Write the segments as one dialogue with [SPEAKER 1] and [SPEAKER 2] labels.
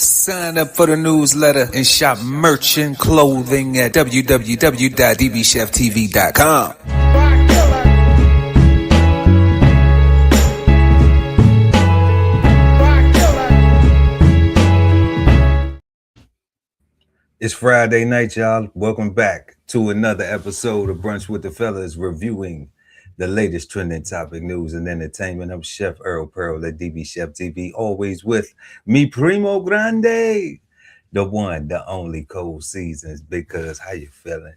[SPEAKER 1] Sign up for the newsletter and shop merch and clothing at www.dbcheftv.com.
[SPEAKER 2] It's Friday night, y'all. Welcome back to another episode of Brunch with the Fellas, reviewing the latest trending topic, news, and entertainment. I'm Chef Earl Pearl at DBCHEFTV, always with me, Primo Grande, the one, the only Cold Seasons. Because how you feeling?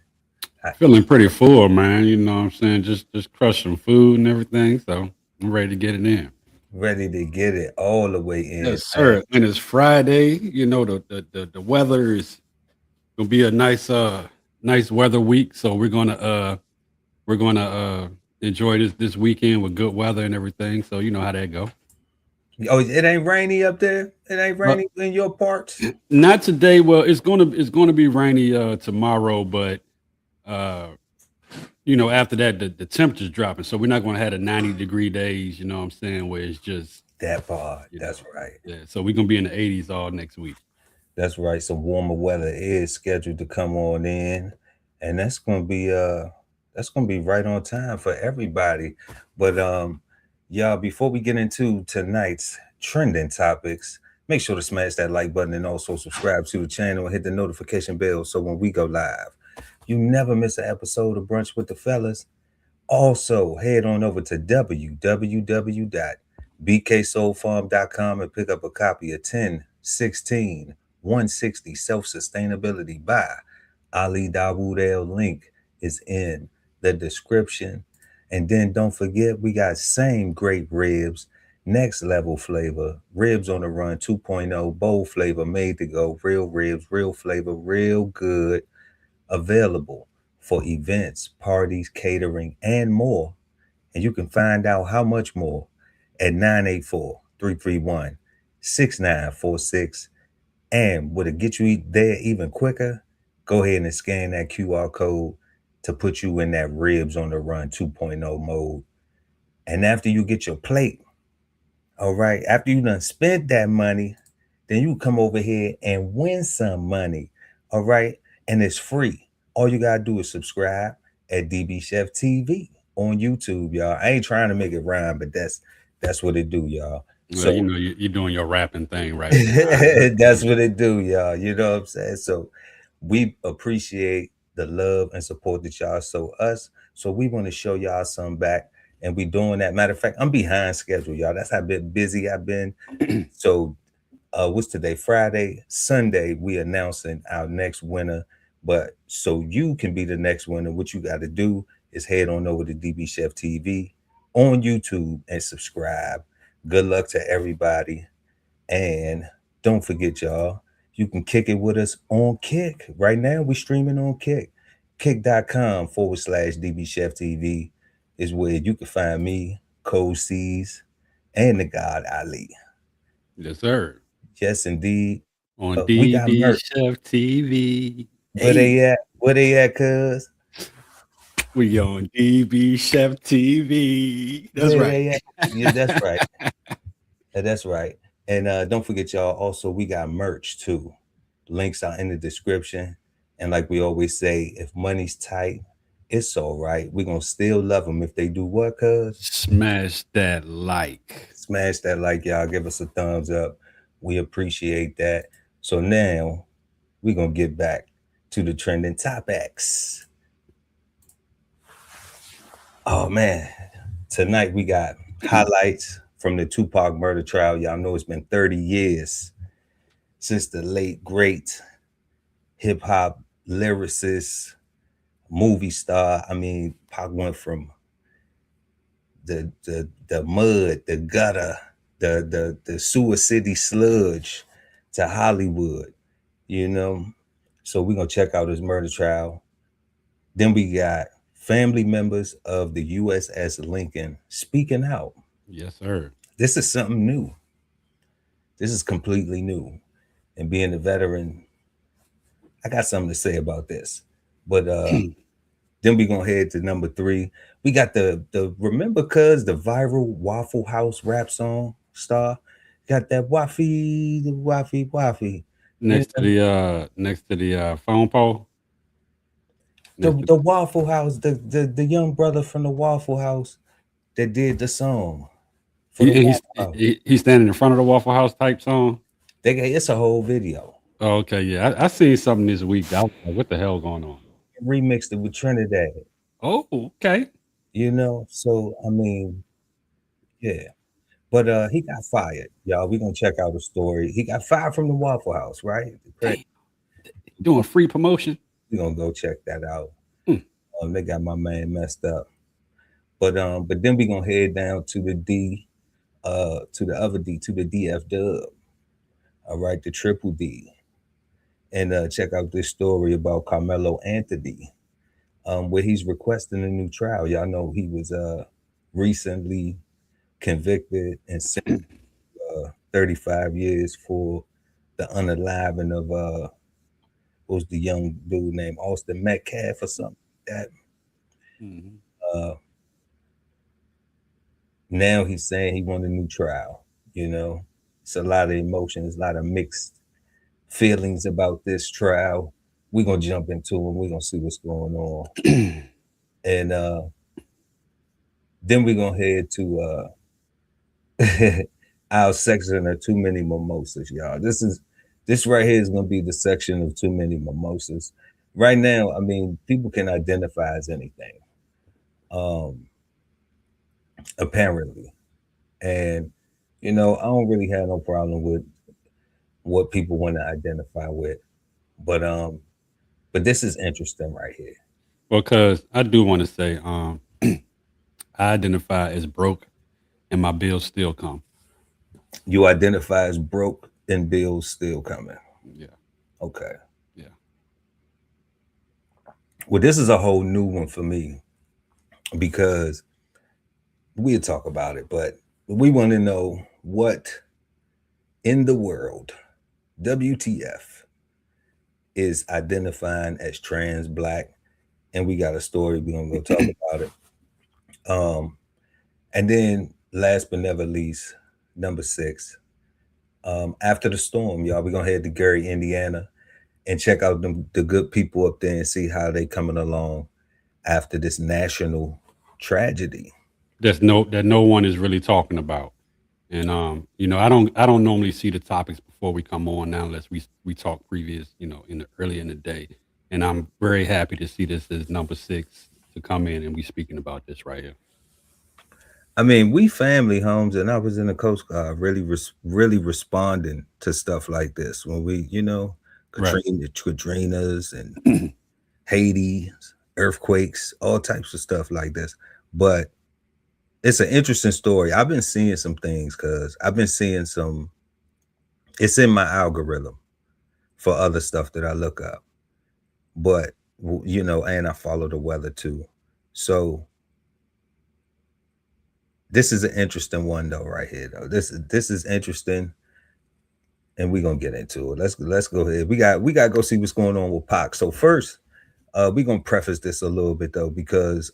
[SPEAKER 3] Feeling pretty full, man. You know what I'm saying? Just crush some food and everything. So I'm ready to get it in.
[SPEAKER 2] Ready to get it all the way in.
[SPEAKER 3] Yes, sir. And it's Friday. You know, the weather is gonna be a nice weather week. So we're gonna enjoy this weekend with good weather and everything. So you know how that go.
[SPEAKER 2] Oh, it ain't rainy up there? It ain't rainy in your parts?
[SPEAKER 3] Not today. Well, it's gonna be rainy tomorrow, but you know, after that the temperature's dropping. So we're not gonna have the 90-degree days, you know what I'm saying, where it's just
[SPEAKER 2] That part.
[SPEAKER 3] you
[SPEAKER 2] That's
[SPEAKER 3] know,
[SPEAKER 2] right.
[SPEAKER 3] yeah. So we're gonna be in the 80s all next week.
[SPEAKER 2] That's right. Some warmer weather is scheduled to come on in, and that's gonna be right on time for everybody. But y'all, before we get into tonight's trending topics, make sure to smash that like button and also subscribe to the channel and hit the notification bell so when we go live, you never miss an episode of Brunch with the Fellas. Also, head on over to www.bksoulfarm.com and pick up a copy of 1016 160 Self-Sustainability by Ali Dawood El. Link is in the description. And then don't forget, we got same great ribs, next level flavor, ribs on the run 2.0, bold flavor, made to go, real ribs, real flavor, real good, available for events, parties, catering, and more. And you can find out how much more at 984-331-6946. And would it get you there even quicker? Go ahead and scan that QR code to put you in that ribs on the run 2.0 mode. And after you get your plate, all right, after you done spent that money, then you come over here and win some money. All right. And it's free. All you gotta do is subscribe at DB Chef TV on YouTube, y'all. I ain't trying to make it rhyme, but that's what it do, y'all.
[SPEAKER 3] Well,
[SPEAKER 2] So
[SPEAKER 3] you know, you're doing your rapping thing right now.
[SPEAKER 2] that's what it do, y'all. You know what I'm saying? So we appreciate the love and support that y'all show us. So we want to show y'all some back, and we doing that. Matter of fact, I'm behind schedule, y'all. That's how busy I've been. So what's today? Friday, Sunday, we announcing our next winner. But so you can be the next winner, what you got to do is head on over to DB Chef TV on YouTube and subscribe. Good luck to everybody. And don't forget, y'all, you can kick it with us on Kick. Right now, we're streaming on Kick. Kick.com/DB Chef TV is where you can find me, Cold C's, and the God Ali.
[SPEAKER 3] Yes, sir.
[SPEAKER 2] Yes, indeed.
[SPEAKER 3] On
[SPEAKER 2] We got
[SPEAKER 3] DB
[SPEAKER 2] merch.
[SPEAKER 3] Chef TV.
[SPEAKER 2] Where they at? Where they at, cuz?
[SPEAKER 3] We on DB Chef TV. That's
[SPEAKER 2] Where
[SPEAKER 3] right.
[SPEAKER 2] they at? Yeah, that's right. That's right. And don't forget, y'all, also, we got merch too. Links are in the description. And like we always say, if money's tight, it's all right. We're going to still love them if they do what, cuz?
[SPEAKER 3] Smash that like.
[SPEAKER 2] Smash that like, y'all. Give us a thumbs up. We appreciate that. So now we're going to get back to the trending topics. Oh, man. Tonight we got highlights from the Tupac murder trial. Y'all know it's been 30 years since the late, great hip-hop lyricist, movie star. I mean, Pac went from the mud, the gutter, the sewer city sludge to Hollywood, you know. So we're gonna check out his murder trial. Then we got family members of the u.s.s. Lincoln speaking out.
[SPEAKER 3] Yes, sir.
[SPEAKER 2] This is something new. This is completely new. And being a veteran, I got something to say about this. But then we gonna head to number 3. We got the remember cuz the viral Waffle House rap song star. got that waffy. And
[SPEAKER 3] next to the phone pole.
[SPEAKER 2] the
[SPEAKER 3] Next to,
[SPEAKER 2] the Waffle House, the young brother from the Waffle House that did the song for the Waffle House.
[SPEAKER 3] he's standing in front of the Waffle House type song.
[SPEAKER 2] It's a whole video.
[SPEAKER 3] Oh, okay, yeah, I seen something this week. I was like, what the hell going on?
[SPEAKER 2] Remixed it with Trinidad.
[SPEAKER 3] Oh, okay.
[SPEAKER 2] So I mean, yeah. But he got fired, y'all. We gonna check out the story. He got fired from the Waffle House, right?
[SPEAKER 3] Damn, doing free promotion.
[SPEAKER 2] We gonna go check that out.
[SPEAKER 3] Hmm.
[SPEAKER 2] They got my man messed up. But then we gonna head down to the D, to the other D, to the DF Dub. All right, the triple D, and check out this story about Karmelo Anthony, where he's requesting a new trial. Y'all know he was recently convicted and sentenced 35 years for the unaliving of what was the young dude named Austin Metcalf or something like that.
[SPEAKER 3] Mhm.
[SPEAKER 2] Uh, Now he's saying he want a new trial. It's a lot of emotions, a lot of mixed feelings about this trial. We're gonna jump into it. We're gonna see what's going on, and then we're gonna head to our section of too many mimosas, y'all. This right here is gonna be the section of too many mimosas. Right now, I mean, people can identify as anything, um, apparently, and I don't really have no problem with what people want to identify with, but this is interesting right here.
[SPEAKER 3] Because I do want to say, I identify as broke, and my bills still come.
[SPEAKER 2] You identify as broke and bills still coming.
[SPEAKER 3] Yeah,
[SPEAKER 2] Okay.
[SPEAKER 3] yeah.
[SPEAKER 2] Well, this is a whole new one for me because we'll talk about it, but we want to know what in the world WTF is identifying as trans black, and we got a story. We're gonna go talk about it. And then last but never least, number 6. After the storm, y'all, we're gonna head to Gary, Indiana, and check out the good people up there and see how they coming along after this national tragedy.
[SPEAKER 3] That no one is really talking about. And I don't normally see the topics before we come on now unless we talk previous, in the early in the day. And I'm very happy to see this as number 6 to come in and we speaking about this right here.
[SPEAKER 2] I mean, we family homes, and I was in the Coast Guard, really responding to stuff like this when we,
[SPEAKER 3] Right.
[SPEAKER 2] Katrinas and Haiti, earthquakes, all types of stuff like this. But it's an interesting story. I've been seeing some things because I've been seeing some. It's in my algorithm for other stuff that I look up, but and I follow the weather too. So this is an interesting one though, right here though. This is interesting, and we're gonna get into it. Let's go ahead. We got to go see what's going on with Pac. So first, we're gonna preface this a little bit though, because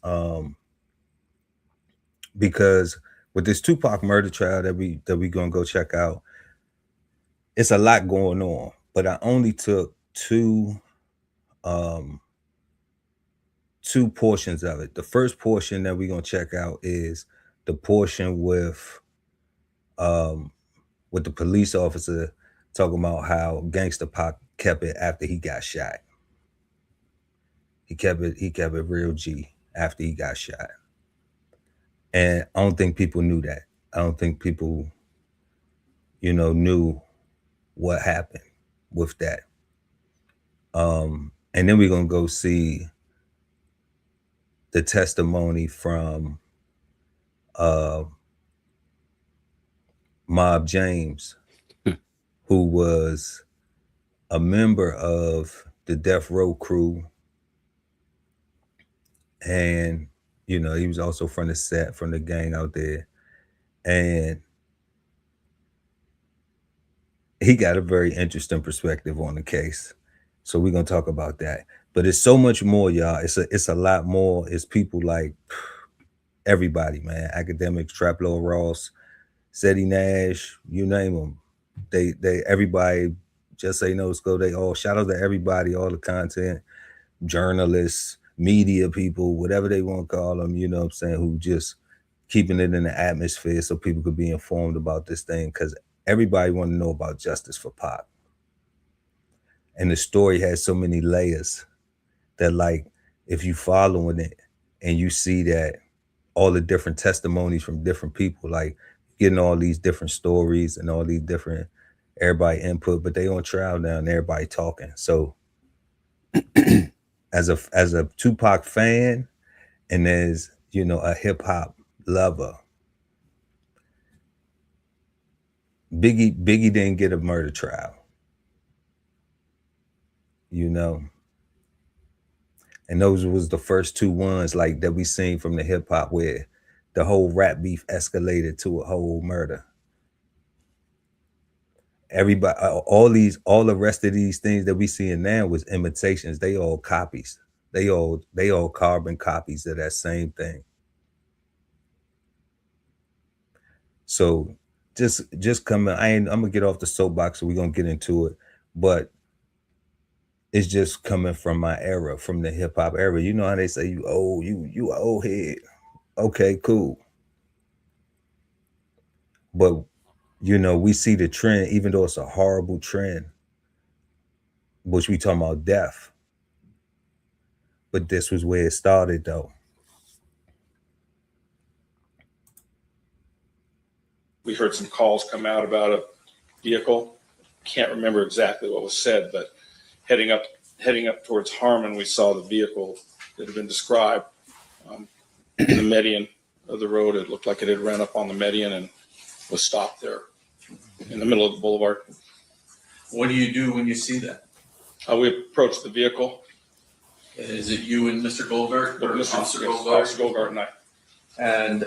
[SPEAKER 2] with this Tupac murder trial that we gonna go check out, it's a lot going on. But I only took um two portions of it. The first portion that we're gonna check out is the portion um with the police officer talking about how Gangsta Pac kept it after he got shot. He kept it real G after he got shot. And I don't think people knew that. I don't think people, knew what happened with that. And then we're gonna go see the testimony from uh Mob James, who was a member of the Death Row crew, and he was also from the set, from the gang out there, and he got a very interesting perspective on the case. So we're gonna talk about that. But it's so much more, y'all. It's a lot more. It's people like everybody, man. Academics, Traplo Ross, Seti Nash, you name them. They everybody, Just Say No Scope, they all, shout out to everybody, all the content, journalists, media people, whatever they want to call them, you know what I'm saying, who just keeping it in the atmosphere so people could be informed about this thing, because everybody want to know about justice for Pac. And the story has so many layers that, like, if you following it and you see that all the different testimonies from different people, like getting all these different stories and all these different, everybody input, but they on trial now and everybody talking. So as a Tupac fan and as, you know, a hip hop lover, Biggie didn't get a murder trial, you know. And those was the first two ones like that we seen from the hip hop where the whole rap beef escalated to a whole murder. Everybody, all the rest of these things that we seeing now was imitations. They all copies. They all carbon copies of that same thing. So just coming, I'm gonna get off the soapbox, so we're gonna get into it, but it's just coming from my era, from the hip hop era. You know how they say you old, you old head. Okay, cool. But you know, we see the trend, even though it's a horrible trend, which we talking about death. But this was where it started though.
[SPEAKER 4] We heard some calls come out about a vehicle. Can't remember exactly what was said, but heading up towards Harmon, we saw the vehicle that had been described in the median of the road. It looked like it had ran up on the median and was stopped there in the middle of the boulevard.
[SPEAKER 5] What do you do when you see that?
[SPEAKER 4] We approached the vehicle.
[SPEAKER 5] Is it you and Mr. Goldberg or Officer Goldberg?
[SPEAKER 4] Officer Goldberg and I.
[SPEAKER 5] And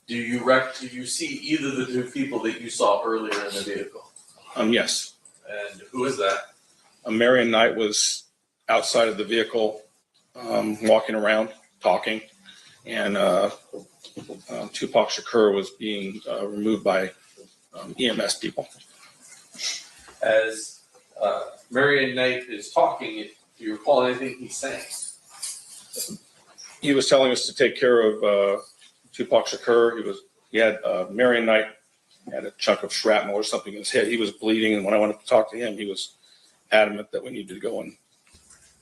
[SPEAKER 5] do you see either of the two people that you saw earlier in the vehicle?
[SPEAKER 4] Yes.
[SPEAKER 5] And who is that?
[SPEAKER 4] Marion Knight was outside of the vehicle, walking around, talking, and Tupac Shakur was being removed by EMS people.
[SPEAKER 5] As Marion Knight is talking, do you recall anything he's saying?
[SPEAKER 4] He was telling us to take care of Tupac Shakur. He had Marion Knight had a chunk of shrapnel or something in his head. He was bleeding, and when I went to talk to him, he was adamant that we needed to go and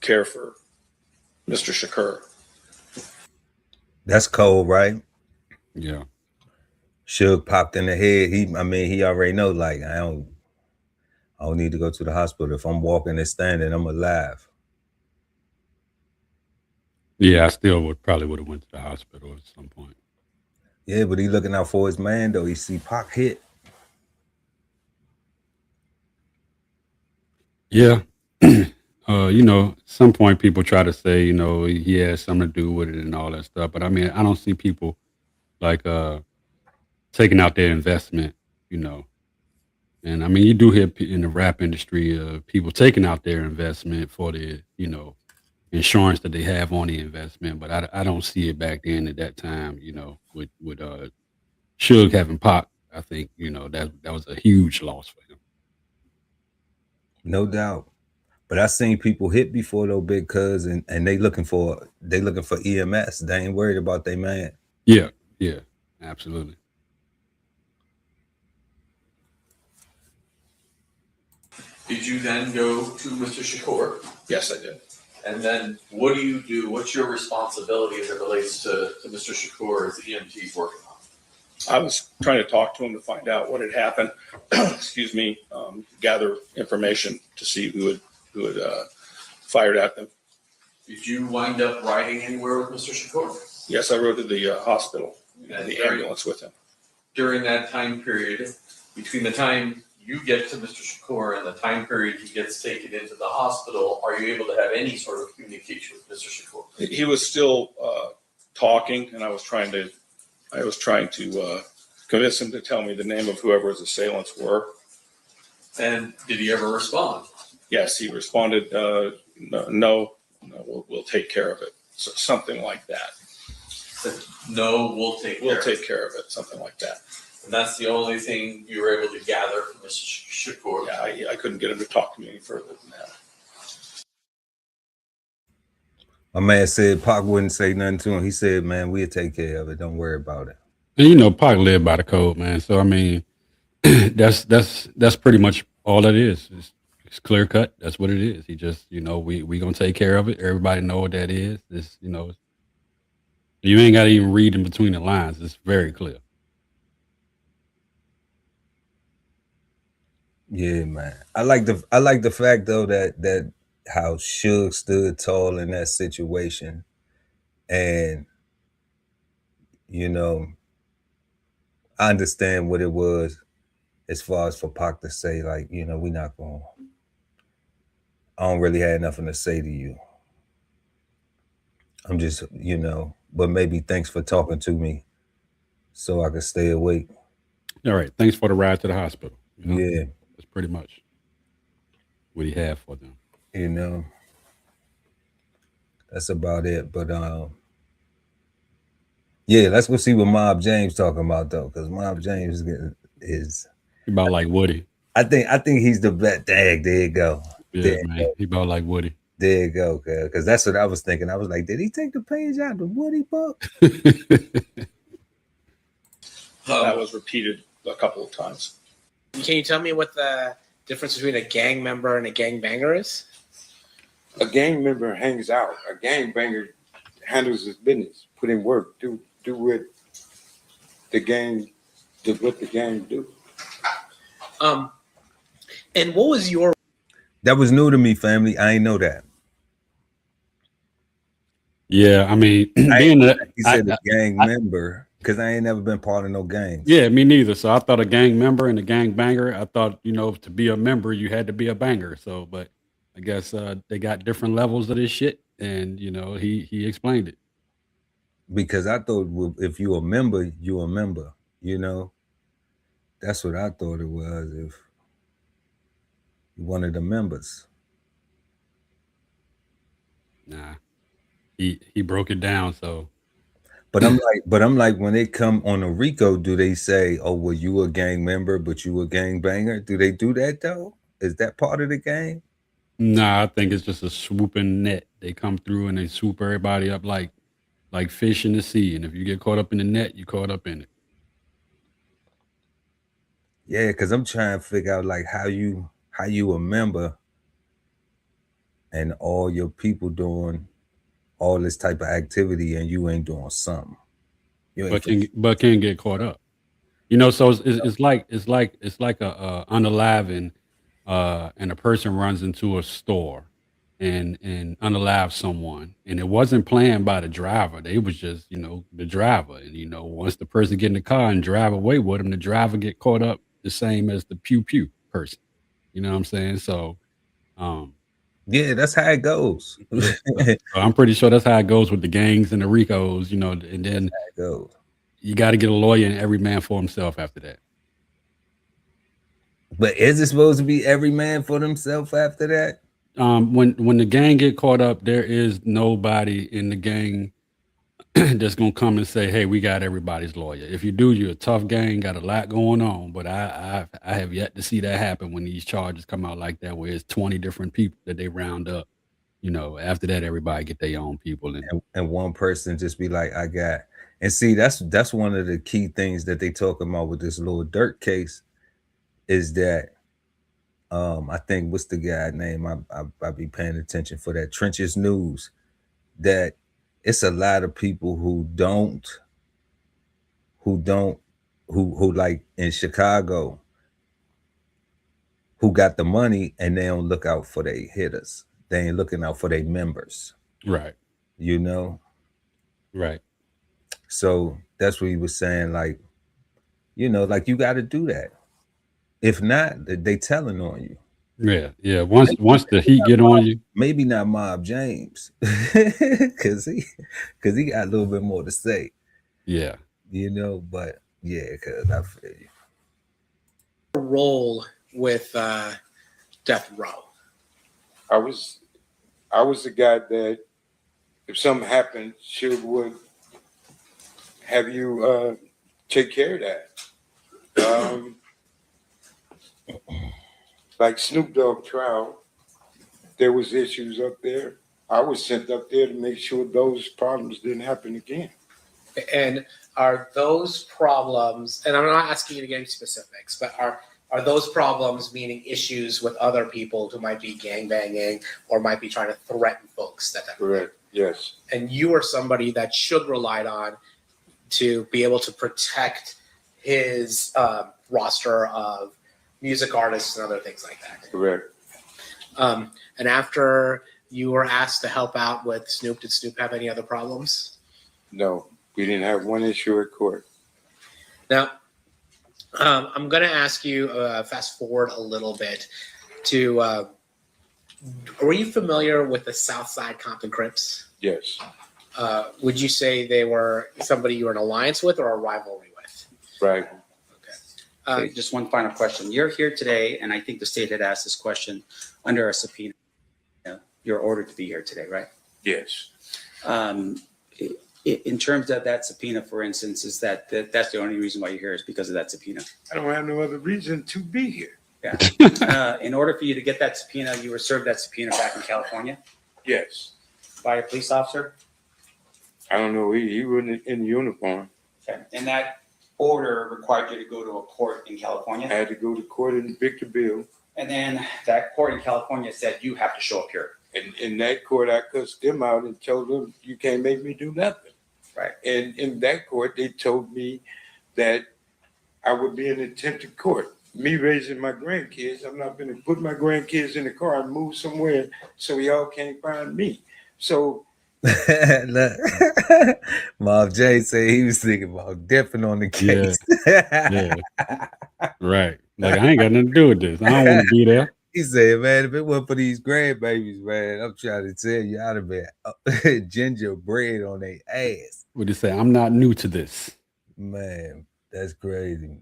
[SPEAKER 4] care for Mr. Shakur.
[SPEAKER 2] That's cold, right?
[SPEAKER 3] Yeah.
[SPEAKER 2] Suge popped in the head. He already know, like, I don't need to go to the hospital. If I'm walking and standing, I'm alive.
[SPEAKER 3] Yeah, I still would have went to the hospital at some point.
[SPEAKER 2] Yeah, but he looking out for his man though. He see Pac hit.
[SPEAKER 3] Yeah. You know, at some point people try to say, you know, he has something to do with it and all that stuff. But I mean, I don't see people like taking out their investment, you know. And I mean, you do hear in the rap industry people taking out their investment for the, you know, insurance that they have on the investment. But I don't see it back then at that time, you know, with Suge having Pac. I think, you know, that was a huge loss for him.
[SPEAKER 2] No doubt. But I seen people hit before though, big cuz, and they looking for EMS. They ain't worried about their man.
[SPEAKER 3] Yeah, absolutely.
[SPEAKER 5] Did you then go to Mr. Shakur?
[SPEAKER 4] Yes, I did.
[SPEAKER 5] And then what do you do? What's your responsibility as it relates to Mr. Shakur as the EMT's working on?
[SPEAKER 4] I was trying to talk to him to find out what had happened. Excuse me. Gather information to see who had fired at them.
[SPEAKER 5] Did you wind up riding anywhere with Mr. Shakur?
[SPEAKER 4] Yes, I rode to the hospital and the ambulance with him.
[SPEAKER 5] During that time period, between the time you get to Mr. Shakur and the time period he gets taken into the hospital, are you able to have any sort of communication with Mr. Shakur?
[SPEAKER 4] He was still talking, and I was trying to convince him to tell me the name of whoever his assailants were.
[SPEAKER 5] And did he ever respond?
[SPEAKER 4] Yes, he responded, no, we'll take care of it. So, something like that.
[SPEAKER 5] No, we'll take care of it.
[SPEAKER 4] Something like that.
[SPEAKER 5] And that's the only thing you were able to gather from Mr. Shakur.
[SPEAKER 4] Yeah, I couldn't get him to talk to me any further than that.
[SPEAKER 2] My man said Pac wouldn't say nothing to him. He said, man, we'll take care of it. Don't worry about it.
[SPEAKER 3] And you know, Pac lived by the code, man. So I mean, that's pretty much all that is. It's clear cut. That's what it is. He just, you know, we gonna take care of it. Everybody know what that is. It's, you know, you ain't got to even read in between the lines. It's very clear.
[SPEAKER 2] Yeah, man. I like the fact though that how Suge stood tall in that situation, and you know, I understand what it was as far as for Pac to say, like, you know, I don't really have nothing to say to you. I'm just, you know, but maybe thanks for talking to me so I can stay awake.
[SPEAKER 3] All right. Thanks for the ride to the hospital. You know?
[SPEAKER 2] Yeah.
[SPEAKER 3] That's pretty much what he had for them.
[SPEAKER 2] You know, that's about it. But yeah, let's go see what Mob James talking about though, because Mob James is
[SPEAKER 3] about like Woody.
[SPEAKER 2] I think he's the best. There you go.
[SPEAKER 3] Yeah, man. He about like Woody.
[SPEAKER 2] There you go, because that's what I was thinking. I was like, did he take the page out of the Woody book?
[SPEAKER 4] That was repeated a couple of times.
[SPEAKER 6] Can you tell me what the difference between a gang member and a gangbanger is?
[SPEAKER 7] A gang member hangs out. A gangbanger handles his business, put in work, do what the gang do.
[SPEAKER 6] And what was your?
[SPEAKER 2] That was new to me, family. I ain't know that.
[SPEAKER 3] Yeah, I mean,
[SPEAKER 2] he said a gang member, because I ain't never been part of no gangs.
[SPEAKER 3] Yeah, me neither. So I thought a gang member and a gang banger. I thought, you know, to be a member, you had to be a banger. So, but I guess they got different levels of this shit, and you know, he explained it.
[SPEAKER 2] Because I thought if you a member, you a member. You know, that's what I thought it was. If you one of the members.
[SPEAKER 3] Nah, he broke it down. So,
[SPEAKER 2] but I'm like, when they come on a RICO, do they say, "Oh, well, you a gang member, but you a gang banger"? Do they do that though? Is that part of the game?
[SPEAKER 3] Nah, I think it's just a swooping net. They come through and they swoop everybody up like fish in the sea. And if you get caught up in the net, you caught up in it.
[SPEAKER 2] Yeah, because I'm trying to figure out like how you a member and all your people doing all this type of activity and you ain't doing something.
[SPEAKER 3] But can get caught up. You know, so it's like a unaliving, and a person runs into a store and unalive someone, and it wasn't planned by the driver. They was just, you know, the driver. And you know, once the person get in the car and drive away with him, the driver get caught up the same as the pew pew person. You know what I'm saying? So,
[SPEAKER 2] yeah, that's how it goes.
[SPEAKER 3] So I'm pretty sure that's how it goes with the gangs and the RICOs, you know, and then you got to get a lawyer and every man for himself after that.
[SPEAKER 2] But is it supposed to be every man for themselves after that?
[SPEAKER 3] When the gang get caught up, there is nobody in the gang that's gonna come and say, "Hey, we got everybody's lawyer." If you do, you're a tough gang, got a lot going on. But I have yet to see that happen when these charges come out like that, where it's 20 different people that they round up. You know, after that, everybody get their own people,
[SPEAKER 2] and one person just be like, "I got." And see, that's one of the key things that they talk about with this Lil Durk case, is that I think, what's the guy name? I be paying attention for that, Trenches News, that it's a lot of people who like in Chicago, who got the money and they don't look out for their hitters. They ain't looking out for their members.
[SPEAKER 3] Right.
[SPEAKER 2] You know?
[SPEAKER 3] Right.
[SPEAKER 2] So that's what he was saying, like, you know, like you got to do that. If not, they telling on you.
[SPEAKER 3] Yeah, yeah. Once the heat get on you,
[SPEAKER 2] maybe not Mob James, because he got a little bit more to say.
[SPEAKER 3] Yeah,
[SPEAKER 2] you know, but yeah, because I feel you.
[SPEAKER 6] Role with Death Row.
[SPEAKER 7] I was the guy that if something happened, she would have you take care of that. Like Snoop Dogg trial, there was issues up there. I was sent up there to make sure those problems didn't happen again.
[SPEAKER 6] And are those problems, and I'm not asking you to get into specifics, but are those problems meaning issues with other people who might be gangbanging or might be trying to threaten folks? That type of thing?
[SPEAKER 7] Correct. Yes.
[SPEAKER 6] And you are somebody that Suge relied on to be able to protect his roster of music artists and other things like that.
[SPEAKER 7] Correct.
[SPEAKER 6] And after you were asked to help out with Snoop, did Snoop have any other problems?
[SPEAKER 7] No, we didn't have one issue at court.
[SPEAKER 6] Now, I'm going to ask you, fast forward a little bit, to were you familiar with the Southside Compton Crips?
[SPEAKER 7] Yes.
[SPEAKER 6] Would you say they were somebody you were in alliance with or a rivalry with?
[SPEAKER 7] Right.
[SPEAKER 6] Okay.
[SPEAKER 8] Just one final question. You're here today, and I think the state had asked this question under a subpoena. You're ordered to be here today, right?
[SPEAKER 7] Yes.
[SPEAKER 8] In terms of that subpoena, for instance, is that's the only reason why you're here is because of that subpoena?
[SPEAKER 7] I don't have no other reason to be here.
[SPEAKER 8] Yeah. In order for you to get that subpoena, you were served that subpoena back in California
[SPEAKER 7] Yes.
[SPEAKER 8] by a police officer?
[SPEAKER 7] I don't know. He wasn't in uniform.
[SPEAKER 8] Okay. And that order required you to go to a court in
[SPEAKER 7] I
[SPEAKER 8] California?
[SPEAKER 7] had to go to court in Victorville.
[SPEAKER 8] And then that court in California said you have to show up here.
[SPEAKER 7] And in that court, I cussed them out and told them, you can't make me do nothing.
[SPEAKER 8] Right.
[SPEAKER 7] And in that court, they told me that I would be in attempted court. Me raising my grandkids, I'm not going to put my grandkids in the car and move somewhere so y'all can't find me. So
[SPEAKER 2] Look, Mob J said he was thinking about dipping on the case.
[SPEAKER 3] Yeah. Right. Like, I ain't got nothing to do with this. I don't want to be there.
[SPEAKER 2] He said, man, if it weren't for these grandbabies, man, I'm trying to tell you, I'd have been gingerbread on their ass.
[SPEAKER 3] What you say? I'm not new to this.
[SPEAKER 2] Man, that's crazy.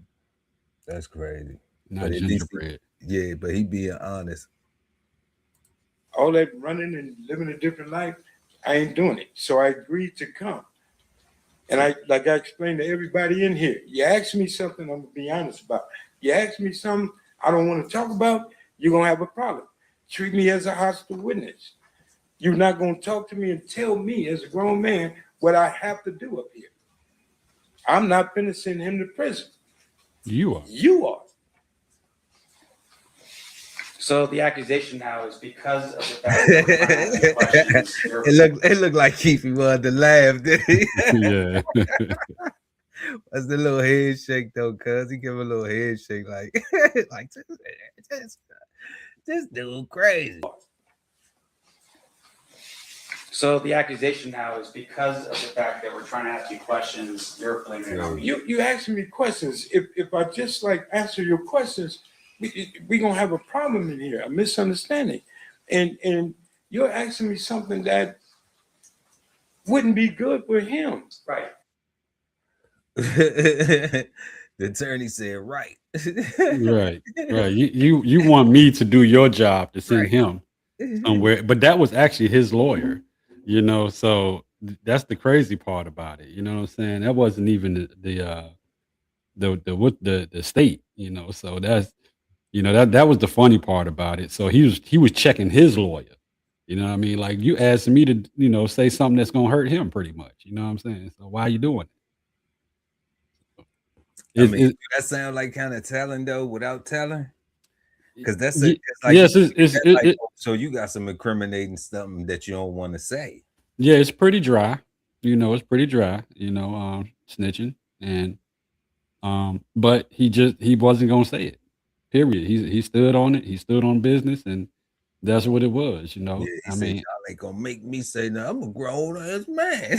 [SPEAKER 2] That's crazy.
[SPEAKER 3] Not
[SPEAKER 2] But at least
[SPEAKER 3] gingerbread.
[SPEAKER 2] Yeah, but he being honest.
[SPEAKER 7] all that running and living a different life, I ain't doing it. So I agreed to come. And I explained to everybody in here, you ask me something, I'm gonna be honest about. You ask me something I don't want to talk about, you're gonna have a problem. Treat me as a hostile witness. You're not gonna talk to me and tell me as a grown man what I have to do up here. I'm not gonna send him to prison.
[SPEAKER 3] You are.
[SPEAKER 7] You are.
[SPEAKER 8] So the accusation now is because of the fact that we're trying to ask you questions,
[SPEAKER 2] It looked like Keefe wanted to laugh, didn't he?
[SPEAKER 3] Yeah.
[SPEAKER 2] That's the little head shake though, cuz he give a little head shake like this dude crazy.
[SPEAKER 8] So the accusation now is because of the fact that we're trying to ask you questions, you're blaming it on me.
[SPEAKER 7] You asking me questions. If I just answer your questions, we gonna have a problem in here, a misunderstanding. And you're asking me something that wouldn't be good for him.
[SPEAKER 8] Right.
[SPEAKER 2] The attorney said right.
[SPEAKER 3] Right. You want me to do your job to send him somewhere, but that was actually his lawyer, so that's the crazy part about it. You know what I'm saying? That wasn't even the state, so that's that was the funny part about it. So he was checking his lawyer. You know what I mean? Like, you asked me to, say something that's gonna hurt him pretty much. You know what I'm saying? So why are you doing it?
[SPEAKER 2] That sound like kind of telling though without telling. Because that's so you got some incriminating something that you don't want to say.
[SPEAKER 3] Yeah, it's pretty dry. It's pretty dry, snitching. And but he wasn't gonna say it. Period. He stood on it. He stood on business, and that's what it was.
[SPEAKER 2] Yeah, y'all ain't gonna make me say no. I'm a grown ass man.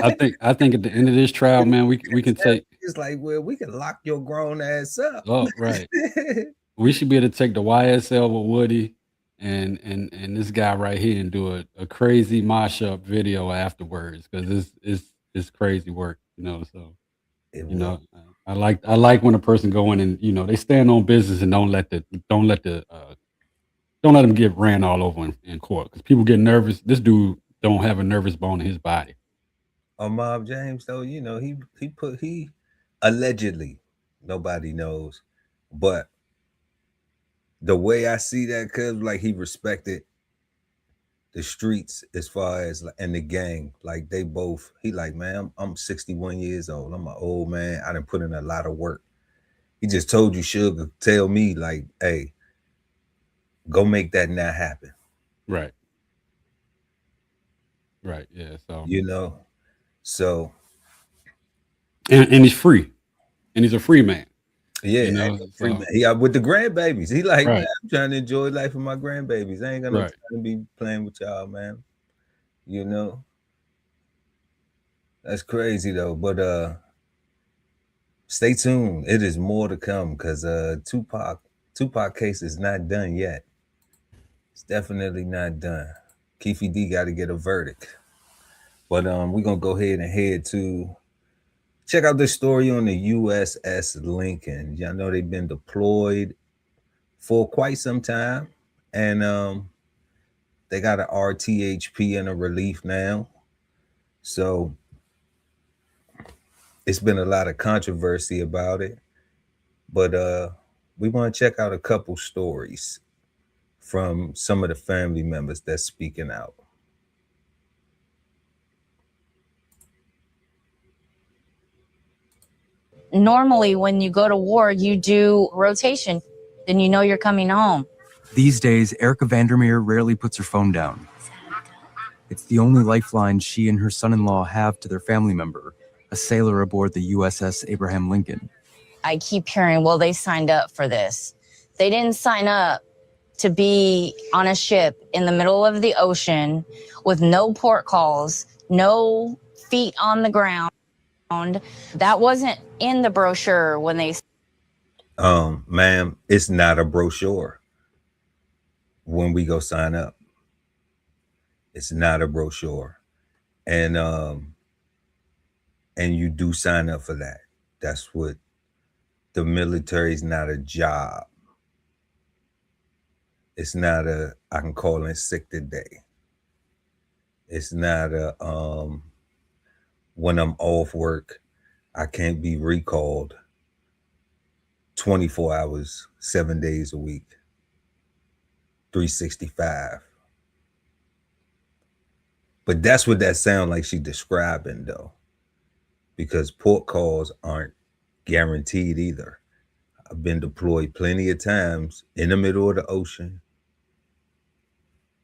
[SPEAKER 3] I think at the end of this trial, man, we can take.
[SPEAKER 2] It's like, well, we can lock your grown ass up.
[SPEAKER 3] Oh, right. We should be able to take the YSL with Woody and this guy right here and do a crazy mosh up video afterwards, because it's crazy work, So I like when a person go in and they stand on business and don't let them get ran all over in court, because people get nervous. This dude don't have a nervous bone in his body.
[SPEAKER 2] Mob James though, he allegedly, Nobody knows. But the way I see that, cuz like he respected the streets as far as and the gang. Like they both, he like, man, I'm 61 years old. I'm an old man. I done put in a lot of work. He just told you, Sugar, tell me, like, hey, go make that not happen.
[SPEAKER 3] Right. Right. Yeah. So
[SPEAKER 2] You know? So
[SPEAKER 3] and he's free. And he's a free man.
[SPEAKER 2] yeah,
[SPEAKER 3] You know,
[SPEAKER 2] ain't no free
[SPEAKER 3] so-
[SPEAKER 2] man. He out with the grandbabies. He like,
[SPEAKER 3] Right.
[SPEAKER 2] man, I'm trying to enjoy life with my grandbabies. I ain't got no
[SPEAKER 3] Right.
[SPEAKER 2] time to be playing with y'all, man. You know? That's crazy though. But stay tuned. It is more to come because Tupac case is not done yet. It's definitely not done. Keefe-d got to get a verdict. But we're gonna go ahead and head to check out this story on the u.s.s. Lincoln. Y'all know they've been deployed for quite some time, and they got an RTHP and a relief now. So it's been a lot of controversy about it, but we want to check out a couple stories from some of the family members that's speaking out.
[SPEAKER 9] Normally when you go to war, you do rotation, then you know you're coming home.
[SPEAKER 10] These days, Erica Vandermeer rarely puts her phone down. It's the only lifeline she and her son-in-law have to their family member, a sailor aboard the u.s.s. Abraham Lincoln.
[SPEAKER 9] I keep hearing, well, they signed up for this. They didn't sign up to be on a ship in the middle of the ocean with no port calls, no feet on the ground. That wasn't in the brochure when they...
[SPEAKER 2] Ma'am, it's not a brochure when we go sign up. It's not a brochure. And you do sign up for that. That's what the military is. Not a job. It's not a I can call in sick today. It's not a when I'm off work, I can't be recalled 24 hours, 7 days a week, 365. But that's what that sound like she describing though, because port calls aren't guaranteed either. I've been deployed plenty of times in the middle of the ocean,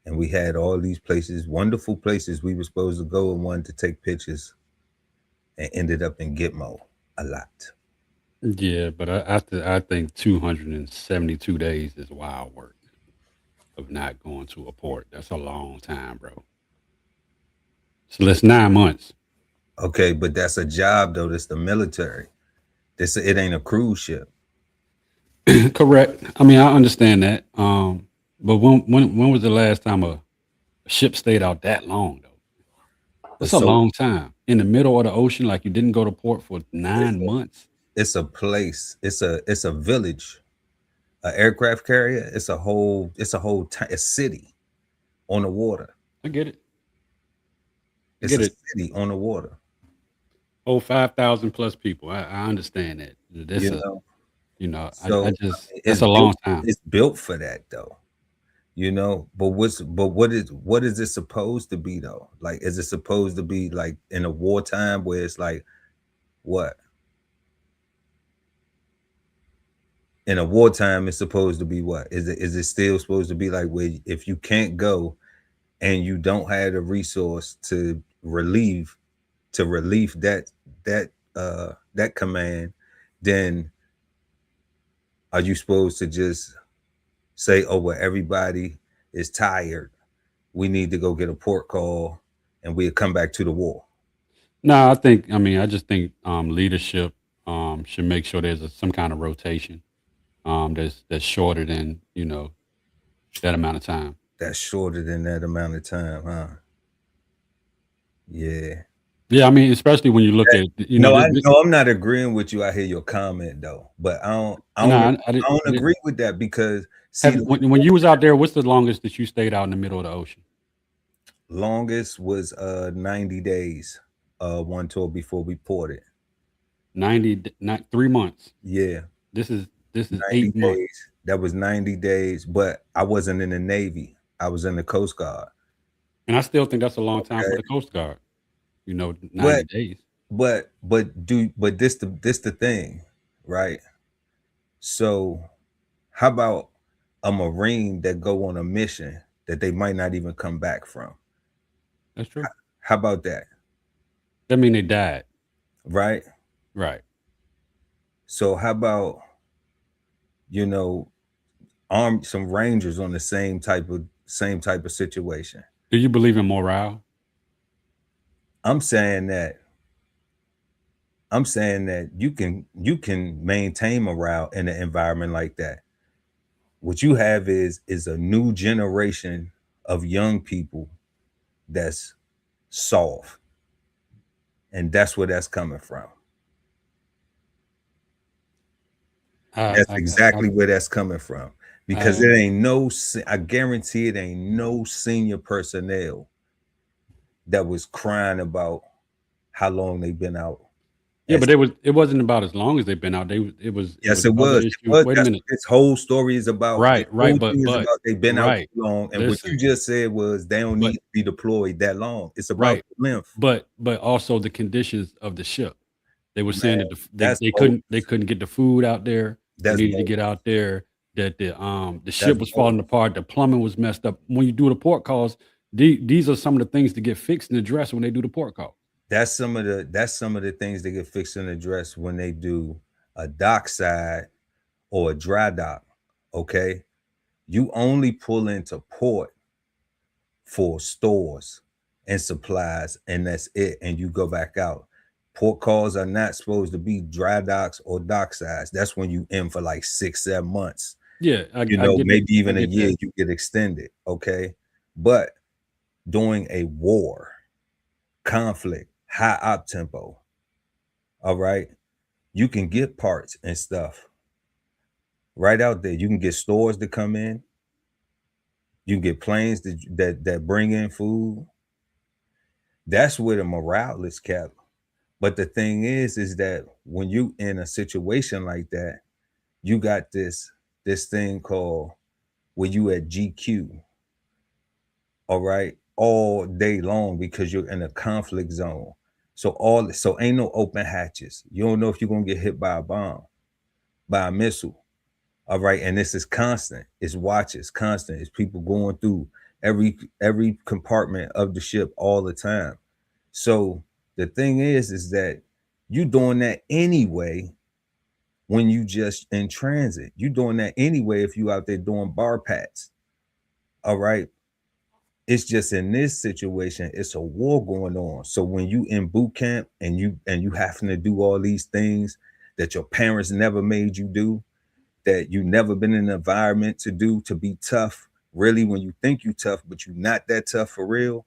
[SPEAKER 2] and we had all these places, wonderful places we were supposed to go and wanted to take pictures, and ended up in Gitmo a lot.
[SPEAKER 3] Yeah, but I think 272 days is wild work of not going to a port. That's a long time, bro. So that's 9 months.
[SPEAKER 2] Okay, but that's a job though. That's the military. It ain't a cruise ship.
[SPEAKER 3] Correct. I mean, I understand that. But when was the last time a ship stayed out that long though? That's a long time in the middle of the ocean. Like you didn't go to port for 9 months.
[SPEAKER 2] It's a place. It's a village. An aircraft carrier. It's a city on the water.
[SPEAKER 3] I get it.
[SPEAKER 2] It's a city on the water.
[SPEAKER 3] Oh, 5,000 plus people. I understand that. That's it's a long time.
[SPEAKER 2] It's built for that though. You know, but what is it supposed to be though? Like, is it supposed to be like in a wartime where it's like what? In a wartime, it's supposed to be what? Is it still supposed to be like where if you can't go and you don't have the resource to relieve that command, then are you supposed to just say, oh well, everybody is tired, we need to go get a port call and we'll come back to the war?
[SPEAKER 3] No, I just think leadership should make sure there's some kind of rotation that's shorter than that amount of time.
[SPEAKER 2] That's shorter than that amount of time, huh? Yeah.
[SPEAKER 3] Yeah, I mean, especially when you look at
[SPEAKER 2] I'm not agreeing with you. I hear your comment though, but I don't agree with that because
[SPEAKER 3] when you was out there, what's the longest that you stayed out in the middle of the ocean?
[SPEAKER 2] Longest was 90 days, one tour before we ported.
[SPEAKER 3] Not 3 months.
[SPEAKER 2] Yeah,
[SPEAKER 3] This is
[SPEAKER 2] 90
[SPEAKER 3] 8 months.
[SPEAKER 2] days. That was 90 days, but I wasn't in the Navy. I was in the Coast Guard.
[SPEAKER 3] And I still think that's a long time for
[SPEAKER 2] Okay.
[SPEAKER 3] the Coast Guard. 90
[SPEAKER 2] But
[SPEAKER 3] days.
[SPEAKER 2] but this the thing, right? So how about a Marine that go on a mission that they might not even come back from?
[SPEAKER 3] That's true.
[SPEAKER 2] How about that?
[SPEAKER 3] That mean they died.
[SPEAKER 2] Right?
[SPEAKER 3] Right.
[SPEAKER 2] So how about, arm some Rangers on the same type of situation?
[SPEAKER 3] Do you believe in morale?
[SPEAKER 2] I'm saying that you can maintain morale in an environment like that. What you have is a new generation of young people that's soft. And that's where that's coming from. That's exactly where that's coming from. Because it ain't I guarantee it ain't no senior personnel that was crying about how long they've been out.
[SPEAKER 3] Yeah, but it wasn't about as long as they've been out. It was.
[SPEAKER 2] Yes, it was.
[SPEAKER 3] Wait a minute.
[SPEAKER 2] This whole story is about.
[SPEAKER 3] Right. But
[SPEAKER 2] they've been out too long, and what you just said was they don't need to be deployed that long. It's about length.
[SPEAKER 3] But also the conditions of the ship. They were saying that they couldn't get the food out there. They needed to get out there. That the ship was falling apart. The plumbing was messed up. When you do the port calls, these are some of the things to get fixed and addressed when they do the port call.
[SPEAKER 2] That's some of the things that get fixed and addressed when they do a dockside or a dry dock. Okay, you only pull into port for stores and supplies, and that's it. And you go back out. Port calls are not supposed to be dry docks or docksides. That's when you in for like 6-7 months.
[SPEAKER 3] Yeah,
[SPEAKER 2] maybe even a year. You get extended. Okay, but during a war, conflict, high op tempo, all right, you can get parts and stuff right out there. You can get stores to come in. You can get planes that bring in food. That's where the morale is kept. But the thing is that when you in a situation like that, you got this thing called where you at GQ, all right, all day long because you're in a conflict zone. So ain't no open hatches. You don't know if you're gonna get hit by a bomb, by a missile. All right, and this is constant. It's watches, constant. It's people going through every compartment of the ship all the time. So the thing is that you doing that anyway when you just in transit. You doing that anyway if you out there doing bar pats. All right. It's just in this situation, it's a war going on. So when you in boot camp and you having to do all these things that your parents never made you do, that you never been in an environment to do, to be tough, really, when you think you tough, but you're not that tough for real,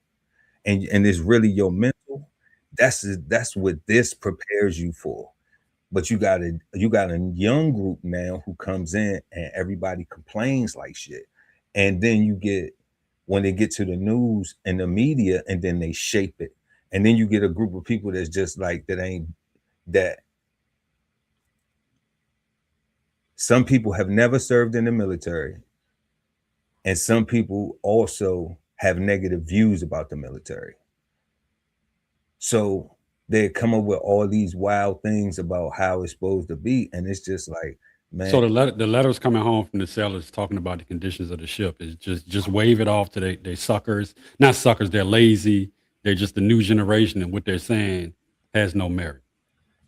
[SPEAKER 2] and it's really your mental, that's what this prepares you for. But you got a young group now who comes in and everybody complains like shit. And then you get, when they get to the news and the media, and then they shape it. And then you get a group of people that's just like, that some people have never served in the military. And some people also have negative views about the military. So they come up with all these wild things about how it's supposed to be. And it's just like, man.
[SPEAKER 3] So the letters coming home from the sailors talking about the conditions of the ship is just wave it off to they suckers. Not suckers, they're lazy. They're just the new generation, and what they're saying has no merit.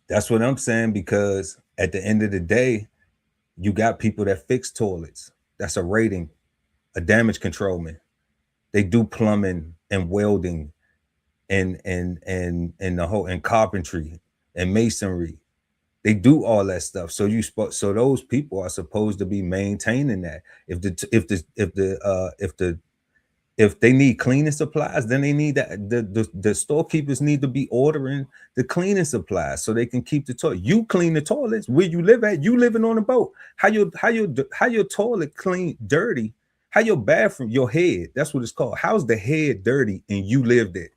[SPEAKER 2] That's what I'm saying, because at the end of the day, you got people that fix toilets. That's a rating, a damage controlman. They do plumbing and welding and the whole, and carpentry and masonry. They do all that stuff. So those people are supposed to be maintaining that. If they need cleaning supplies, then they need that. The storekeepers need to be ordering the cleaning supplies so they can keep the toilet. You clean the toilets where you live at. You living on a boat. How your toilet clean dirty? How your bathroom, your head? That's what it's called. How's the head dirty and you live there?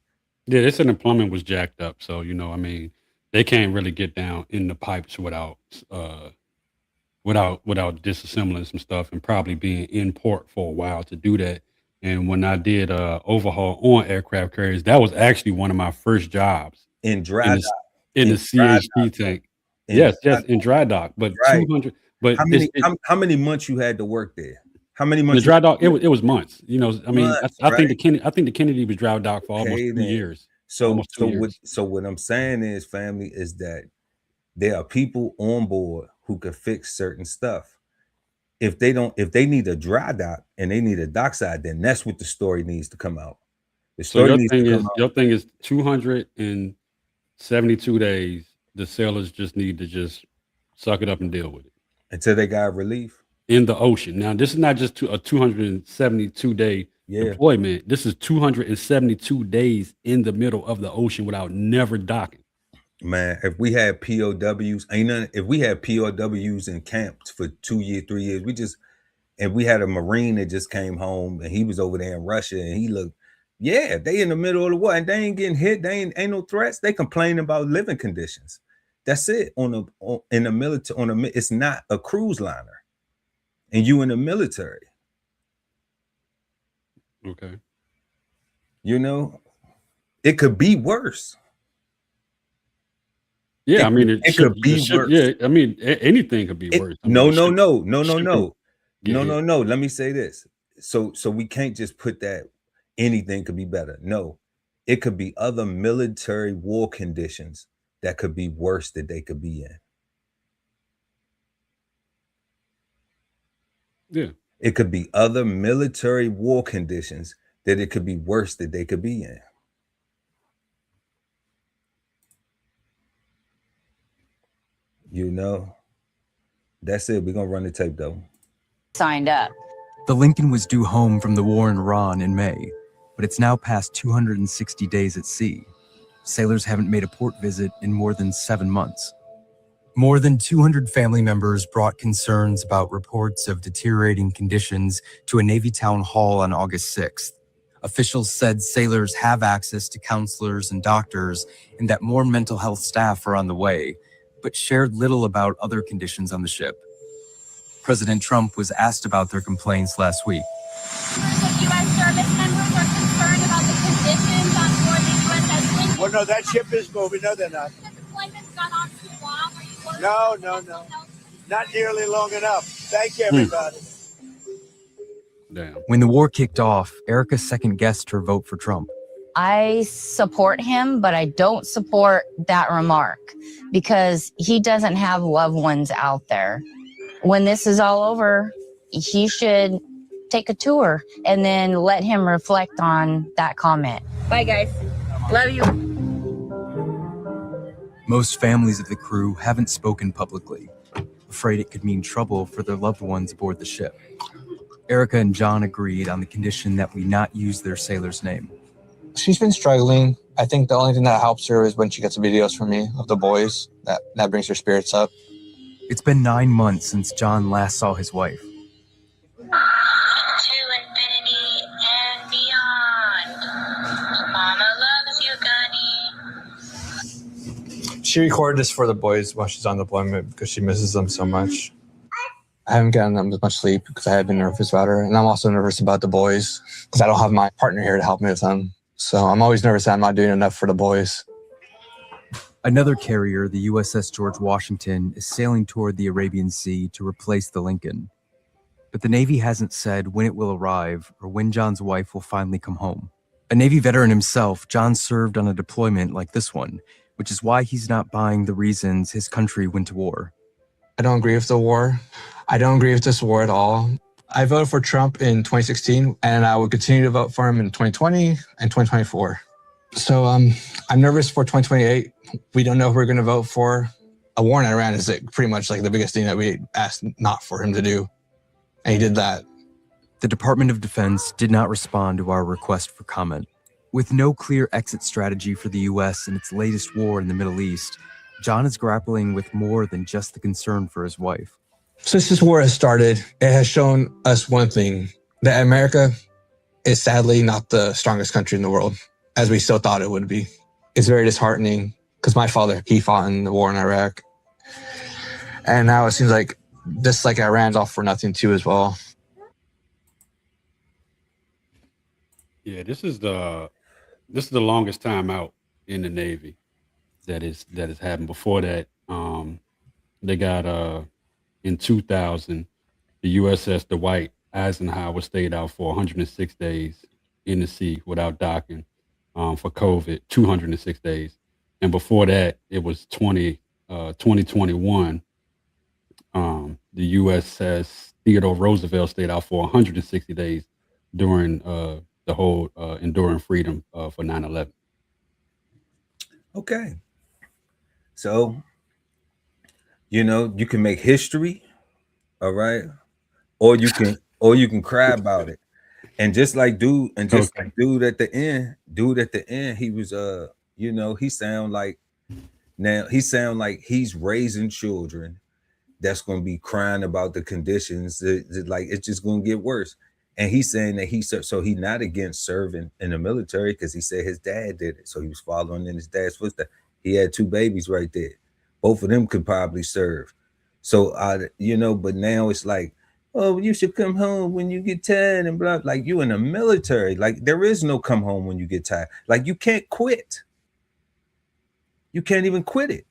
[SPEAKER 3] Yeah, they said the plumbing was jacked up. So I mean, they can't really get down in the pipes without disassembling some stuff and probably being in port for a while to do that. And when I did overhaul on aircraft carriers, that was actually one of my first jobs
[SPEAKER 2] in dry dock.
[SPEAKER 3] in the
[SPEAKER 2] dry
[SPEAKER 3] CHP tank.
[SPEAKER 2] In
[SPEAKER 3] Yes,
[SPEAKER 2] dry
[SPEAKER 3] yes, in dry dock. But
[SPEAKER 2] Right.
[SPEAKER 3] 200. But
[SPEAKER 2] How many months you had to work there? How many
[SPEAKER 3] in the
[SPEAKER 2] months?
[SPEAKER 3] dry dock, it was months. You know, I mean,
[SPEAKER 2] Months,
[SPEAKER 3] I think
[SPEAKER 2] right?
[SPEAKER 3] I think the Kennedy was dry dock for almost
[SPEAKER 2] Okay,
[SPEAKER 3] 2
[SPEAKER 2] then.
[SPEAKER 3] years.
[SPEAKER 2] So
[SPEAKER 3] Almost 2 years.
[SPEAKER 2] what I'm saying is, family, is that there are people on board who can fix certain stuff. If they need a dry dock and they need a dockside, then that's what the story needs to come out. The
[SPEAKER 3] So
[SPEAKER 2] story needs to come out.
[SPEAKER 3] your thing is 272 days. The sailors just need to just suck it up and deal with it
[SPEAKER 2] Until they got relief.
[SPEAKER 3] in the ocean. Now, this is not just a 272 day deployment. This is 272 days in the middle of the ocean without never docking.
[SPEAKER 2] Man, if we had POWs, if we had POWs in camps for 2 years, 3 years, and we had a Marine that just came home and he was over there in Russia and he looked, yeah, they in the middle of the war and they ain't getting hit. They ain't no threats. They complain about living conditions. That's it. In the military, it's not a cruise liner, and you in the military.
[SPEAKER 3] Okay.
[SPEAKER 2] You know, it could be worse.
[SPEAKER 3] Yeah, I mean, it
[SPEAKER 2] could be worse.
[SPEAKER 3] Yeah, I mean, anything could be worse.
[SPEAKER 2] No. Let me say this. So we can't just put that anything could be better. No, it could be other military war conditions that could be worse that they could be in.
[SPEAKER 3] Yeah.
[SPEAKER 2] It could be other military war conditions that it could be worse that they could be in. You know, that's it. We're going to run the tape, though.
[SPEAKER 9] Signed up.
[SPEAKER 10] The Lincoln was due home from the war in Iran in May, but it's now past 260 days at sea. Sailors haven't made a port visit in more than 7 months. More than 200 family members brought concerns about reports of deteriorating conditions to a Navy town hall on August 6th. Officials said sailors have access to counselors and doctors and that more mental health staff are on the way, but shared little about other conditions on the ship. President Trump was asked about their complaints last week.
[SPEAKER 11] Members of U.S. service members are concerned about the conditions on board the u.s.s. Lincoln.
[SPEAKER 12] Well, no, that ship is moving. No, they're not.
[SPEAKER 11] The deployment's gone on too long. Are you worried
[SPEAKER 12] No,
[SPEAKER 11] about
[SPEAKER 12] no.
[SPEAKER 11] mental health?
[SPEAKER 12] Not nearly long enough. Thank you, everybody.
[SPEAKER 3] Damn.
[SPEAKER 10] When the war kicked off, Erica second-guessed her vote for Trump.
[SPEAKER 9] I support him, but I don't support that remark because he doesn't have loved ones out there. When this is all over, he should take a tour and then let him reflect on that comment. Bye, guys. Love you.
[SPEAKER 10] Most families of the crew haven't spoken publicly, afraid it could mean trouble for their loved ones aboard the ship. Erica and John agreed on the condition that we not use their sailor's name.
[SPEAKER 13] She's been struggling. I think the only thing that helps her is when she gets videos from me of the boys. That brings her spirits up.
[SPEAKER 10] It's been 9 months since John last saw his wife.
[SPEAKER 11] To infinity and beyond. Mama loves you, Gunny.
[SPEAKER 13] She recorded this for the boys while she's on deployment because she misses them so much. I haven't gotten them as much sleep because I have been nervous about her. And I'm also nervous about the boys because I don't have my partner here to help me with them. So I'm always nervous that I'm not doing enough for the boys.
[SPEAKER 10] Another carrier, the u.s.s. George Washington, is sailing toward the Arabian Sea to replace the Lincoln. But the Navy hasn't said when it will arrive or when John's wife will finally come home. A Navy veteran himself, John served on a deployment like this one, which is why he's not buying the reasons his country went to war.
[SPEAKER 13] I don't agree with the war. I don't agree with this war at all. I voted for Trump in 2016, and I will continue to vote for him in 2020 and 2024. So I'm nervous for 2028. We don't know if we're going to vote for. A war in Iran is pretty much like the biggest thing that we asked not for him to do. And he did that.
[SPEAKER 10] The Department of Defense did not respond to our request for comment. With no clear exit strategy for the U.S. in its latest war in the Middle East, John is grappling with more than just the concern for his wife.
[SPEAKER 13] Since this war has started, it has shown us one thing, that America is sadly not the strongest country in the world, as we still thought it would be. It's very disheartening because my father, he fought in the war in Iraq. And now it seems like just like Iran's off for nothing too as well.
[SPEAKER 3] Yeah, this is the longest time out in the Navy that is happened. Before that, they got in 2000, the u.s.s. Dwight Eisenhower stayed out for 106 days in the sea without docking for COVID, 206 days. And before that, it was 2021. The u.s.s. Theodore Roosevelt stayed out for 160 days during the whole Enduring Freedom for 9/11.
[SPEAKER 2] Okay. So, you can make history, all right? Or you can cry about it. And just like dude at the end, he was he sound like he's raising children that's going to be crying about the conditions. Like it's just going to get worse. And he's saying that he's not against serving in the military because he said his dad did it. So he was following in his dad's footsteps. He had 2 babies right there. Both of them could probably serve. So but now it's like, oh, you should come home when you get tired and blah. Like you in the military. Like there is no come home when you get tired. Like you can't quit. You can't even quit it.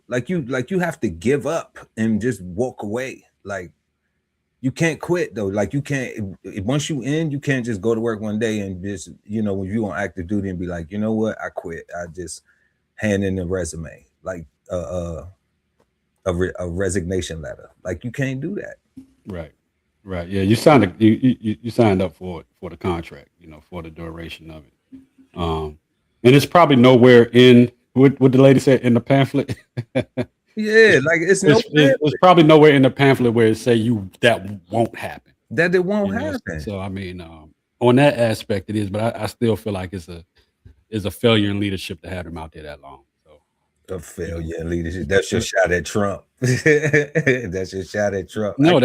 [SPEAKER 2] Like you have to give up and just walk away. Like you can't quit though. Like you can't, once you end, you can't just go to work one day and just, when you on active duty and be like, you know what, I quit. I just hand in a resume, like a resignation letter. Like you can't do that.
[SPEAKER 3] Right. Yeah, you signed you signed up for the contract, for the duration of it. And it's probably nowhere in what the lady said in the pamphlet.
[SPEAKER 2] Yeah, like it's
[SPEAKER 3] probably nowhere in the pamphlet where it say that won't happen.
[SPEAKER 2] That it won't happen.
[SPEAKER 3] So I mean, on that aspect it is, but I still feel like it's a failure in leadership to have him out there that long. So
[SPEAKER 2] a failure in leadership. That's your shot at Trump. That's your shot at Trump.
[SPEAKER 3] No,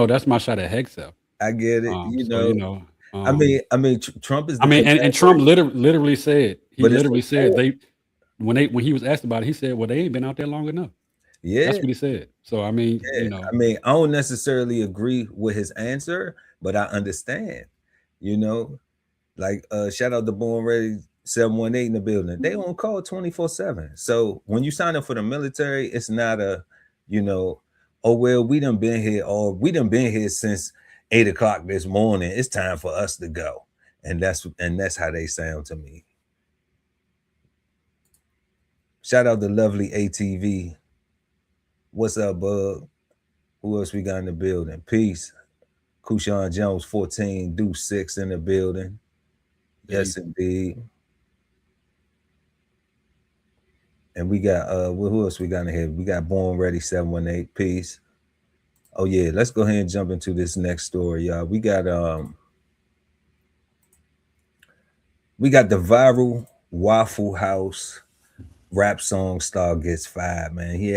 [SPEAKER 3] that's my shot at Hexel.
[SPEAKER 2] I get it. I mean, Trump is.
[SPEAKER 3] And Trump literally said when he was asked about it, he said, "Well, they ain't been out there long enough."
[SPEAKER 2] Yeah,
[SPEAKER 3] that's what he said. So I mean,
[SPEAKER 2] I don't necessarily agree with his answer, but I understand. Like shout out to Born Ready 718 in the building. They on call 24/7. So when you sign up for the military, it's not a, oh well, we done been here since 8 o'clock this morning. It's time for us to go, and that's how they sound to me. Shout out to lovely ATV. What's up, bug? Who else we got in the building? Peace. Kushan Jones 14, do 6 in the building. Yes, indeed. And we got who else we got in here? We got Born Ready 718. Peace. Oh yeah, let's go ahead and jump into this next story, y'all. We got the viral Waffle House rap song star gets fired, man. He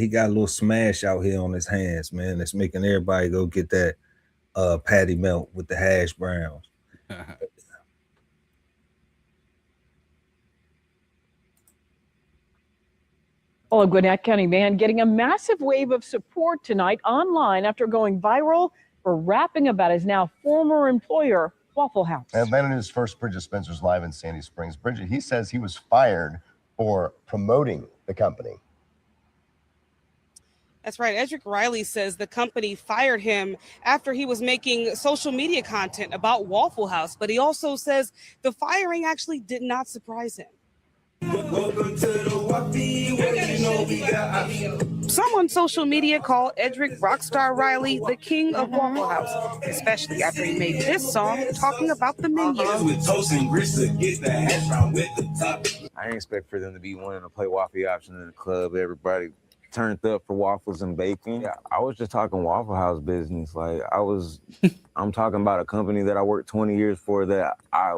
[SPEAKER 2] got a little smash out here on his hands, man. That's making everybody go get that patty melt with the hash browns.
[SPEAKER 14] A Gwinnett County man getting a massive wave of support tonight online after going viral for rapping about his now former employer, Waffle House.
[SPEAKER 15] Atlanta News' first Bridget Spencer's live in Sandy Springs. Bridget, he says he was fired for promoting the company.
[SPEAKER 16] That's right. Edric Riley says the company fired him after he was making social media content about Waffle House, but he also says the firing actually did not surprise him. Some on social media call Edric Rockstar Riley the king of Waffle House, especially after he made this song talking about the menu.
[SPEAKER 17] I didn't expect for them to be wanting to play Waffle option in the club. Everybody turned up for waffles and bacon. Yeah, I was just talking Waffle House business. Like I'm talking about a company that I worked 20 years for that I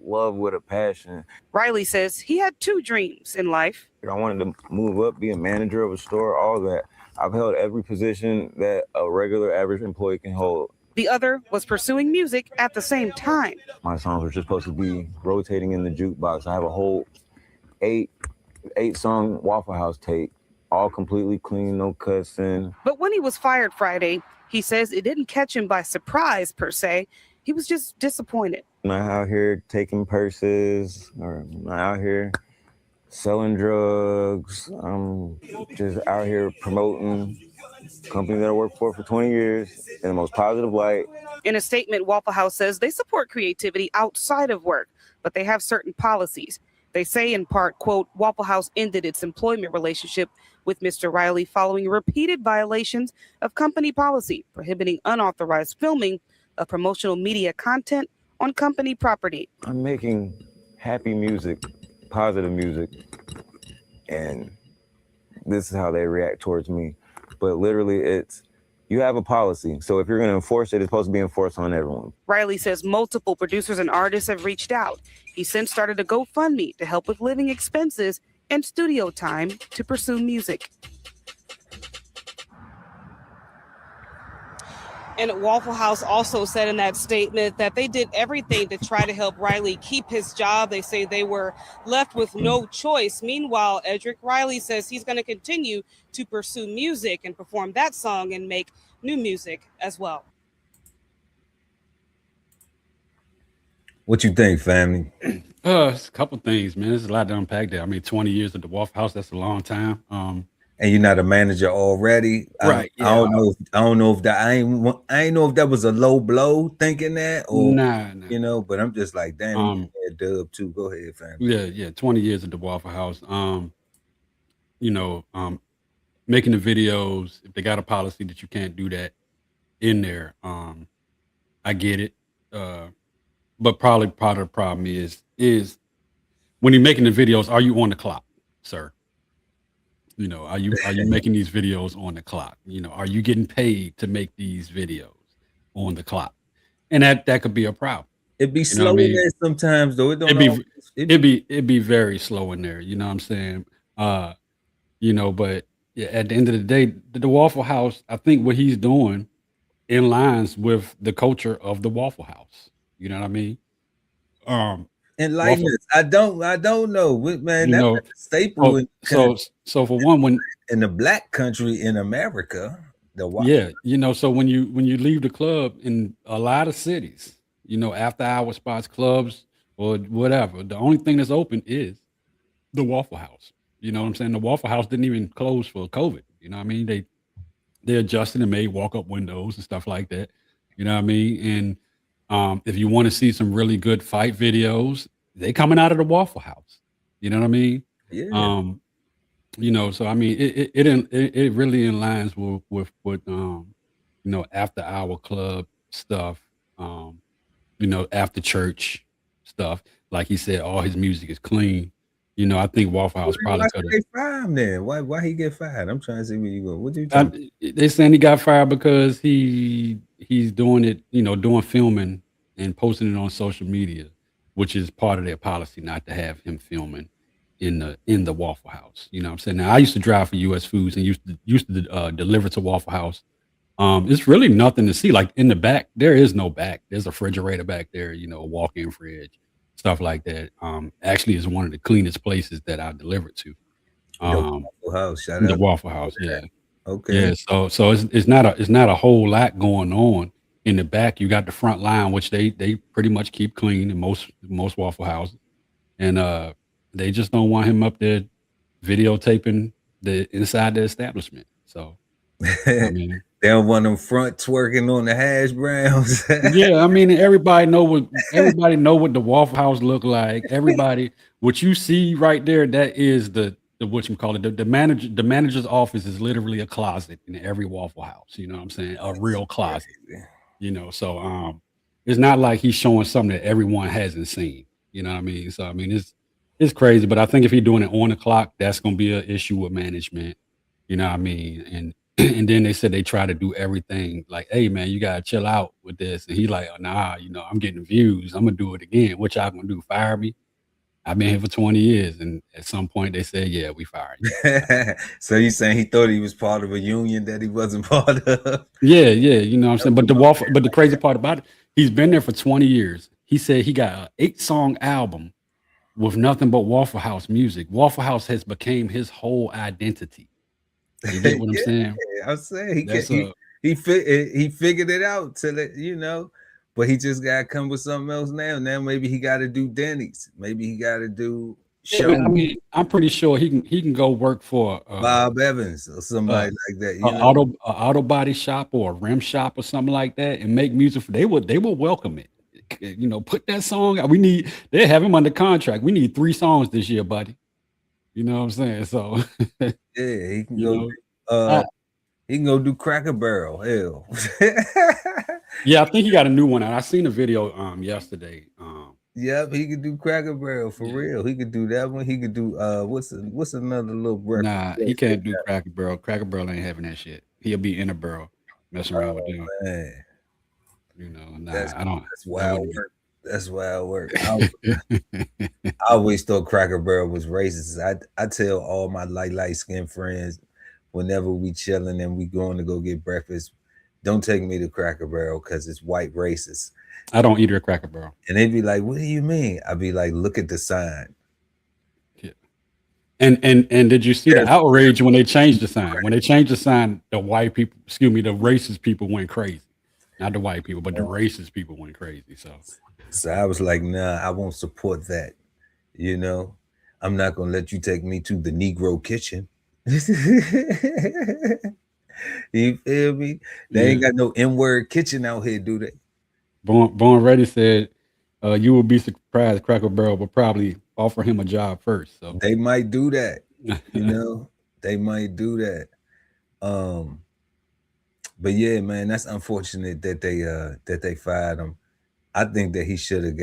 [SPEAKER 17] love with a passion.
[SPEAKER 16] Riley says he had 2 dreams in life.
[SPEAKER 17] I wanted to move up, be a manager of a store, all that. I've held every position that a regular average employee can hold.
[SPEAKER 16] The other was pursuing music at the same time.
[SPEAKER 17] My songs were just supposed to be rotating in the jukebox. I have a whole eight-song Waffle House tape, all completely clean, no cussing.
[SPEAKER 16] But when he was fired Friday, he says it didn't catch him by surprise per se. He was just disappointed.
[SPEAKER 17] I'm not out here taking purses, or I'm not out here selling drugs. I'm just out here promoting a company that I worked for 20 years in the most positive light.
[SPEAKER 16] In a statement, Waffle House says they support creativity outside of work, but they have certain policies. They say in part, quote, Waffle House ended its employment relationship with Mr. Riley following repeated violations of company policy prohibiting unauthorized filming of promotional media content on company property.
[SPEAKER 17] I'm making happy music, positive music, and this is how they react towards me. But literally, it's, you have a policy. So if you're going to enforce it, it's supposed to be enforced on everyone.
[SPEAKER 16] Riley says multiple producers and artists have reached out. He since started a GoFundMe to help with living expenses and studio time to pursue music. And Waffle House also said in that statement that they did everything to try to help Riley keep his job. They say they were left with no choice. Meanwhile, Edric Riley says he's going to continue to pursue music and perform that song and make new music as well.
[SPEAKER 2] What you think, family?
[SPEAKER 3] It's a couple things, man. There's a lot to unpack there. I mean, 20 years at the Waffle House, that's a long time.
[SPEAKER 2] And you're not a manager already,
[SPEAKER 3] right?
[SPEAKER 2] I don't know. I don't know if that. I ain't know if that was a low blow, thinking that, or
[SPEAKER 3] nah.
[SPEAKER 2] You know. But I'm just like, damn, Dub too. Go ahead, family.
[SPEAKER 3] Yeah. 20 years at the Waffle House. Making the videos. If they got a policy that you can't do that in there, I get it. But probably part of the problem is when you're making the videos, are you on the clock, sir? You know, are you making these videos on the clock? You know, are you getting paid to make these videos on the clock? And that could be a problem.
[SPEAKER 2] It'd be slow in there sometimes, though.
[SPEAKER 3] It'd be very slow in there. You know what I'm saying? But yeah, at the end of the day, the Waffle House, I think what he's doing in lines with the culture of the Waffle House. You know what I mean?
[SPEAKER 2] Enlightenment. I don't know, man. That's a staple.
[SPEAKER 3] So for one, when
[SPEAKER 2] in the black country in America,
[SPEAKER 3] so when you leave the club in a lot of cities, after hour spots, clubs, or whatever, the only thing that's open is the Waffle House. You know what I'm saying? The Waffle House didn't even close for COVID. You know what I mean? They adjusted and made walk-up windows and stuff like that. You know what I mean? And if you want to see some really good fight videos, they coming out of the Waffle House. You know what I mean?
[SPEAKER 2] Yeah.
[SPEAKER 3] So I mean, it really aligns with after hour club stuff. After church stuff. Like he said, all his music is clean. I think Waffle House probably could have.
[SPEAKER 2] They fire him then. Why he get fired? I'm trying to see where you go. What do you think?
[SPEAKER 3] They saying he got fired because he's doing it, doing filming and posting it on social media, which is part of their policy not to have him filming in the Waffle House. You know what I'm saying? Now I used to drive for U.S. Foods and used to deliver to Waffle House. It's really nothing to see. Like in the back, there is no back. There's a refrigerator back there, a walk-in fridge. Stuff like that. Actually is one of the cleanest places that I delivered to.
[SPEAKER 2] Waffle House, shout
[SPEAKER 3] the
[SPEAKER 2] out.
[SPEAKER 3] Waffle House, yeah.
[SPEAKER 2] Okay.
[SPEAKER 3] Yeah, so it's not a whole lot going on in the back. You got the front line, which they pretty much keep clean in most Waffle Houses, and they just don't want him up there videotaping the inside the establishment. So I mean,
[SPEAKER 2] they don't want them front twerking on the hash browns.
[SPEAKER 3] Yeah, I mean, everybody know what the Waffle House look like. Everybody, what you see right there, that is the what you call it. The manager's office is literally a closet in every Waffle House. You know what I'm saying? A real closet. So it's not like he's showing something that everyone hasn't seen. You know what I mean? So I mean, it's crazy. But I think if he's doing it on the clock, that's gonna be an issue with management. You know what I mean? And then they said they try to do everything like, hey man, you gotta chill out with this. And he like, nah, I'm getting views. I'm gonna do it again. What y'all gonna do? Fire me? I've been here for 20 years. And at some point they said, yeah, we fired you.
[SPEAKER 2] So you saying he thought he was part of a union that he wasn't part of?
[SPEAKER 3] Yeah, you know what I'm saying? But the crazy part about it, he's been there for 20 years. He said he got an 8-song album with nothing but Waffle House music. Waffle House has became his whole identity. You get what I'm saying?
[SPEAKER 2] I'm saying
[SPEAKER 3] That's
[SPEAKER 2] he figured it out till it, you know, but he just gotta come with something else now. Now maybe he gotta do Denny's. Maybe he gotta do show.
[SPEAKER 3] I mean, I'm pretty sure he can go work for
[SPEAKER 2] Bob Evans or somebody like that. You know,
[SPEAKER 3] a auto body shop or a rim shop or something like that, and make music. They will welcome it. You know, put that song out. They have him under contract. We need 3 songs this year, buddy. You know what I'm saying? So
[SPEAKER 2] yeah, he can
[SPEAKER 3] you
[SPEAKER 2] go.
[SPEAKER 3] know,
[SPEAKER 2] He can go do Cracker Barrel. Hell.
[SPEAKER 3] yeah, I think he got a new one out. I seen a video yesterday.
[SPEAKER 2] Yep, he could do Cracker Barrel for real. He could do that one. He could do what's another little breakfast?
[SPEAKER 3] Nah, he can't do Cracker Barrel. Cracker Barrel ain't having that shit. He'll be in a barrel messing around with them.
[SPEAKER 2] Man.
[SPEAKER 3] You know,
[SPEAKER 2] That's
[SPEAKER 3] wild
[SPEAKER 2] work. That's wild work. I always thought Cracker Barrel was racist. I tell all my light skinned friends whenever we chilling and we going to go get breakfast, don't take me to Cracker Barrel because it's white racist.
[SPEAKER 3] I don't eat at Cracker Barrel.
[SPEAKER 2] And they'd be like, "What do you mean?" I'd be like, "Look at the sign."
[SPEAKER 3] Yeah. And did you see the outrage when they changed the sign? When they changed the sign, the white people, the racist people went crazy. Not the white people, but the racist people went crazy.
[SPEAKER 2] So I was like, nah, I won't support that. You know, I'm not gonna let you take me to the Negro kitchen. You feel me? They ain't got no N-word kitchen out here, do they?
[SPEAKER 3] Born Ready said, you will be surprised Cracker Barrel will probably offer him a job first. So
[SPEAKER 2] they might do that. You know, they might do that. But yeah, man, that's unfortunate that they fired him. I think that he should have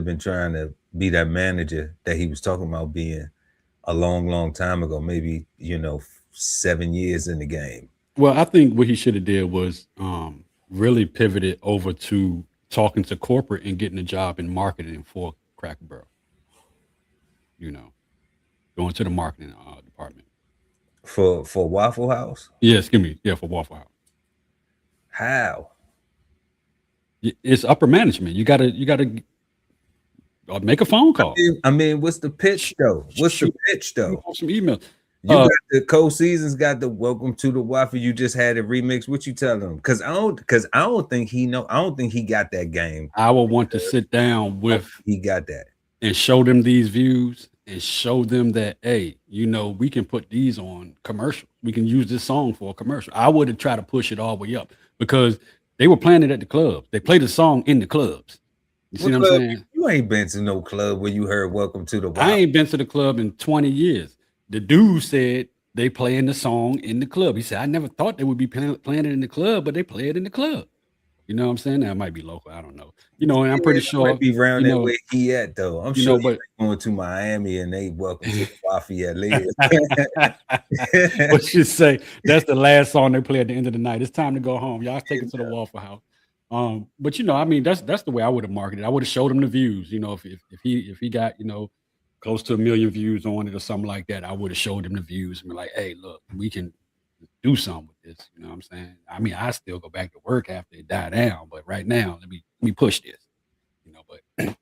[SPEAKER 2] been trying to be that manager that he was talking about being a long time ago, maybe, 7 years in the game.
[SPEAKER 3] Well, I think what he should have did was really pivoted over to talking to corporate and getting a job in marketing for Cracker Barrel. You know, going to the marketing department.
[SPEAKER 2] For Waffle House?
[SPEAKER 3] Yeah, excuse me. Yeah, for Waffle House.
[SPEAKER 2] How?
[SPEAKER 3] It's upper management. You gotta make a phone call.
[SPEAKER 2] I mean, what's the pitch though? Some
[SPEAKER 3] email.
[SPEAKER 2] You got the co-seasons, got the welcome to the Waffle. You just had a remix. What you telling them? Because I don't think he got that game.
[SPEAKER 3] I would want to sit down with
[SPEAKER 2] he got that
[SPEAKER 3] and show them these views and show them that, hey, we can put these on commercial. We can use this song for a commercial. I would have tried to push it all the way up because they were playing it at the clubs. They played the song in the clubs. You see what I'm saying?
[SPEAKER 2] You ain't been to no club where you heard "Welcome to the Waffle."
[SPEAKER 3] I ain't been to the club in 20 years. The dude said they playing the song in the club. He said, I never thought they would be playing it in the club, but they play it in the club. You know what I'm saying? That might be local. I don't know. And I'm pretty sure.
[SPEAKER 2] Might be around that way he at, though. I'm sure
[SPEAKER 3] but
[SPEAKER 2] going to Miami and they welcome to the Waffle at least.
[SPEAKER 3] What you say? That's the last song they play at the end of the night. It's time to go home. Y'all take it to the Waffle House. But that's the way I would have marketed. I would have showed him the views. If he got close to 1 million views on it or something like that, I would have showed him the views and be like, hey, look, we can do something with this. You know what I'm saying? I mean, I still go back to work after it die down, but right now, let me push this. But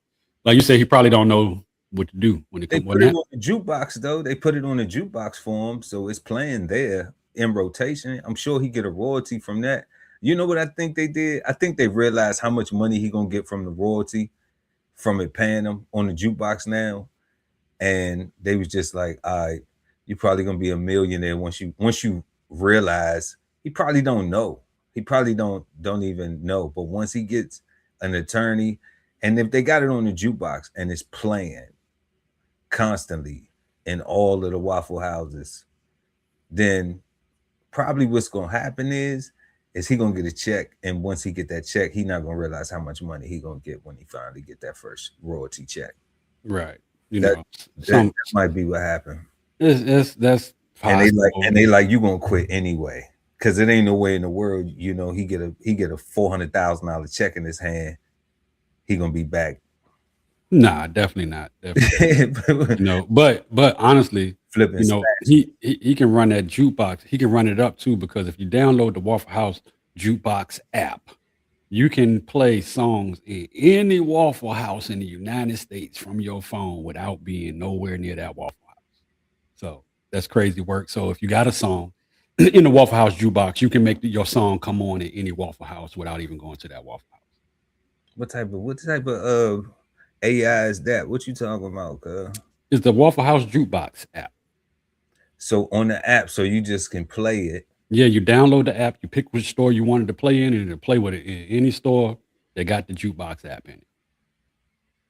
[SPEAKER 3] like you say, he probably don't know what to do when it comes.
[SPEAKER 2] They put it on the jukebox though. They put it on the jukebox for him, so it's playing there in rotation. I'm sure he get a royalty from that. You know what I think they did? I think they realized how much money he gonna get from the royalty from it paying him on the jukebox now. And they was just like, all right, you're probably gonna be a millionaire once you realize. He probably don't know. He probably don't even know. But once he gets an attorney, and if they got it on the jukebox and it's playing constantly in all of the Waffle Houses, then probably what's gonna happen is he gonna get a check. And once he get that check, he not gonna realize how much money he gonna get when he finally get that first royalty check.
[SPEAKER 3] Right.
[SPEAKER 2] That might be what happened.
[SPEAKER 3] That's possible.
[SPEAKER 2] And they like you gonna quit anyway, because it ain't no way in the world he get a $400,000 check in his hand, he gonna be back.
[SPEAKER 3] Nah, definitely not. Definitely. But honestly,
[SPEAKER 2] flipping,
[SPEAKER 3] he can run that jukebox. He can run it up too, because if you download the Waffle House jukebox app, you can play songs in any Waffle House in the United States from your phone without being nowhere near that Waffle House. So that's crazy work. So if you got a song in the Waffle House jukebox, you can make your song come on in any Waffle House without even going to that Waffle House.
[SPEAKER 2] What type of AI is that? What you talking about,
[SPEAKER 3] It's the Waffle House jukebox app.
[SPEAKER 2] So on the app, so you just can play it.
[SPEAKER 3] Yeah, you download the app, you pick which store you wanted to play in, and it'll play with it in any store that got the jukebox app in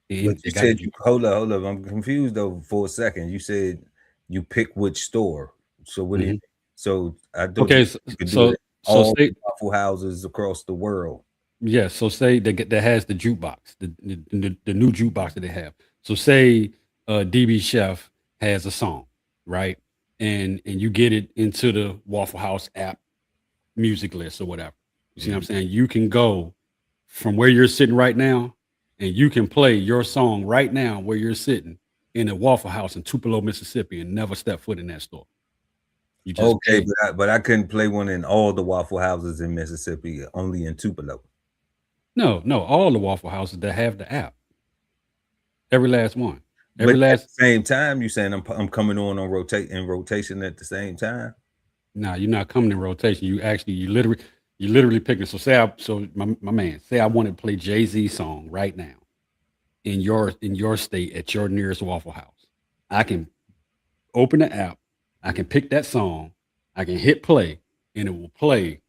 [SPEAKER 3] it.
[SPEAKER 2] But you said hold up. I'm confused though for a second. You said you pick which store. So what do you? So I do.
[SPEAKER 3] Okay,
[SPEAKER 2] you could do it all Waffle Houses across the world.
[SPEAKER 3] Yeah, so say that has the jukebox, the new jukebox that they have. So say DB Chef has a song, right? And you get it into the Waffle House app music list or whatever. You see what I'm saying? You can go from where you're sitting right now, and you can play your song right now where you're sitting in a Waffle House in Tupelo, Mississippi, and never step foot in that store. You just
[SPEAKER 2] Okay, but I couldn't play one in all the Waffle Houses in Mississippi, only in Tupelo.
[SPEAKER 3] No, all the Waffle Houses that have the app. Every last one.
[SPEAKER 2] At the same time, you saying I'm coming on rotation at the same time?
[SPEAKER 3] No, you're not coming in rotation. You literally picking. So my man, say I want to play Jay-Z song right now in your state at your nearest Waffle House. I can open the app, I can pick that song, I can hit play, and it will play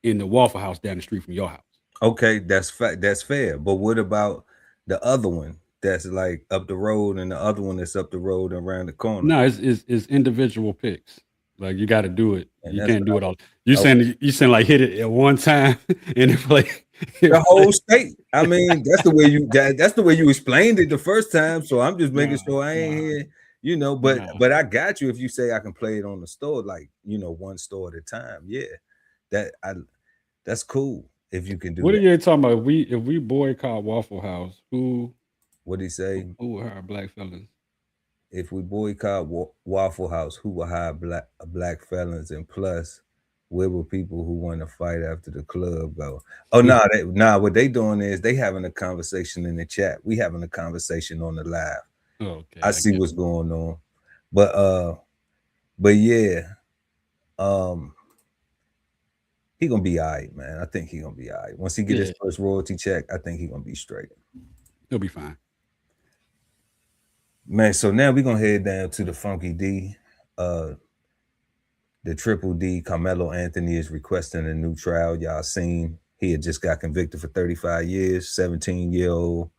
[SPEAKER 3] in the Waffle House down the street from your house.
[SPEAKER 2] Okay, that's fair. But what about the other one that's like up the road and the other one that's up the road and around the corner?
[SPEAKER 3] No, it's individual picks. Like you got to do it. You can't do it all. You saying like hit it at one time and it play
[SPEAKER 2] the whole state. I mean, that's the way you explained it the first time. So I'm just making sure I ain't here, but I got you if you say I can play it on the store, like one store at a time. Yeah, that's cool. If you can do
[SPEAKER 3] what
[SPEAKER 2] that.
[SPEAKER 3] Are you talking about? If we boycott Waffle House,
[SPEAKER 2] what did he say?
[SPEAKER 3] Who will hire black fellas?
[SPEAKER 2] If we boycott Waffle House, who will hire black felons? And plus, where will people who want to fight after the club go? Oh no, what they doing is they having a conversation in the chat. We having a conversation on the live.
[SPEAKER 3] Okay,
[SPEAKER 2] I see what's going on. But yeah, he gonna be all right, man. I think he gonna be all right. Once he get his first royalty check, I think he gonna be straight.
[SPEAKER 3] He'll be fine.
[SPEAKER 2] Man, so now we're gonna head down to the Funky D. The Triple D, Karmelo Anthony, is requesting a new trial. Y'all seen he had just got convicted for 35 years, 17-year-old,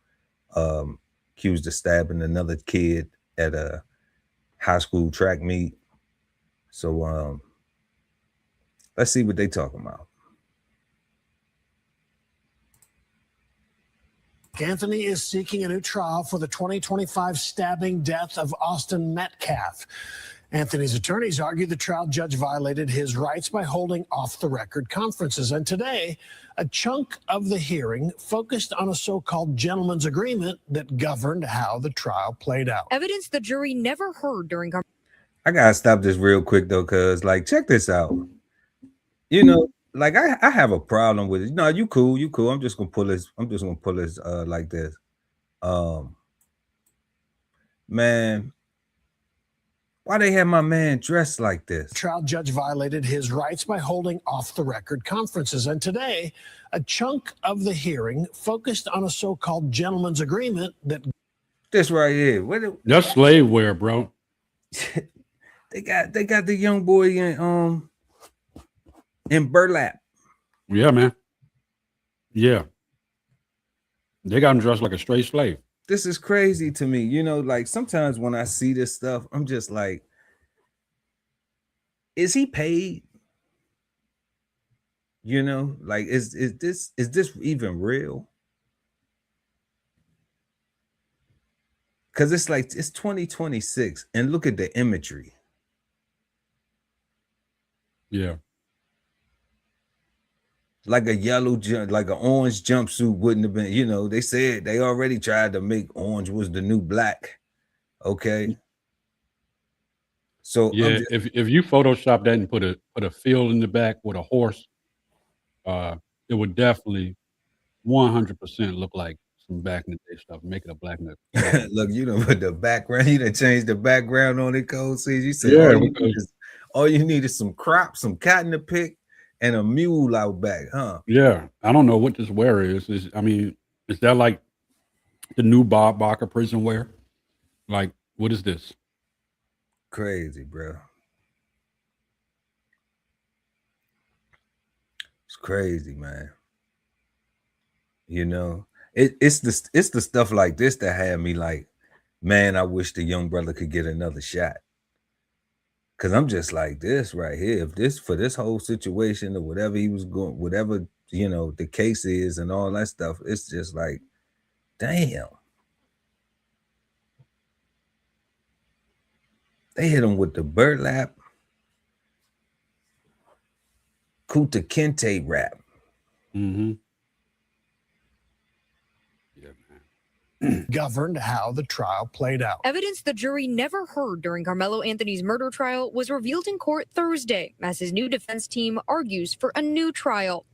[SPEAKER 2] accused of stabbing another kid at a high school track meet. So let's see what they talking about.
[SPEAKER 18] Anthony is seeking a new trial for the 2025 stabbing death of Austin Metcalf. Anthony's attorneys argue the trial judge violated his rights by holding off-the-record conferences. And today, a chunk of the hearing focused on a so-called gentleman's agreement that governed how the trial played out.
[SPEAKER 19] Evidence the jury never heard during.
[SPEAKER 2] I gotta stop this real quick though, cause check this out. I have a problem with it. No, you cool. I'm just gonna pull this like this. Man, why they have my man dressed like this?
[SPEAKER 18] Trial judge violated his rights by holding off-the-record conferences. And today, a chunk of the hearing focused on a so-called gentleman's agreement that.
[SPEAKER 2] This right here.
[SPEAKER 3] That's slave wear, bro.
[SPEAKER 2] They got the young boy in burlap.
[SPEAKER 3] Yeah, man. Yeah. They got him dressed like a straight slave.
[SPEAKER 2] This is crazy to me. Sometimes when I see this stuff, I'm just like, is he paid? Is this even real? Because it's 2026 and look at the imagery.
[SPEAKER 3] Yeah.
[SPEAKER 2] Like a like an orange jumpsuit wouldn't have been, they said they already tried to make orange was the new black. Okay. So
[SPEAKER 3] yeah, if you Photoshop that and put a field in the back with a horse, it would definitely 100% look like some back in the day stuff. Make it a black and
[SPEAKER 2] Look, you know, with the background, you done changed the background on it, Code Seeds. You said
[SPEAKER 3] yeah, because
[SPEAKER 2] all you need is some crops, some cotton to pick, and a mule out back, huh?
[SPEAKER 3] yeah, I don't know what this wear is. I mean, is that like the new Bob Barker prison wear? Like, what is this?
[SPEAKER 2] Crazy, bro. It's crazy, man. You know, it's the stuff like this that had me like, man, I wish the young brother could get another shot. Cause I'm just like this right here. If this for this whole situation or whatever he was going, whatever you know the case is and all that stuff, it's just like, damn. They hit him with the burlap, Kuta Kente rap.
[SPEAKER 3] Mm-hmm.
[SPEAKER 18] Governed how the trial played out.
[SPEAKER 19] Evidence the jury never heard during Karmelo Anthony's murder trial was revealed in court Thursday as his new defense team argues for a new trial.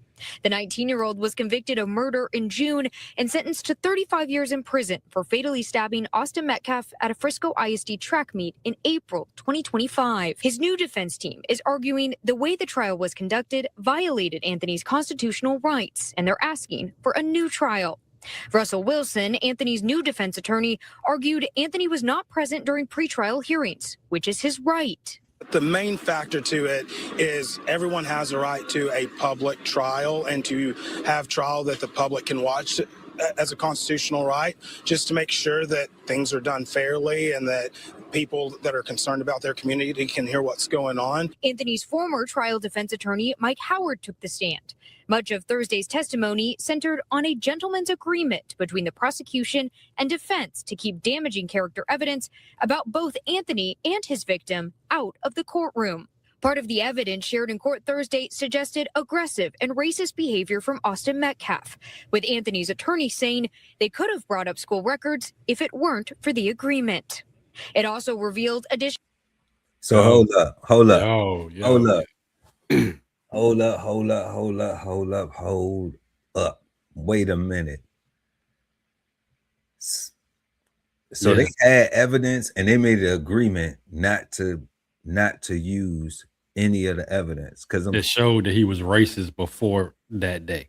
[SPEAKER 19] The 19-year-old was convicted of murder in June and sentenced to 35 years in prison for fatally stabbing Austin Metcalf at a Frisco ISD track meet in April 2025. His new defense team is arguing the way the trial was conducted violated Anthony's constitutional rights, and they're asking for a new trial. Russell Wilson, Anthony's new defense attorney, argued Anthony was not present during pretrial hearings, which is his right.
[SPEAKER 20] The main factor to it is everyone has a right to a public trial and to have trial that the public can watch as a constitutional right, just to make sure that things are done fairly and that people that are concerned about their community can hear what's going on.
[SPEAKER 19] Anthony's former trial defense attorney, Mike Howard, took the stand. Much of Thursday's testimony centered on a gentleman's agreement between the prosecution and defense to keep damaging character evidence about both Anthony and his victim out of the courtroom. Part of the evidence shared in court Thursday suggested aggressive and racist behavior from Austin Metcalf, with Anthony's attorney saying they could have brought up school records if it weren't for the agreement. It also revealed additional.
[SPEAKER 2] So hold up.
[SPEAKER 3] Hold
[SPEAKER 2] up. Wait a minute. So they had evidence and they made an agreement not to use any of the evidence because
[SPEAKER 3] it showed that he was racist before that day,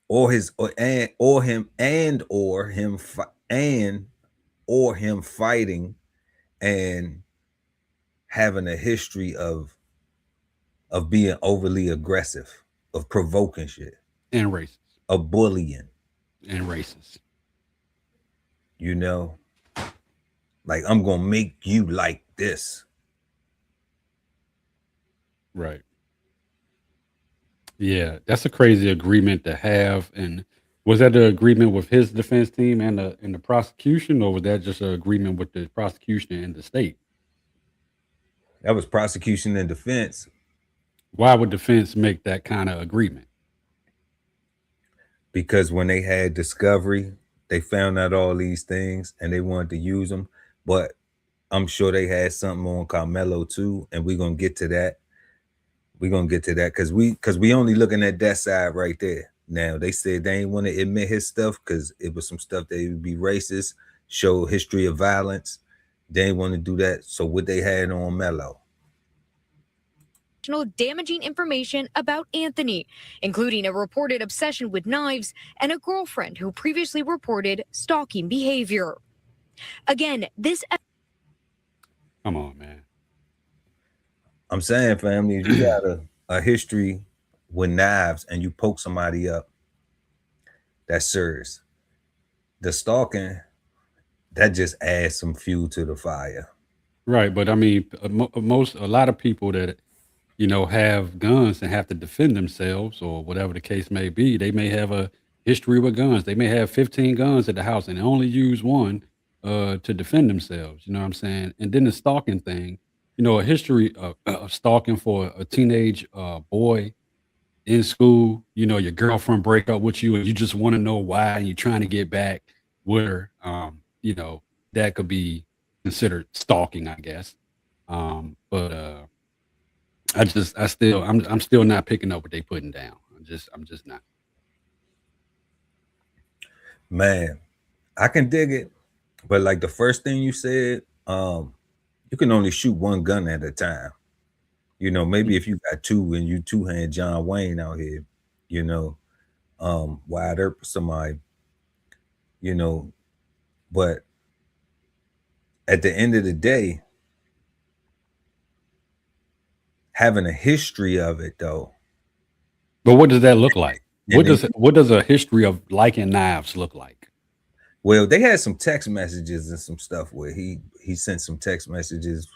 [SPEAKER 2] or him fighting and having a history of being overly aggressive, of provoking shit,
[SPEAKER 3] and racist,
[SPEAKER 2] of bullying,
[SPEAKER 3] and racist.
[SPEAKER 2] You know, like I'm gonna make you like this.
[SPEAKER 3] Right. Yeah, that's a crazy agreement to have. And was that the agreement with his defense team and the prosecution, or was that just an agreement with the prosecution and the state?
[SPEAKER 2] That was prosecution and defense.
[SPEAKER 3] Why would defense make that kind of agreement?
[SPEAKER 2] Because when they had discovery, they found out all these things and they wanted to use them. But I'm sure they had something on Karmelo too, and we're gonna get to that. We're gonna get to that because we only looking at that side right there. Now they said they ain't want to admit his stuff because it was some stuff that would be racist, show history of violence. They ain't want to do that. So what they had on Melo?
[SPEAKER 19] Damaging information about Anthony, including a reported obsession with knives and a girlfriend who previously reported stalking behavior. Again, this.
[SPEAKER 3] Come on, man.
[SPEAKER 2] I'm saying, family, if you got a history with knives and you poke somebody up, that's serious. The stalking, that just adds some fuel to the fire.
[SPEAKER 3] Right, but I mean, a lot of people that have guns and have to defend themselves or whatever the case may be, they may have a history with guns. They may have 15 guns at the house and they only use one to defend themselves. You know what I'm saying? And then the stalking thing, a history of stalking for a teenage boy in school, your girlfriend break up with you and you just want to know why and you're trying to get back with her, that could be considered stalking, I guess. I'm still not picking up what they putting down. I'm just not.
[SPEAKER 2] Man, I can dig it, but like the first thing you said, you can only shoot one gun at a time. You know, maybe if you got two and you two-hand John Wayne out here, you know, wide up somebody, you know, but at the end of the day, having a history of it though.
[SPEAKER 3] But what does that look like?
[SPEAKER 2] And
[SPEAKER 3] What does a history of liking knives look like?
[SPEAKER 2] Well, they had some text messages and some stuff where he sent some text messages,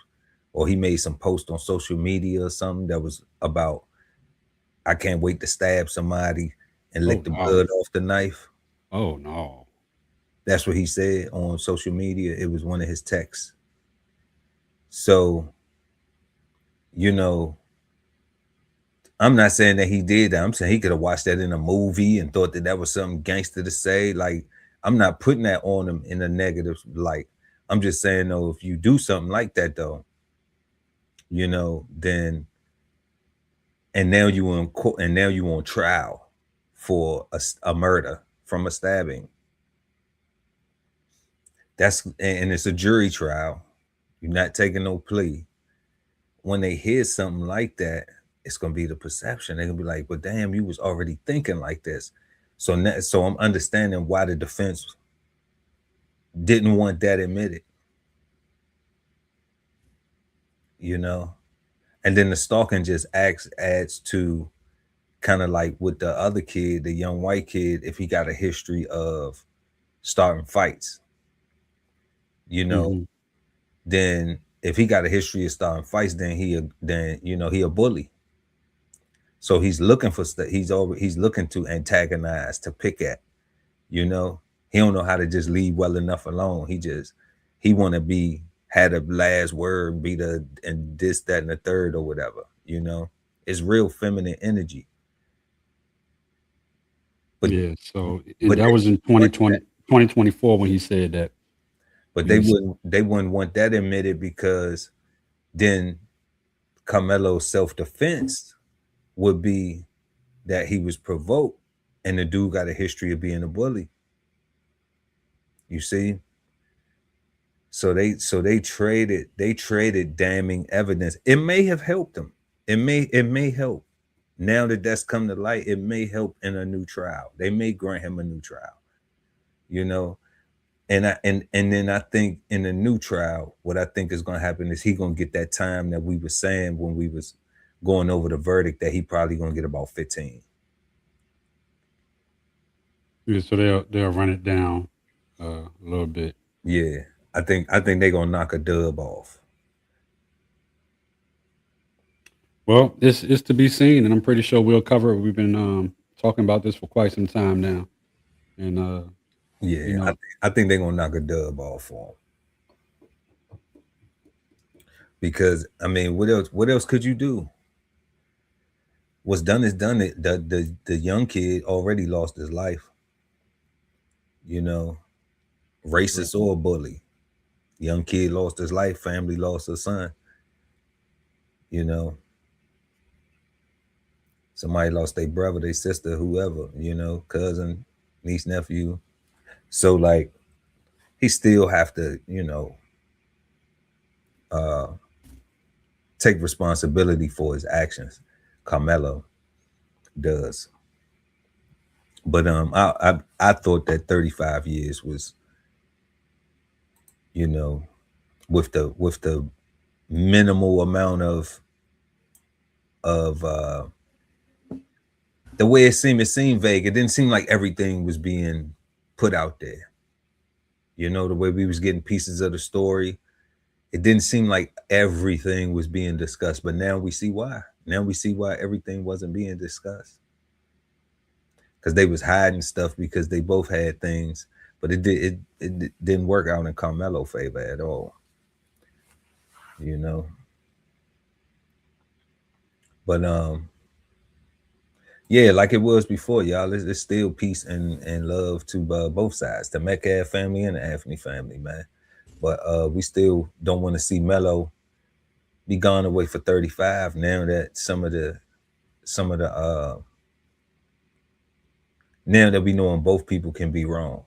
[SPEAKER 2] or he made some post on social media or something that was about, I can't wait to stab somebody and lick the blood off the knife.
[SPEAKER 3] Oh no.
[SPEAKER 2] That's what he said on social media. It was one of his texts. So, you know, I'm not saying that he did that. I'm saying he could have watched that in a movie and thought that that was something gangster to say. Like, I'm not putting that on him in a negative light. I'm just saying, though, if you do something like that, though, you know, then, and now you in court, and now you on trial for a murder from a stabbing. That's, and it's a jury trial. You're not taking no plea. When they hear something like that, it's gonna be the perception. They're gonna be like, "Well, damn, you was already thinking like this." So I'm understanding why the defense didn't want that admitted. You know, and then the stalking just adds to kind of like with the other kid, the young white kid, if he got a history of starting fights, you know, then if he got a history of starting fights, then he a bully. So he's looking for he's looking to antagonize, to pick at, you know. He don't know how to just leave well enough alone. He want to had a last word, be the and this, that, and the third or whatever, you know. It's real feminine energy.
[SPEAKER 3] But yeah, so that was in 2024 when he said that.
[SPEAKER 2] But they wouldn't want that admitted, because then Karmelo's self-defense would be that he was provoked and the dude got a history of being a bully. You see? So they traded damning evidence. It may have helped him. It may help. Now that that's come to light, it may help in a new trial. They may grant him a new trial. You know? And then I think in the new trial, what I think is going to happen is he going to get that time that we were saying when we was going over the verdict, that he probably going to get about 15.
[SPEAKER 3] Yeah, so they'll run it down a little bit.
[SPEAKER 2] Yeah, I think they're gonna knock a dub off.
[SPEAKER 3] Well, it's to be seen, and I'm pretty sure we'll cover it. We've been talking about this for quite some time now, and
[SPEAKER 2] yeah, you know, I think they're gonna knock a dub off for him, because I mean, what else could you do? What's done is done. The young kid already lost his life. You know, racist or bully, young kid lost his life. Family lost a son. You know, somebody lost their brother, their sister, whoever. You know, cousin, niece, nephew. So like, he still have to, you know, take responsibility for his actions. Karmelo does. But I thought that 35 years was, you know, with the minimal amount of the way it seemed vague. It didn't seem like everything was being put out there. You know, the way we was getting pieces of the story, it didn't seem like everything was being discussed. But now we see why. Now we see why everything wasn't being discussed. Because they was hiding stuff, because they both had things, but it didn't work out in Karmelo's favor at all. You know. But yeah, like it was before, y'all. It's still peace and love to both sides, the Metcalf family and the Anthony family, man. But we still don't want to see Melo be gone away for 35. Now that now that we know both people can be wrong,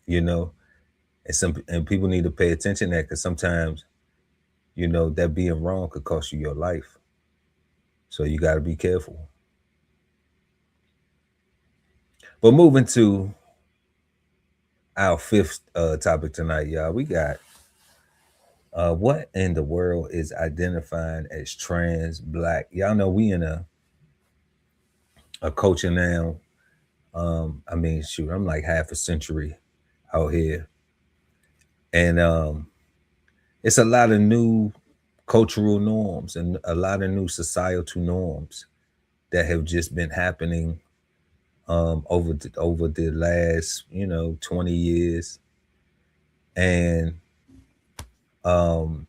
[SPEAKER 2] you know, and people need to pay attention to that, because sometimes, you know, that being wrong could cost you your life. So you got to be careful. But moving to our fifth topic tonight, y'all, we got what in the world is identifying as trans Black? Y'all know we in a culture now. I mean, shoot, I'm like half a century out here, and it's a lot of new cultural norms and a lot of new societal norms that have just been happening over the last, you know, 20 years. And I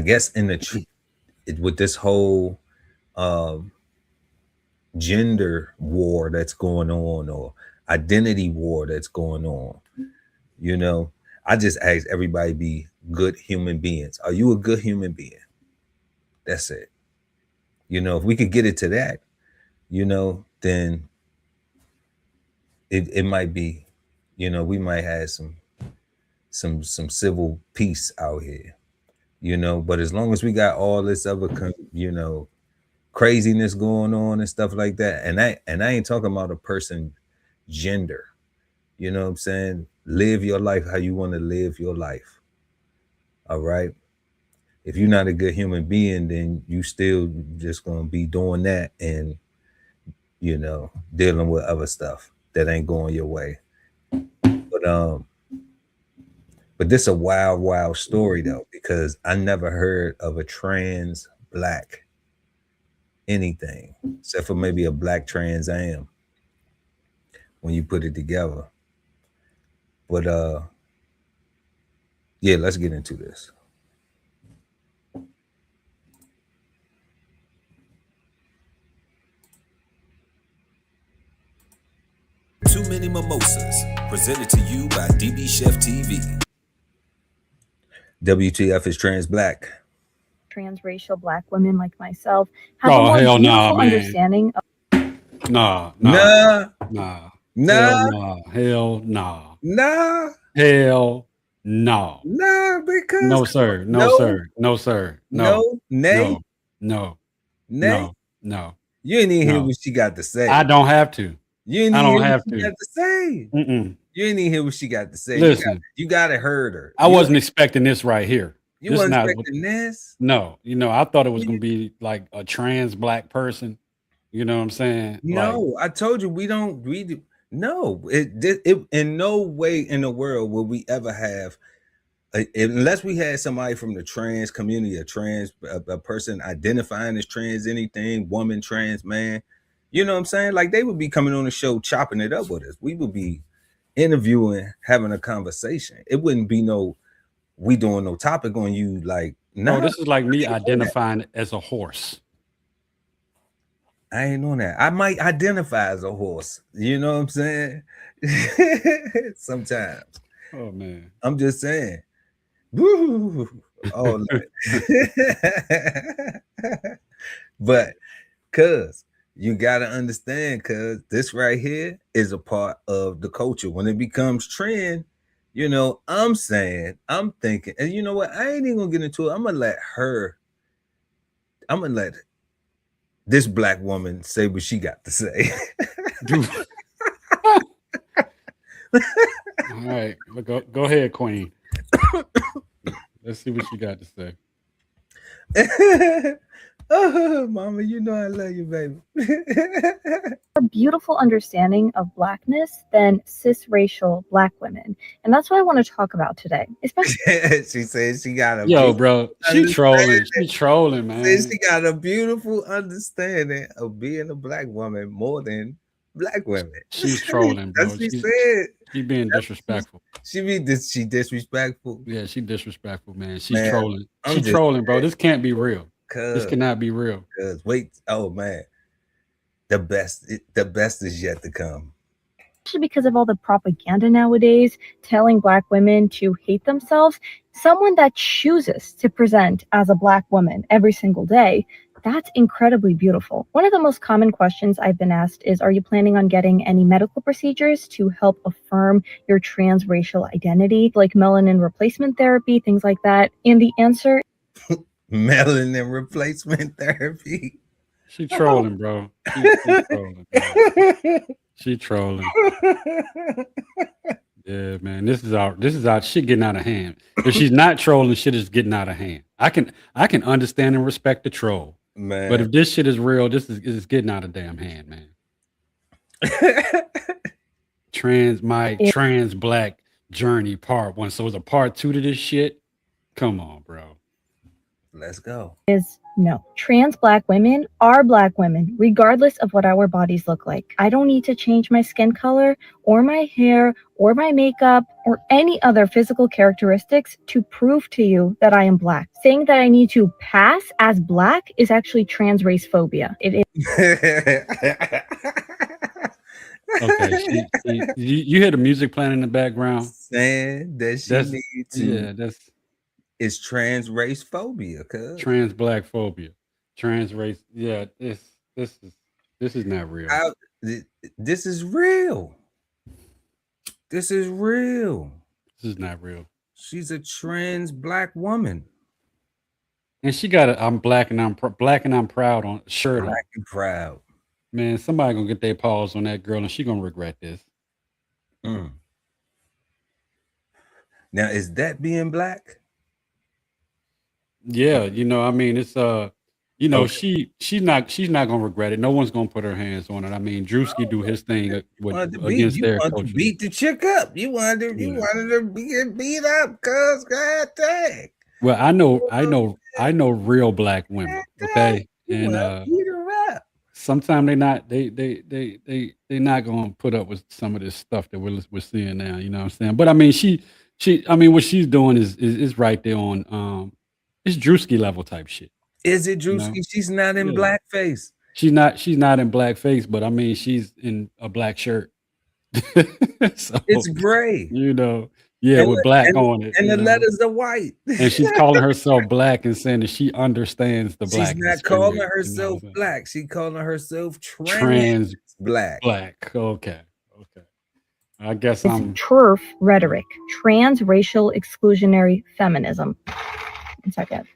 [SPEAKER 2] guess with this whole gender war that's going on, or identity war that's going on, you know, I just ask everybody be good human beings. Are you a good human being? That's it. You know, if we could get it to that, you know, then it might be, you know, we might have some civil peace out here, you know. But as long as we got all this other, you know, craziness going on and stuff like that, and I ain't talking about a person gender, you know what I'm saying? Live your life how you want to live your life. All right. If you're not a good human being, then you still just gonna be doing that and, you know, dealing with other stuff that ain't going your way. But this a wild story though, because I never heard of a trans Black anything, except for maybe a Black Trans Am when you put it together. But yeah, let's get into this.
[SPEAKER 1] Too Many Mimosas, presented to you by DBCHEFTV.
[SPEAKER 2] WTF is trans Black.
[SPEAKER 21] Transracial Black women like myself have
[SPEAKER 3] Oh,
[SPEAKER 21] a more
[SPEAKER 3] hell nah,
[SPEAKER 21] beautiful
[SPEAKER 3] man.
[SPEAKER 21] understanding of
[SPEAKER 3] Nah.
[SPEAKER 2] Nah.
[SPEAKER 3] Hell nah.
[SPEAKER 2] Nah.
[SPEAKER 3] Hell no.
[SPEAKER 2] Nah, because
[SPEAKER 3] No, sir. No, sir. No, sir. No.
[SPEAKER 2] Nay.
[SPEAKER 3] No.
[SPEAKER 2] Nay.
[SPEAKER 3] No.
[SPEAKER 2] You ain't even hear what she got to say.
[SPEAKER 3] I don't have to.
[SPEAKER 2] You ain't
[SPEAKER 3] I
[SPEAKER 2] even
[SPEAKER 3] don't
[SPEAKER 2] hear
[SPEAKER 3] have
[SPEAKER 2] what she
[SPEAKER 3] to.
[SPEAKER 2] got to say.
[SPEAKER 3] Mm-mm.
[SPEAKER 2] You ain't even hear what she got to say.
[SPEAKER 3] Listen.
[SPEAKER 2] You gotta heard her.
[SPEAKER 3] I wasn't expecting this right here.
[SPEAKER 2] You
[SPEAKER 3] This
[SPEAKER 2] wasn't
[SPEAKER 3] not
[SPEAKER 2] expecting this?
[SPEAKER 3] No. You know, I thought it was going to be like a trans Black person. You know what I'm saying?
[SPEAKER 2] No, I told you we don't. No, it in no way in the world will we ever have, unless we had somebody from the trans community, a person identifying as trans, anything, woman, trans, man. You know what I'm saying? Like they would be coming on the show, chopping it up with us. We would be interviewing, having a conversation. It wouldn't be we doing no topic on you. Like, no,
[SPEAKER 3] this is like me identifying as a horse.
[SPEAKER 2] I ain't on that. I might identify as a horse. You know what I'm saying? Sometimes.
[SPEAKER 3] Oh man.
[SPEAKER 2] I'm just saying. Woo! Oh, but cuz you gotta understand, cuz this right here is a part of the culture. When it becomes trend, you know, I'm thinking, and you know what? I ain't even gonna get into it. I'm gonna let this Black woman say what she got to say.
[SPEAKER 3] All right, go ahead, Queen. Let's see what you got to say.
[SPEAKER 2] Oh, Mama, you know I love you, baby.
[SPEAKER 21] a beautiful understanding of Blackness than cisracial Black women. And that's what I want to talk about today. Especially
[SPEAKER 2] she says she got a
[SPEAKER 3] bro. She trolling. She trolling, man.
[SPEAKER 2] Says she got a beautiful understanding of being a Black woman more than Black women.
[SPEAKER 3] She's trolling, bro.
[SPEAKER 2] That's what she said.
[SPEAKER 3] She being disrespectful.
[SPEAKER 2] She disrespectful.
[SPEAKER 3] Yeah, she disrespectful, man. She's trolling. She's trolling, bro. This can't be real. This cannot be real.
[SPEAKER 2] Wait, oh man, the best is yet to come.
[SPEAKER 21] because of all the propaganda nowadays telling Black women to hate themselves, someone that chooses to present as a Black woman every single day That's incredibly beautiful. One of the most common questions I've been asked is, are you planning on getting any medical procedures to help affirm your transracial identity, like melanin replacement therapy, things like that? And the answer
[SPEAKER 2] Melanin replacement therapy.
[SPEAKER 3] She trolling, bro. She trolling. Man. She trolling. Yeah, man. This is out shit getting out of hand. If she's not trolling, shit is getting out of hand. I can understand and respect the troll.
[SPEAKER 2] Man.
[SPEAKER 3] But if this shit is real, this is getting out of damn hand, man. Trans black journey part 1. So it's a part 2 to this shit. Come on, bro.
[SPEAKER 2] Let's go.
[SPEAKER 21] is no. Trans black women are black women, regardless of what our bodies look like. I don't need to change my skin color or my hair or my makeup or any other physical characteristics to prove to you that I am black. Saying that I need to pass as black is actually trans race phobia. It is.
[SPEAKER 3] Okay, you hear the music playing in the background?
[SPEAKER 2] Saying that she needs to.
[SPEAKER 3] Yeah,
[SPEAKER 2] it's trans race phobia, cuz.
[SPEAKER 3] Trans black phobia. Trans race. Yeah, this is not real.
[SPEAKER 2] This is real. This is real.
[SPEAKER 3] This is not real.
[SPEAKER 2] She's a trans black woman.
[SPEAKER 3] And she got a I'm black and I'm proud on shirt.
[SPEAKER 2] Black and proud.
[SPEAKER 3] Man, somebody gonna get their paws on that girl and she gonna regret this.
[SPEAKER 2] Now, is that being black?
[SPEAKER 3] Yeah, I mean, it's okay. she's not gonna regret it. No one's gonna put her hands on it. I mean, Drewski do his thing against their coaches.
[SPEAKER 2] Beat the chick up. You wanted her to beat up, cuz god dang.
[SPEAKER 3] Well, I know real black women, okay? And
[SPEAKER 2] beat her up.
[SPEAKER 3] Sometimes they not gonna put up with some of this stuff that we're seeing now, you know what I'm saying? But I mean what she's doing is right there on it's Drewski level type shit.
[SPEAKER 2] Is it Drewski? She's not in blackface.
[SPEAKER 3] She's not in blackface, but I mean she's in a black shirt. So,
[SPEAKER 2] it's gray.
[SPEAKER 3] With black on it.
[SPEAKER 2] And the letters are white.
[SPEAKER 3] And she's calling herself black and saying that she understands the black.
[SPEAKER 2] She's not calling herself black. She's calling herself trans black.
[SPEAKER 3] Black. Okay. I guess
[SPEAKER 21] TERF rhetoric, transracial exclusionary feminism. 1 second.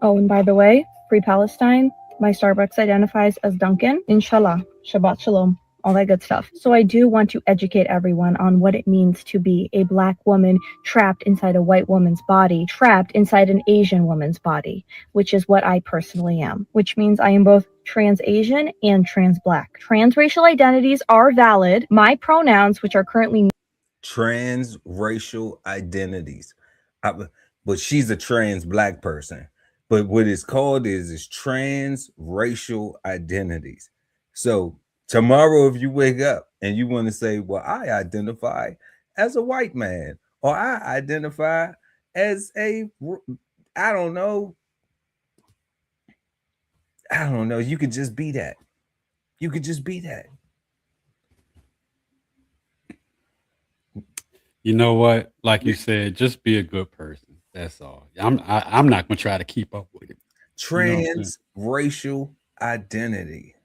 [SPEAKER 21] Oh, and by the way, Free Palestine, my Starbucks identifies as Duncan. Inshallah, Shabbat Shalom, all that good stuff. So I do want to educate everyone on what it means to be a black woman trapped inside a white woman's body, trapped inside an Asian woman's body, which is what I personally am, which means I am both trans Asian and trans black. Transracial identities are valid. My pronouns, which are currently
[SPEAKER 2] transracial identities. But she's a trans black person. But what it's called is transracial identities. So tomorrow, if you wake up and you want to say, well, I identify as a white man, or I identify as I don't know, you could just be that. You could just be that.
[SPEAKER 3] You know what? Like you said, just be a good person. That's all. I'm not gonna try to keep up with it.
[SPEAKER 2] Transracial identity.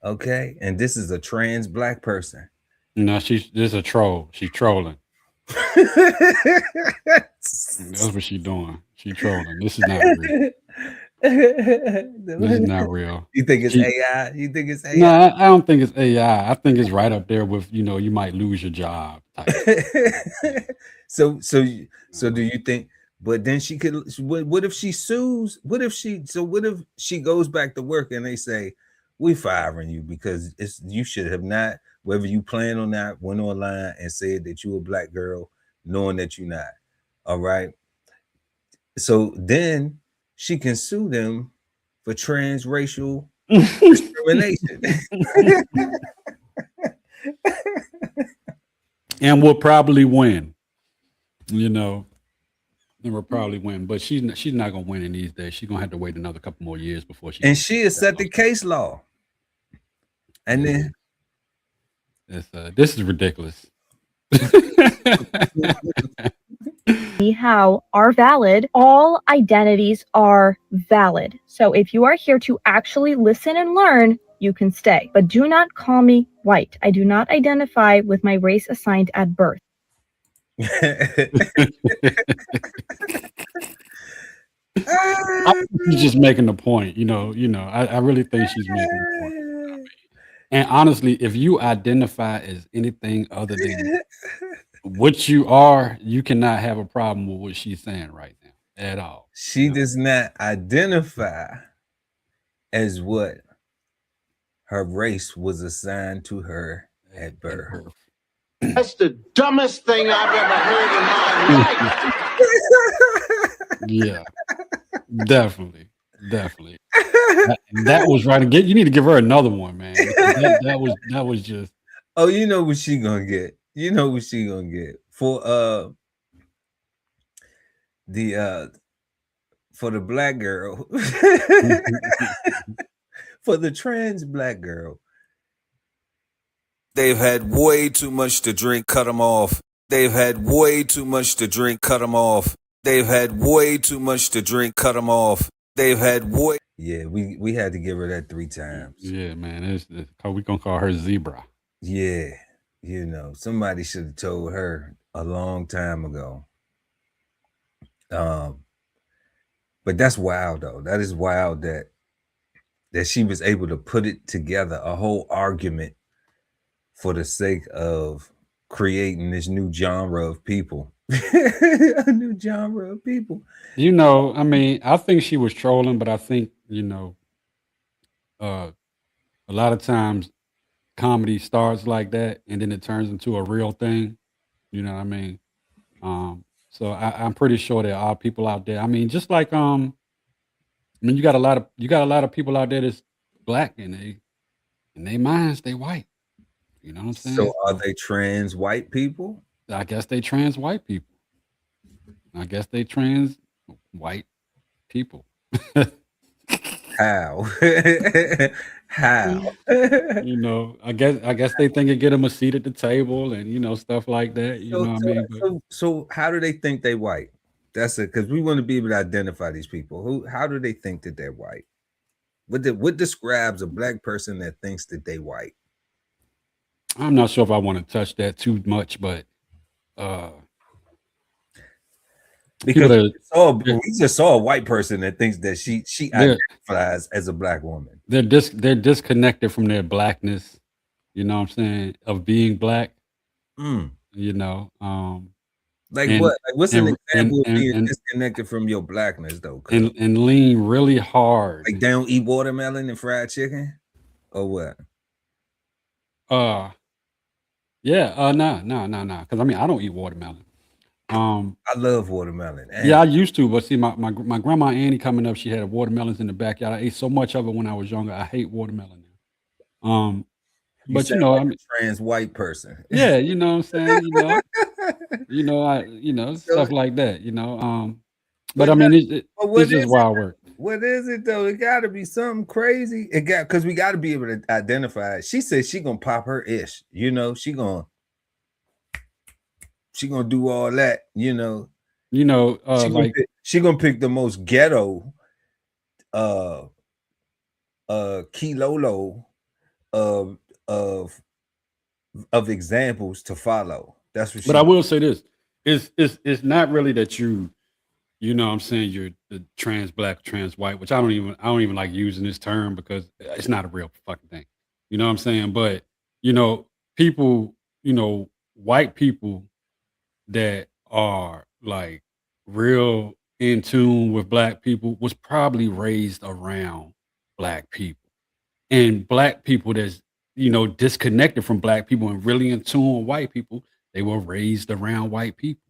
[SPEAKER 2] Okay, and this is a trans black person.
[SPEAKER 3] No, this is a troll. She's trolling. That's what she's doing. She's trolling. This is not real. This is not real.
[SPEAKER 2] You think it's AI? You think it's AI?
[SPEAKER 3] No, I don't think it's AI. I think it's right up there with you might lose your job type.
[SPEAKER 2] So do you think? But then she could. What if she sues? What if she goes back to work and they say, "We firing you because you should have not, whether you plan or not, went online and said that you a black girl, knowing that you're not." All right. So then she can sue them for transracial discrimination.
[SPEAKER 3] And will probably win. And will probably win. But she's not gonna win in these days. She's gonna have to wait another couple more years before she.
[SPEAKER 2] And she has set the case law. And then
[SPEAKER 3] this is ridiculous.
[SPEAKER 21] how are valid. All identities are valid. So if you are here to actually listen and learn, you can stay. But do not call me white. I do not identify with my race assigned at birth.
[SPEAKER 3] I think she's just making the point, I really think she's making the point. And honestly, if you identify as anything other than what you are, you cannot have a problem with what she's saying right now at all.
[SPEAKER 2] She does not identify as what her race was assigned to her at birth.
[SPEAKER 5] That's the dumbest thing I've ever heard in my life.
[SPEAKER 3] Yeah, definitely. That was right. You need to give her another one, man. That was just.
[SPEAKER 2] Oh, you know what she gonna get. You know what she gonna get for the black girl, for the trans black girl.
[SPEAKER 1] They've had way too much to drink, cut them off. They've had way too much to drink, cut them off. They've had way too much to drink, cut them off. They've had way.
[SPEAKER 2] Yeah, we had to give her that 3 times.
[SPEAKER 3] Yeah, man. We gonna call her Zebra.
[SPEAKER 2] Yeah, somebody should have told her a long time ago. But that's wild though. That is wild that she was able to put it together, a whole argument for the sake of creating this new genre of people. A new genre of people.
[SPEAKER 3] I mean, I think she was trolling, but I think, a lot of times comedy starts like that and then it turns into a real thing. You know what I mean? So I'm pretty sure there are people out there. I mean, just like you got a lot of people out there that's black and in their minds they white. You know what I'm saying?
[SPEAKER 2] So are they trans white people?
[SPEAKER 3] I guess they trans white people. I guess they trans white people.
[SPEAKER 2] How? How?
[SPEAKER 3] I guess they think it get them a seat at the table and stuff like that. You know what I mean?
[SPEAKER 2] So how do they think they white? That's it, because we want to be able to identify these people. How do they think that they're white? What describes a black person that thinks that they white?
[SPEAKER 3] I'm not sure if I want to touch that too much, but
[SPEAKER 2] because we just saw a white person that thinks that she identifies as a black woman.
[SPEAKER 3] They're disconnected from their blackness. You know what I'm saying? Of being black.
[SPEAKER 2] Mm.
[SPEAKER 3] Like
[SPEAKER 2] what? Like what's an example of being disconnected from your blackness though?
[SPEAKER 3] And lean really hard.
[SPEAKER 2] Like they don't eat watermelon and fried chicken, or what?
[SPEAKER 3] No. Because I mean, I don't eat watermelon.
[SPEAKER 2] I love watermelon.
[SPEAKER 3] Yeah, I used to, but see, my grandma Annie coming up, she had watermelons in the backyard. I ate so much of it when I was younger. I hate watermelon now. But like
[SPEAKER 2] I'm a trans white person.
[SPEAKER 3] Yeah, you know what I'm saying. Stuff like that. But I mean, it's just wild work.
[SPEAKER 2] What is it though? It got to be something crazy. Because we got to be able to identify it. She said she gonna pop her ish. She gonna do all that. She gonna pick the most ghetto, kilolo of examples to follow. That's what.
[SPEAKER 3] But I will say this: it's not really that you know what I'm saying, you're the trans black, trans white, which I don't even like using this term because it's not a real fucking thing. You know what I'm saying? But people, white people that are like real in tune with black people was probably raised around black people, and black people that's disconnected from black people and really in tune with white people, they were raised around white people.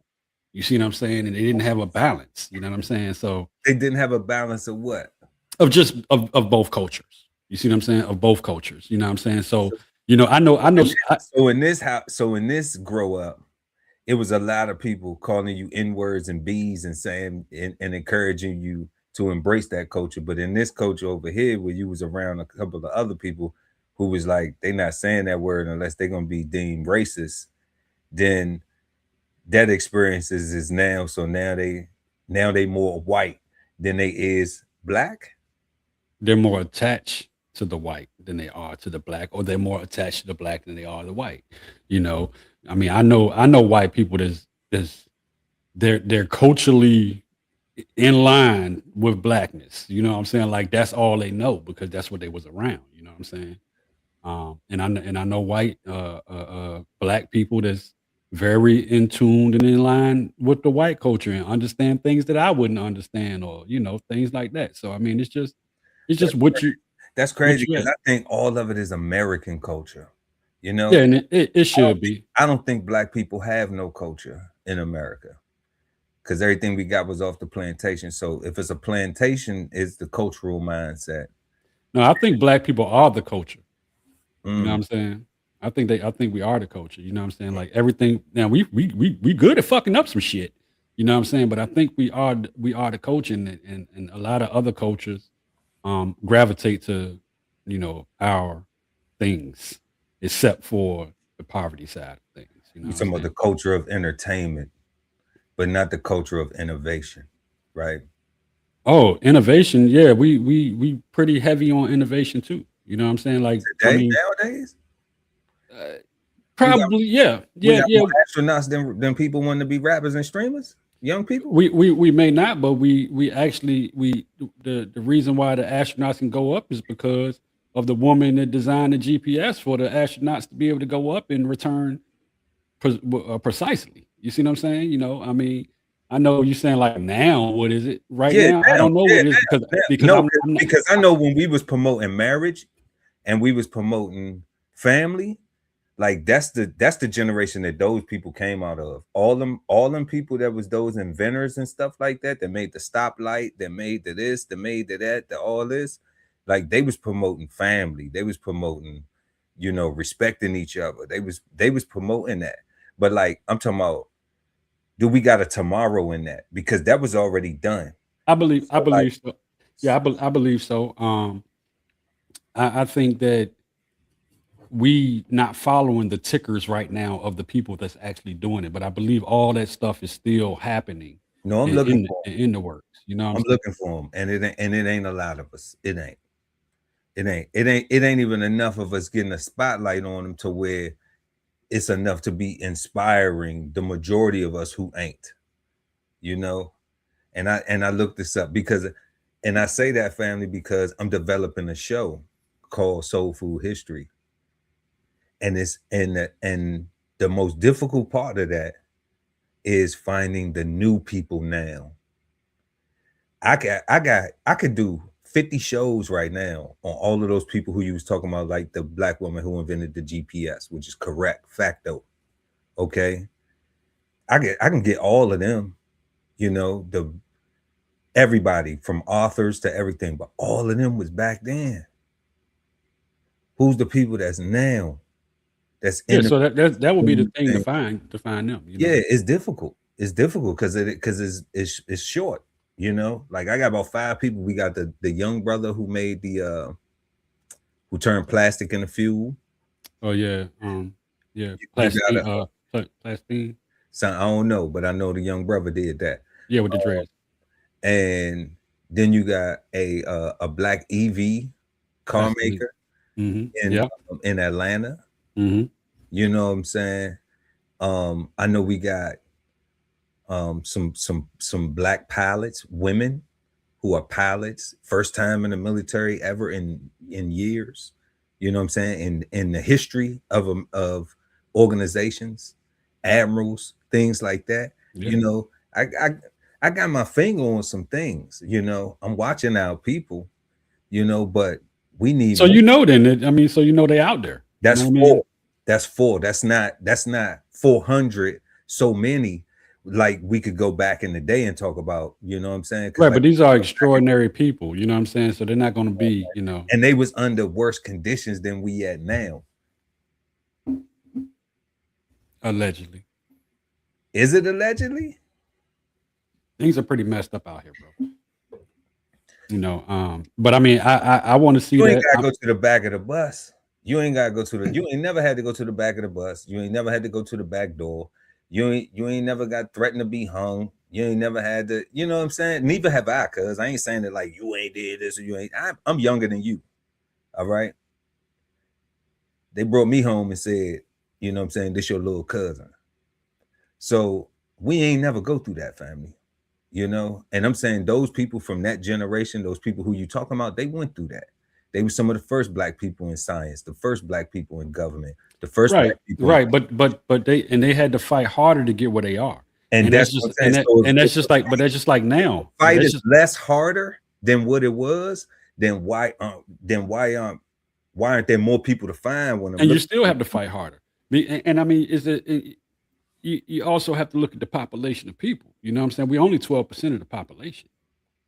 [SPEAKER 3] You see what I'm saying? And they didn't have a balance. You know what I'm saying? So
[SPEAKER 2] they didn't have a balance of what?
[SPEAKER 3] Of just of both cultures. You see what I'm saying? Of both cultures. You know what I'm saying? So I know.
[SPEAKER 2] So in this grow up, it was a lot of people calling you N-words and B's and saying and encouraging you to embrace that culture. But in this culture over here, where you was around a couple of other people who was like, they're not saying that word unless they're gonna be deemed racist, then that experiences is now. So now they more white than they is black.
[SPEAKER 3] They're more attached to the white than they are to the black, or they're more attached to the black than they are the white. You know, I mean, I know white people that's they're culturally in line with blackness. You know what I'm saying? Like that's all they know because that's what they was around. You know what I'm saying? And I know white black people that's very in tuned and in line with the white culture and understand things that I wouldn't understand, or things like that. So I mean, it's just what you
[SPEAKER 2] That's
[SPEAKER 3] what
[SPEAKER 2] crazy
[SPEAKER 3] you
[SPEAKER 2] because
[SPEAKER 3] at.
[SPEAKER 2] I think all of it is American culture. You know,
[SPEAKER 3] Yeah, and it should be.
[SPEAKER 2] I don't think black people have no culture in America because everything we got was off the plantation. So if it's a plantation, it's the cultural mindset.
[SPEAKER 3] No, I think black people are the culture. You know what
[SPEAKER 2] Mm.
[SPEAKER 3] I'm saying? I think we are the culture. You know what I'm saying? Like everything. Now we good at fucking up some shit. You know what I'm saying? But I think we are the culture, and a lot of other cultures gravitate to our things, except for the poverty side of things. You know
[SPEAKER 2] You're
[SPEAKER 3] what I'm
[SPEAKER 2] talking about
[SPEAKER 3] saying?
[SPEAKER 2] the culture of entertainment, but not the culture of innovation, right?
[SPEAKER 3] Oh, innovation. Yeah, we pretty heavy on innovation too. You know what I'm saying? Like, I
[SPEAKER 2] Today,
[SPEAKER 3] mean,
[SPEAKER 2] nowadays, we got
[SPEAKER 3] probably, yeah,
[SPEAKER 2] we
[SPEAKER 3] yeah,
[SPEAKER 2] got
[SPEAKER 3] yeah.
[SPEAKER 2] more astronauts than people wanting to be rappers and streamers. Young people.
[SPEAKER 3] We may not, but we actually the reason why the astronauts can go up is because of the woman that designed the GPS for the astronauts to be able to go up and return precisely. You see what I'm saying? I mean, I know you're saying like now, what is it right
[SPEAKER 2] Yeah,
[SPEAKER 3] now? I
[SPEAKER 2] now,
[SPEAKER 3] don't know
[SPEAKER 2] yeah,
[SPEAKER 3] what it is because
[SPEAKER 2] now.
[SPEAKER 3] because
[SPEAKER 2] No,
[SPEAKER 3] I'm not.
[SPEAKER 2] because I know when we was promoting marriage and we was promoting family, like that's the generation that those people came out of. All them people that was those inventors and stuff like that made the stoplight, that made the this, that made the that, the all this. Like they was promoting family. They was promoting, respecting each other. They was promoting that. But like I'm talking about, do we got a tomorrow in that? Because that was already done.
[SPEAKER 3] I believe
[SPEAKER 2] So like,
[SPEAKER 3] so. Yeah, I believe so. I think that we not following the tickers right now of the people that's actually doing it, but I believe all that stuff is still happening
[SPEAKER 2] no, I'm
[SPEAKER 3] in
[SPEAKER 2] looking
[SPEAKER 3] in
[SPEAKER 2] for
[SPEAKER 3] the,
[SPEAKER 2] 'em.
[SPEAKER 3] in the works. You know what I'm
[SPEAKER 2] I'm
[SPEAKER 3] saying?
[SPEAKER 2] looking for them, and it ain't a lot of us. It ain't even enough of us getting a spotlight on them to where it's enough to be inspiring the majority of us who ain't, you know. And I looked this up and I say that, family, because I'm developing a show called Soul Food History, and the most difficult part of that is finding the new people now. I could do 50 shows right now on all of those people who you was talking about, like the black woman who invented the GPS, which is correct, facto. Okay. I can get all of them, the everybody from authors to everything, but all of them was back then. Who's the people that's now that's
[SPEAKER 3] Yeah,
[SPEAKER 2] in
[SPEAKER 3] so that would be the thing to
[SPEAKER 2] thing?
[SPEAKER 3] find them.
[SPEAKER 2] Yeah, it's difficult. It's difficult because it's short. Like I got about 5 people. We got the young brother who made who turned plastic into fuel.
[SPEAKER 3] Oh yeah, yeah,
[SPEAKER 2] You got
[SPEAKER 3] plastine, plastine.
[SPEAKER 2] I don't know, but I know the young brother did that.
[SPEAKER 3] Yeah, with the dreads.
[SPEAKER 2] And then you got a black EV car
[SPEAKER 3] Plastine.
[SPEAKER 2] maker
[SPEAKER 3] Mm-hmm. Yeah.
[SPEAKER 2] in Atlanta.
[SPEAKER 3] Mm-hmm.
[SPEAKER 2] You know what I'm saying? I know we got some black pilots, women who are pilots, first time in the military ever in years. You know what I'm saying? In the history of organizations, admirals, things like that.
[SPEAKER 3] Yeah.
[SPEAKER 2] I got my finger on some things. I'm watching our people. But we need
[SPEAKER 3] So
[SPEAKER 2] more.
[SPEAKER 3] then, they out there.
[SPEAKER 2] That's
[SPEAKER 3] You know what I mean?
[SPEAKER 2] 4. That's 4. That's not 400. So many, like we could go back in the day and talk about. You know what I'm saying?
[SPEAKER 3] Right,
[SPEAKER 2] Like,
[SPEAKER 3] but these are extraordinary people. You know what I'm saying? So they're not going to be,
[SPEAKER 2] and they was under worse conditions than we at now.
[SPEAKER 3] allegedly.
[SPEAKER 2] Is it allegedly?
[SPEAKER 3] Things are pretty messed up out here, bro. But I mean, I want to see
[SPEAKER 2] You ain't
[SPEAKER 3] that.
[SPEAKER 2] gotta go to the back of the bus. You ain't gotta go to the. You ain't never had to go to the back of the bus. You ain't never had to go to the back door. You ain't never got threatened to be hung. You ain't never had to, you know what I'm saying? Neither have I, cuz I ain't saying that like you ain't did this or you ain't. I'm younger than you. All right. They brought me home and said, you know what I'm saying, this your little cousin. So we ain't never go through that, family. You know, and I'm saying those people from that generation, those people who you talking about, they went through that. They were some of the first black people in science, the first black people in government, the first
[SPEAKER 3] Right,
[SPEAKER 2] black people.
[SPEAKER 3] right. But they had to fight harder to get where they are.
[SPEAKER 2] And
[SPEAKER 3] That's
[SPEAKER 2] that's
[SPEAKER 3] just
[SPEAKER 2] what I'm saying. So
[SPEAKER 3] that's just like, but that's just like now.
[SPEAKER 2] fight
[SPEAKER 3] That's
[SPEAKER 2] is
[SPEAKER 3] just
[SPEAKER 2] less harder than what it was, then why aren't there more people to find when I'm
[SPEAKER 3] and you
[SPEAKER 2] looking?
[SPEAKER 3] still have to fight harder. And I mean, you also have to look at the population of people. You know what I'm saying? We're only 12% of the population.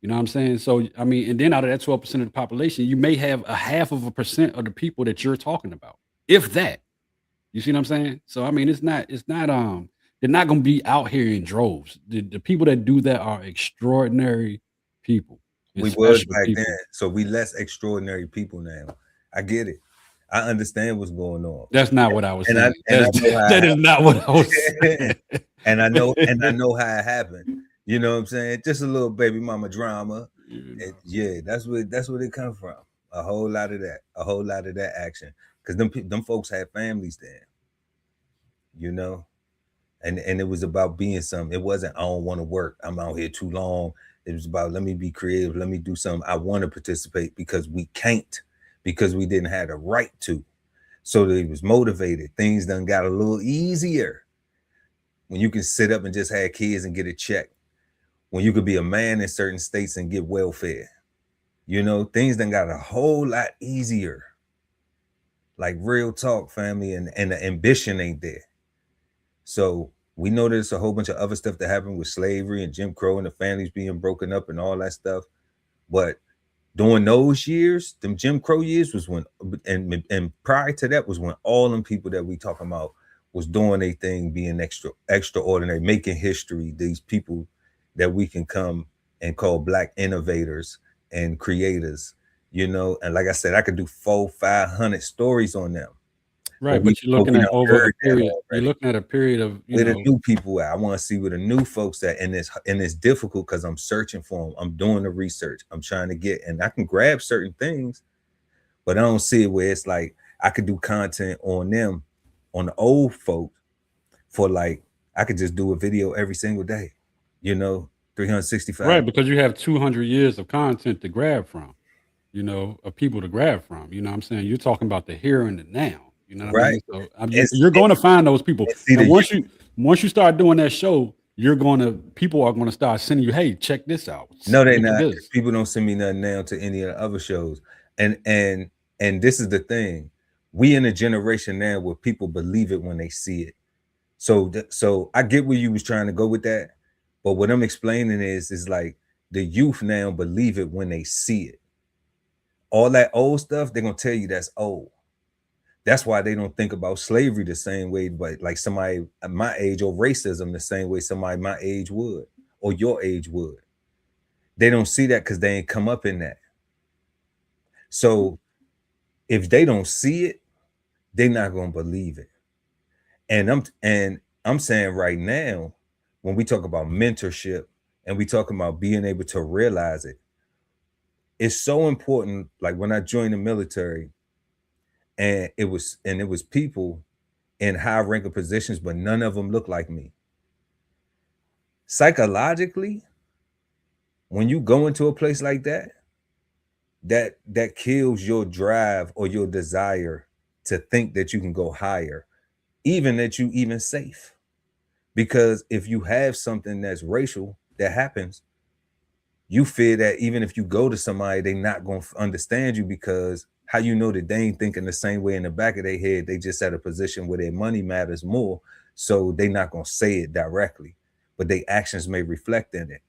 [SPEAKER 3] You know what I'm saying? So I mean, and then out of that 12% of the population, you may have a 0.5% of the people that you're talking about, if that. You see what I'm saying? So I mean, it's not they're not gonna be out here in droves. The people that do that are extraordinary people and
[SPEAKER 2] We was
[SPEAKER 3] special
[SPEAKER 2] back then,
[SPEAKER 3] people.
[SPEAKER 2] so we less extraordinary people now. I get it. I understand what's going on.
[SPEAKER 3] That's not what I was
[SPEAKER 2] And
[SPEAKER 3] saying.
[SPEAKER 2] I know how
[SPEAKER 3] That
[SPEAKER 2] it
[SPEAKER 3] is not what I was saying.
[SPEAKER 2] and I know how it happened. You know what I'm saying? Just a little baby mama drama. Yeah, that's what it come from. A whole lot of that action. Because them folks had families then. You know, and it was about being something. It wasn't I don't want to work. I'm out here too long. It was about let me be creative. Let me do something. I want to participate because we can't, because we didn't have the right to. So they was motivated. Things done got a little easier when you can sit up and just have kids and get a check. When you could be a man in certain states and get welfare. You know, things done got a whole lot easier. Like real talk, family, and the ambition ain't there. So we know there's a whole bunch of other stuff that happened with slavery and Jim Crow and the families being broken up and all that stuff. But during those years, them Jim Crow years was when, and prior to that was when all them people that we talking about was doing their thing, being extraordinary, making history. These people that we can come and call black innovators and creators, you know. And like I said, I could do 400-500 stories on them.
[SPEAKER 3] Right, but you're looking at over a period. You're looking at a period of
[SPEAKER 2] where the new people at. I want to see where the new folks at, and it's difficult because I'm searching for them. I'm doing the research. I'm trying to get, and I can grab certain things, but I don't see it where it's like I could do content on them, on the old folks, for like I could just do a video every single day, you know, 365.
[SPEAKER 3] Right, because you have 200 years of content to grab from, you know, of people to grab from. You know what I'm saying? You're talking about the here and the now. You know what I mean? So you're going to find those people. And once you start doing that show, people are gonna start sending you, hey, check this out.
[SPEAKER 2] No, they're
[SPEAKER 3] Look at
[SPEAKER 2] not.
[SPEAKER 3] this.
[SPEAKER 2] People don't send me nothing now to any of the other shows. And this is the thing. We in a generation now where people believe it when they see it. So I get where you was trying to go with that. But what I'm explaining is like the youth now believe it when they see it. All that old stuff, they're gonna tell you that's old. That's why they don't think about slavery the same way, but like somebody my age, or racism the same way somebody my age would, or your age would. They don't see that because they ain't come up in that. So if they don't see it, they're not gonna believe it. And I'm saying right now, when we talk about mentorship and we talk about being able to realize it, it's so important. Like when I joined the military, and it was people in high ranking positions, but none of them looked like me. Psychologically, when you go into a place like that kills your drive or your desire to think that you can go higher, even that you even safe. Because if you have something that's racial that happens, you fear that even if you go to somebody, they're not going to understand you, because how you know that they ain't thinking the same way in the back of their head? They just at a position where their money matters more, so they're not going to say it directly, but their actions may reflect in it.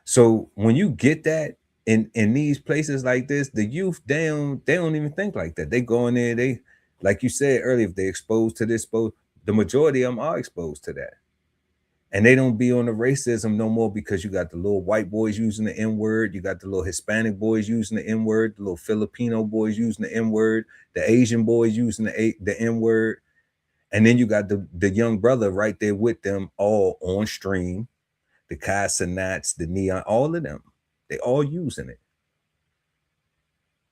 [SPEAKER 2] So when you get that in these places like this, the youth, they don't even think like that. They go in there, they, like you said earlier, if they exposed to this, the majority of them are exposed to that. And they don't be on the racism no more, because you got the little white boys using the N-word, you got the little Hispanic boys using the N-word, the little Filipino boys using the N-word, the Asian boys using the N-word. And then you got the young brother right there with them, all on stream. The Kai Cenats, the Neon, all of them. They all using it.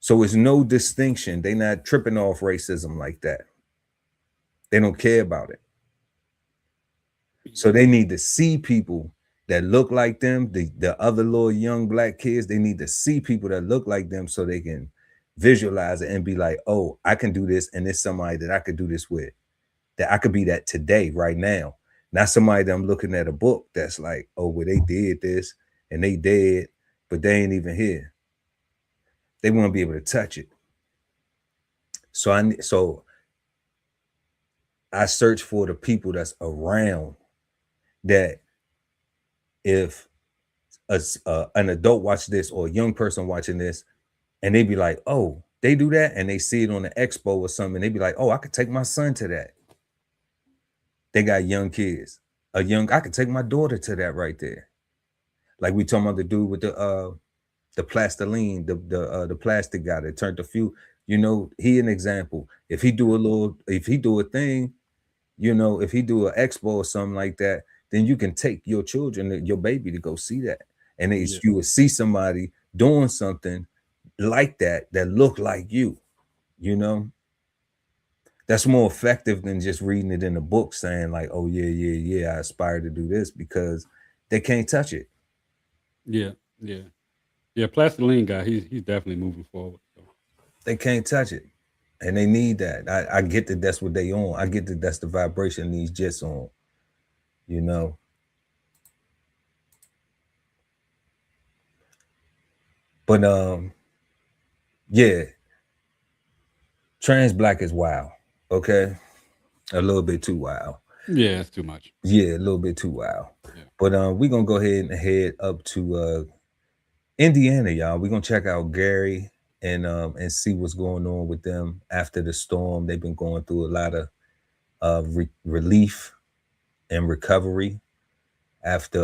[SPEAKER 2] So it's no distinction. They not tripping off racism like that. They don't care about it. So they need to see people that look like them, the other little young black kids. They need to see people that look like them so they can visualize it and be like, oh, I can do this, and there's somebody that I could do this with, that I could be that today, right now. Not somebody that I'm looking at a book that's like, oh, well, they did this and they dead, but they ain't even here. They want to be able to touch it. So I search for the people that's around, that if an adult watch this or a young person watching this and they be like, oh, they do that, and they see it on the expo or something, they be like, oh, I could take my son to that. They got young kids. I could take my daughter to that right there. Like we talking about the dude with the plastiline, the plastic guy that turned the few, he an example. If he do a thing, if he do an expo or something like that, then you can take your children, your baby, to go see that. And you would see somebody doing something like that look like you. That's more effective than just reading it in a book saying like, oh yeah, I aspire to do this, because they can't touch it.
[SPEAKER 3] Yeah. Plastiline guy, he's definitely moving forward. So.
[SPEAKER 2] They can't touch it, and they need that. I get that that's what they on. I get that that's the vibration these jets on. But yeah, trans black is wild. Okay, a little bit too wild.
[SPEAKER 3] Yeah, it's too much.
[SPEAKER 2] Yeah, a little bit too wild. Yeah. But we're gonna go ahead and head up to Indiana, y'all. We're gonna check out Gary and see what's going on with them after the storm. They've been going through a lot of relief and recovery after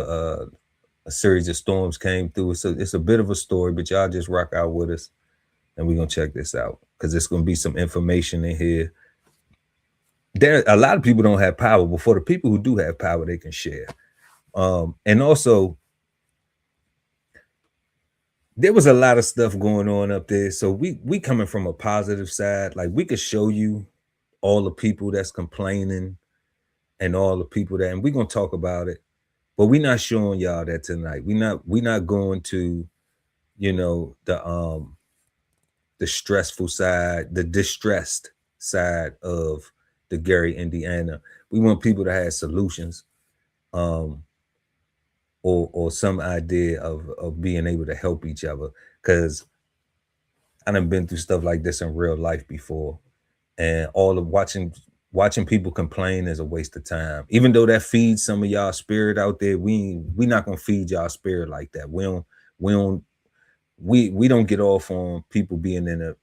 [SPEAKER 2] a series of storms came through. So it's a bit of a story, but y'all just rock out with us, and we're gonna check this out, because there's gonna be some information in here. A lot of people don't have power, but for the people who do have power, they can share. And also, there was a lot of stuff going on up there. So we coming from a positive side. Like, we could show you all the people that's complaining and all the people that, and we're gonna talk about it, but we're not showing y'all that tonight. We're not going to, the stressful side, the distressed side of the Gary, Indiana. We want people to have solutions, or some idea of being able to help each other. Because I done been through stuff like this in real life before, and all of watching people complain is a waste of time. Even though that feeds some of y'all spirit out there, we not gonna feed y'all spirit like that. We don't get off on people being in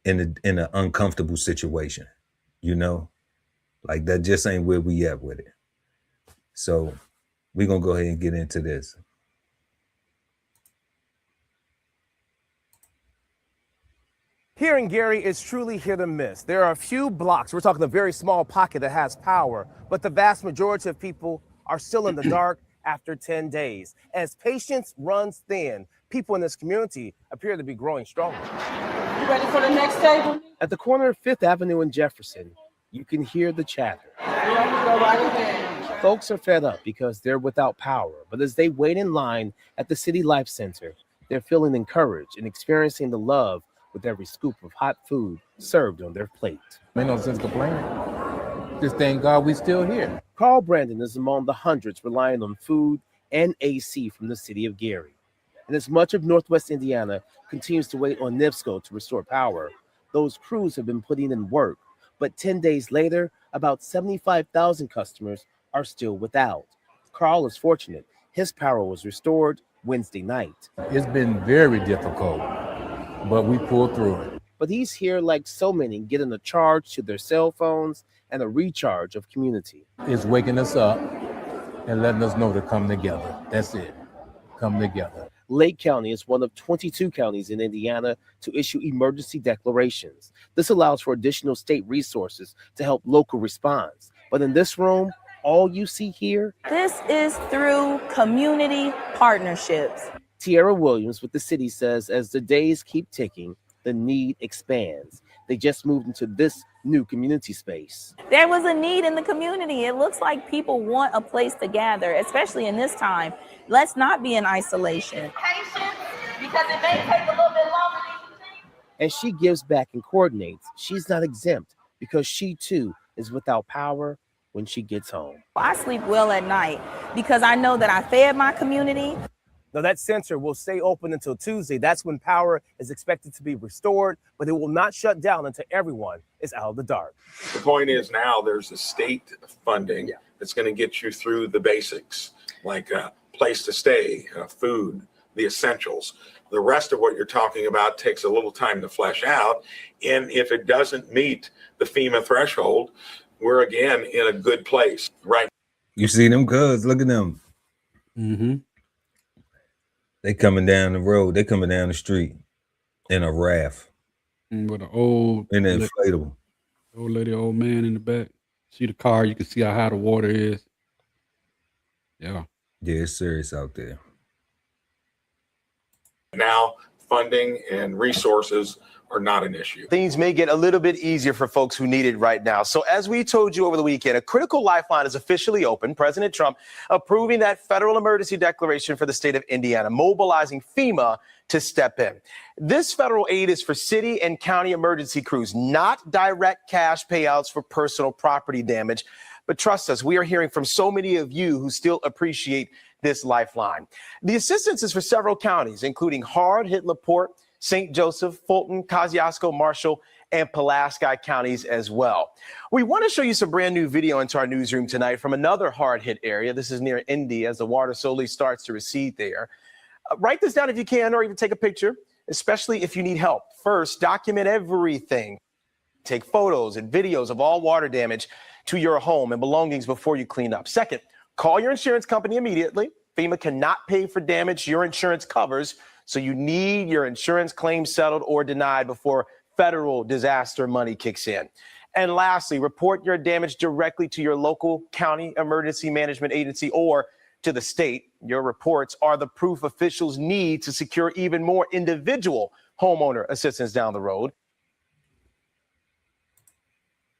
[SPEAKER 2] an uncomfortable situation, like that just ain't where we at with it. So we're gonna go ahead and get into this.
[SPEAKER 4] Here in Gary is truly hit or miss. There are a few blocks, we're talking a very small pocket that has power, but the vast majority of people are still in the dark after 10 days. As patience runs thin, people in this community appear to be growing stronger.
[SPEAKER 22] You ready for the next table?
[SPEAKER 4] At the corner of 5th Avenue and Jefferson, you can hear the chatter.
[SPEAKER 22] Go right ahead.
[SPEAKER 4] Folks are fed up because they're without power, but as they wait in line at the City Life Center, they're feeling encouraged and experiencing the love with every scoop of hot food served on their plate.
[SPEAKER 23] Ain't no sense complaining. Just thank God we still here.
[SPEAKER 4] Carl Brandon is among the hundreds relying on food and AC from the city of Gary. And as much of Northwest Indiana continues to wait on NIPSCO to restore power, those crews have been putting in work. But 10 days later, about 75,000 customers are still without. Carl is fortunate. His power was restored Wednesday night.
[SPEAKER 23] It's been very difficult, but we pulled through it.
[SPEAKER 4] But he's here like so many, getting a charge to their cell phones and a recharge of community.
[SPEAKER 23] It's waking us up and letting us know to come together. That's it. Come together.
[SPEAKER 4] Lake County is one of 22 counties in Indiana to issue emergency declarations. This allows for additional state resources to help local response. But in this room, all you see here,
[SPEAKER 6] this is through community partnerships.
[SPEAKER 4] Tierra Williams with the city says as the days keep ticking, the need expands. They just moved into this new community space.
[SPEAKER 6] There was a need in the community. It looks like people want a place to gather, especially in this time. Let's not be in isolation.
[SPEAKER 11] Patience, because it may take a little bit longer than you think.
[SPEAKER 4] And she gives back and coordinates. She's not exempt because she too is without power when she gets home.
[SPEAKER 6] I sleep well at night because I know that I fed my community.
[SPEAKER 4] Now, that center will stay open until Tuesday. That's when power is expected to be restored, but it will not shut down until everyone is out of the dark.
[SPEAKER 7] The point is now there's a state funding that's going to get you through the basics, like a place to stay, food, the essentials. The rest of what you're talking about takes a little time to flesh out. And if it doesn't meet the FEMA threshold, we're again in a good place, right?
[SPEAKER 2] You see them cuz, look at them.
[SPEAKER 3] Mm-hmm.
[SPEAKER 2] They coming down the road. They coming down the street in a raft.
[SPEAKER 3] With an old
[SPEAKER 2] in an inflatable.
[SPEAKER 3] Old lady, old man in the back. See the car. You can see how high the water is. Yeah.
[SPEAKER 2] Yeah, it's serious out there.
[SPEAKER 7] Now, funding and resources are not an issue.
[SPEAKER 8] Things may get a little bit easier for folks who need it right now. So as we told you over the weekend, a critical lifeline is officially open. President Trump approving that federal emergency declaration for the state of Indiana, mobilizing FEMA to step in. This federal aid is for city and county emergency crews, not direct cash payouts for personal property damage. But trust us, we are hearing from so many of you who still appreciate this lifeline. The assistance is for several counties, including hard-hit LaPorte, St. Joseph, Fulton, Kosciuszko, Marshall, and Pulaski counties as well. We want to show you some brand new video into our newsroom tonight from another hard-hit area. This is near Indy as the water slowly starts to recede there. Write this down if you can, or even take a picture, especially if you need help. First, document everything. Take photos and videos of all water damage to your home and belongings before you clean up. Second, call your insurance company immediately. FEMA cannot pay for damage your insurance covers, so you need your insurance claim settled or denied before federal disaster money kicks in. And lastly, report your damage directly to your local county emergency management agency or to the state. Your reports are the proof officials need to secure even more individual homeowner assistance down the road.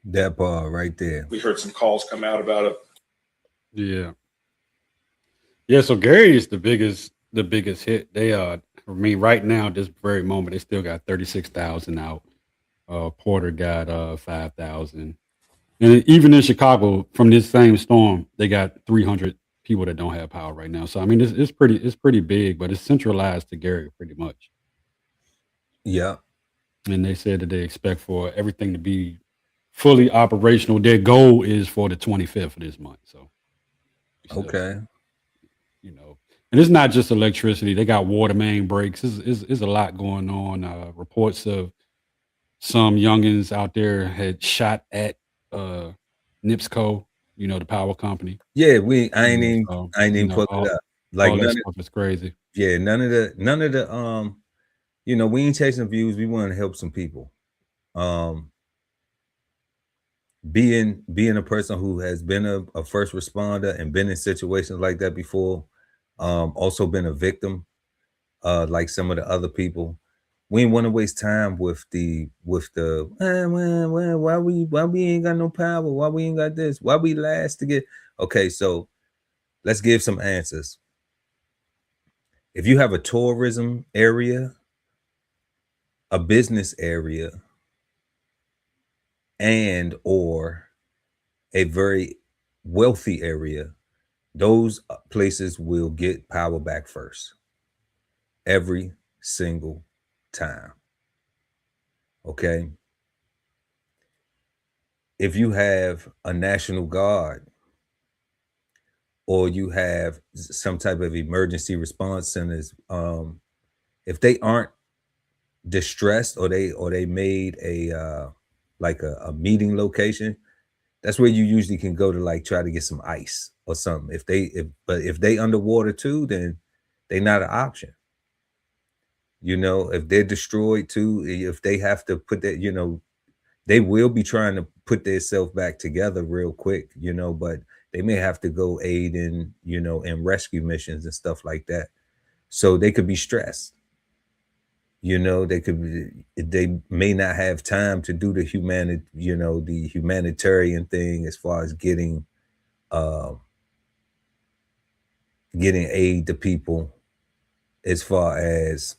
[SPEAKER 2] That part right there.
[SPEAKER 7] We heard some calls come out about it.
[SPEAKER 3] Yeah. Yeah, so Gary is the biggest hit. They I mean, right now, this very moment, they still got 36,000 out. Porter got 5,000. And even in Chicago, from this same storm, they got 300 people that don't have power right now. So I mean, it's pretty big, but it's centralized to Gary pretty much.
[SPEAKER 2] Yeah.
[SPEAKER 3] And they said that they expect for everything to be fully operational. Their goal is for the 25th of this month. So
[SPEAKER 2] okay.
[SPEAKER 3] You know, and it's not just electricity. They got water main breaks. There's a lot going on. Reports of some youngins out there had shot at NIPSCO, you know, the power company.
[SPEAKER 2] Yeah, I ain't even put it up. Like
[SPEAKER 3] none of that stuff is crazy.
[SPEAKER 2] Yeah, none of the you know, we ain't chasing views. We want to help some people. Being a person who has been a first responder and been in situations like that before, also been a victim, like some of the other people. We ain't want to waste time with the why we ain't got no power, why we ain't got this, why we last to get. Okay, so let's give some answers. If you have a tourism area, a business area, and or a very wealthy area, those places will get power back first. Every single time. Okay. If you have a National Guard or you have some type of emergency response centers, if they aren't distressed or they made a like a meeting location, that's where you usually can go to like try to get some ice or something. But if they underwater too, then they not an option. You know, if they're destroyed too, if they have to put that, you know, they will be trying to put themselves back together real quick, you know, but they may have to go aid in, you know, in rescue missions and stuff like that. So they could be stressed. You know, they may not have time to do the the humanitarian thing as far as getting aid to people, as far as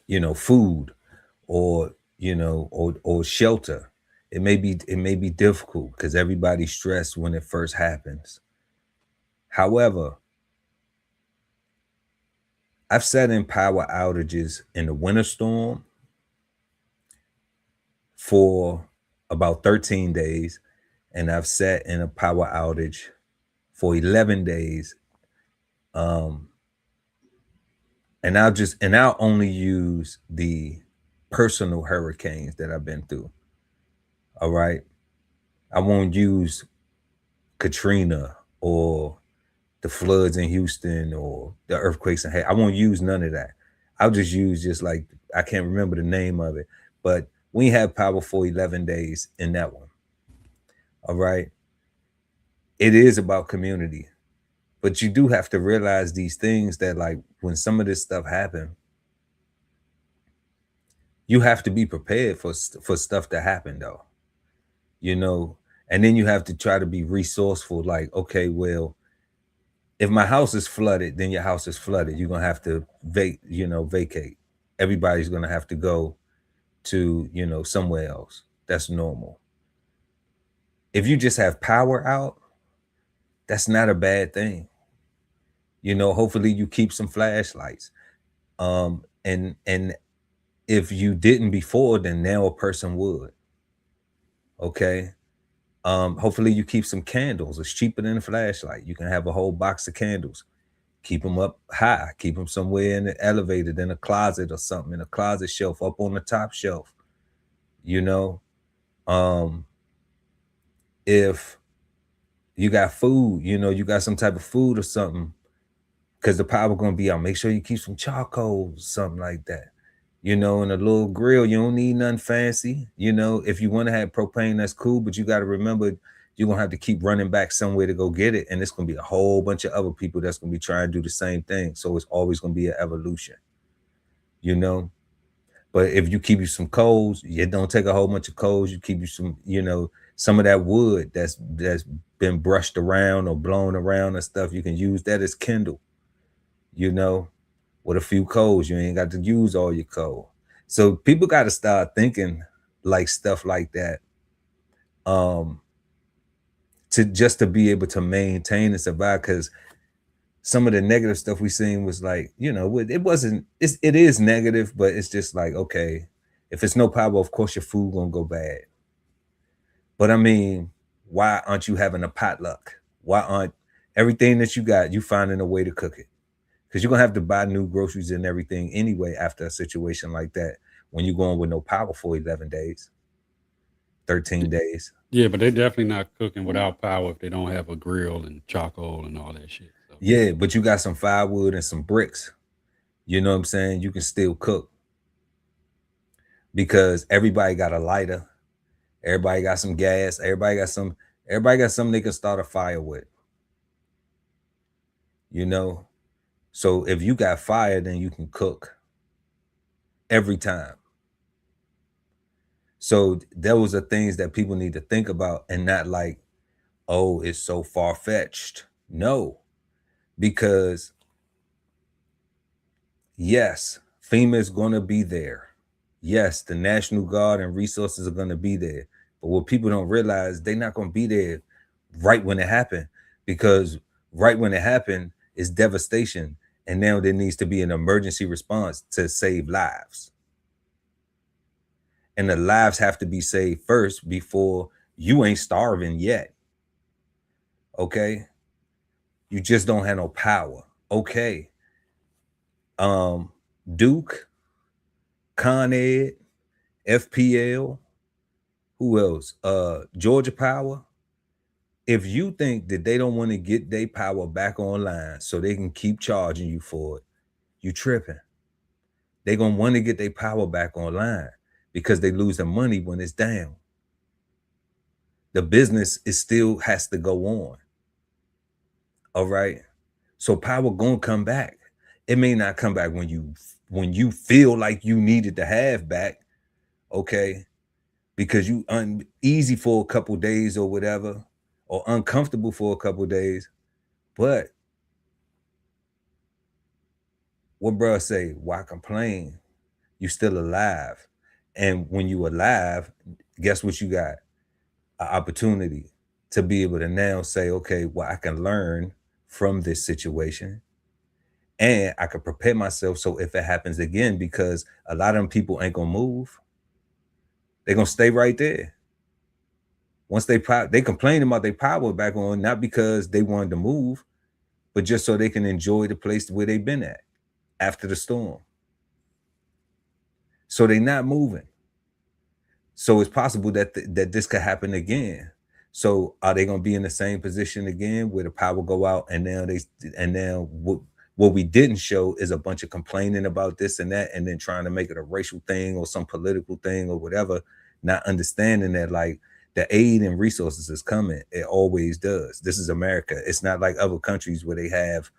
[SPEAKER 2] you know, food, or you know, or shelter. It may be difficult because everybody's stressed when it first happens. However, I've sat in power outages in the winter storm for about 13 days, and I've sat in a power outage for 11 days. And I'll only use the personal hurricanes that I've been through. All right. I won't use Katrina or the floods in Houston or the earthquakes in Haiti. I won't use none of that. I'll just use like, I can't remember the name of it, but we have power for 11 days in that one. All right. It is about community, but you do have to realize these things that, like, when some of this stuff happens, you have to be prepared for stuff to happen, though, you know. And then you have to try to be resourceful. Like, okay, well, if my house is flooded, then your house is flooded. You're gonna have to vacate. Everybody's gonna have to go to, you know, somewhere else. That's normal. If you just have power out, that's not a bad thing. You know, hopefully you keep some flashlights. And if you didn't before, then now a person would. Okay. Hopefully you keep some candles. It's cheaper than a flashlight. You can have a whole box of candles. Keep them up high. Keep them somewhere in the elevator, in a closet or something, in a closet shelf, up on the top shelf. You know, if you got food, you know, you got some type of food or something, because the power going to be out. Make sure you keep some charcoal, something like that. You know, in a little grill. You don't need nothing fancy. You know, if you want to have propane, that's cool, but you got to remember, you're going to have to keep running back somewhere to go get it. And it's going to be a whole bunch of other people that's going to be trying to do the same thing. So it's always going to be an evolution, you know. But if you keep you some coals, you don't take a whole bunch of coals. You keep you some, you know, some of that wood that's been brushed around or blown around and stuff. You can use that as kindle, you know. With a few coals, you ain't got to use all your coal. So people got to start thinking like stuff like that, to be able to maintain and survive. Because some of the negative stuff we seen was like, you know, it is negative, but it's just like, okay, if it's no power, of course your food gonna go bad. But I mean, why aren't you having a potluck? Why aren't everything that you got, you finding a way to cook it? Because you're going to have to buy new groceries and everything anyway after a situation like that, when you're going with no power for 11 days, 13 days.
[SPEAKER 3] Yeah, but they're definitely not cooking without power if they don't have a grill and charcoal and all that shit. So.
[SPEAKER 2] Yeah, but you got some firewood and some bricks. You know what I'm saying? You can still cook. Because everybody got a lighter. Everybody got some gas. Everybody got something they can start a fire with. You know? So if you got fire, then you can cook every time. So those are things that people need to think about, and not like, oh, it's so far-fetched. No, because yes, FEMA is going to be there. Yes, the National Guard and resources are going to be there. But what people don't realize, they're not going to be there right when it happened, because right when it happened is devastation. And now there needs to be an emergency response to save lives. And the lives have to be saved first before you ain't starving yet. Okay? You just don't have no power. Okay. Duke, Con Ed, FPL, who else? Georgia Power. If you think that they don't want to get their power back online so they can keep charging you for it, you tripping. They're going to want to get their power back online because they lose their money when it's down. The business is still has to go on. All right. So power going to come back. It may not come back when you feel like you needed to have back. Okay. Because you uneasy for a couple days or whatever, or uncomfortable for a couple days. But what bro say? Why complain? You still alive. And when you alive, guess what you got? An opportunity to be able to now say, okay, well, I can learn from this situation and I can prepare myself so if it happens again, because a lot of them people ain't gonna move. They're gonna stay right there. Once they complain about their power back on, not because they wanted to move, but just so they can enjoy the place where they've been at after the storm. So they're not moving. So it's possible that that this could happen again. So are they going to be in the same position again where the power go out and now what we didn't show is a bunch of complaining about this and that and then trying to make it a racial thing or some political thing or whatever, not understanding that like the aid and resources is coming. It always does. This is America. It's not like other countries where they have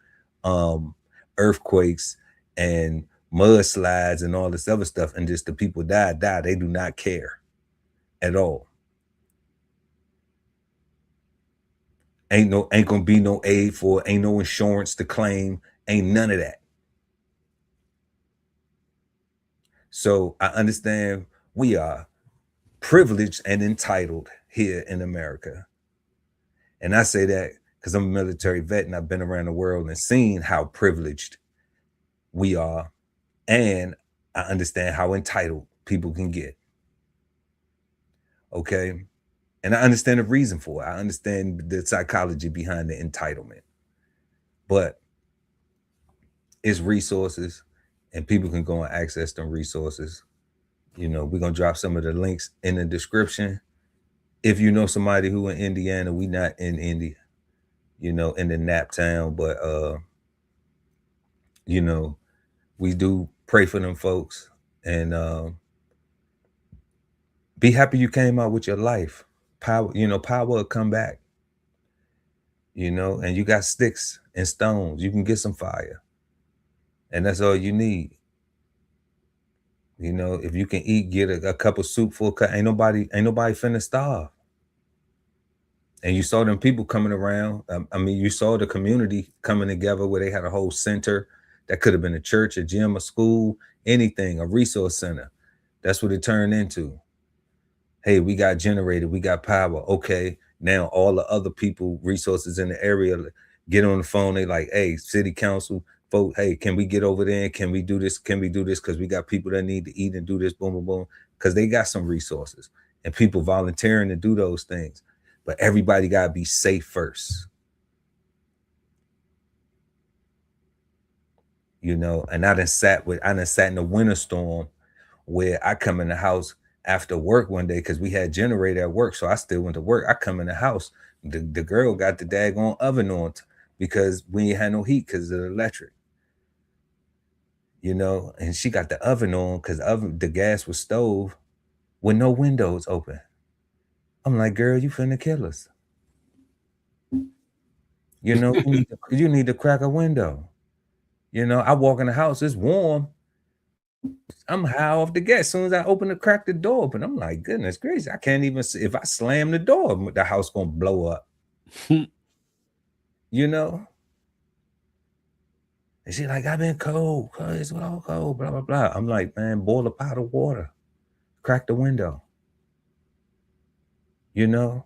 [SPEAKER 2] earthquakes and mudslides and all this other stuff and just the people die. They do not care at all. Ain't gonna be no aid for it, ain't no insurance to claim, ain't none of that. So I understand we are privileged and entitled here in America. And I say that because I'm a military vet and I've been around the world and seen how privileged we are. And I understand how entitled people can get. Okay. And I understand the reason for it. I understand the psychology behind the entitlement. But it's resources and people can go and access them resources. You know, we're going to drop some of the links in the description. If you know somebody who in Indiana, we not in India, you know, in the nap town, but, you know, we do pray for them folks and be happy you came out with your life. Power, you know, power will come back, you know, and you got sticks and stones. You can get some fire. And that's all you need. You know, if you can eat, get a cup of soup for a cup. Ain't nobody finna starve. And you saw them people coming around. I mean, you saw the community coming together where they had a whole center that could have been a church, a gym, a school, anything, a resource center. That's what it turned into. Hey, we got generated, we got power. Okay, now all the other people, resources in the area get on the phone. They like, hey, city council, vote. Hey, can we get over there? Can we do this? Can we do this? Because we got people that need to eat and do this, boom, boom, boom. Because they got some resources and people volunteering to do those things. But everybody got to be safe first. You know, and I done sat in the winter storm where I come in the house after work one day because we had generator at work. So I still went to work. I come in the house. The girl got the daggone oven on because we ain't had no heat because of the electric. You know, and she got the oven on because the gas was stove with no windows open. I'm like, girl, you finna kill us. You know, you need to crack a window. You know, I walk in the house, it's warm. I'm high off the gas. As soon as I crack the door open, I'm like, goodness gracious, I can't even see. If I slam the door, the house gonna blow up. You know? And she's like, I've been cold, it's all cold, blah, blah, blah. I'm like, man, boil a pot of water, crack the window. You know?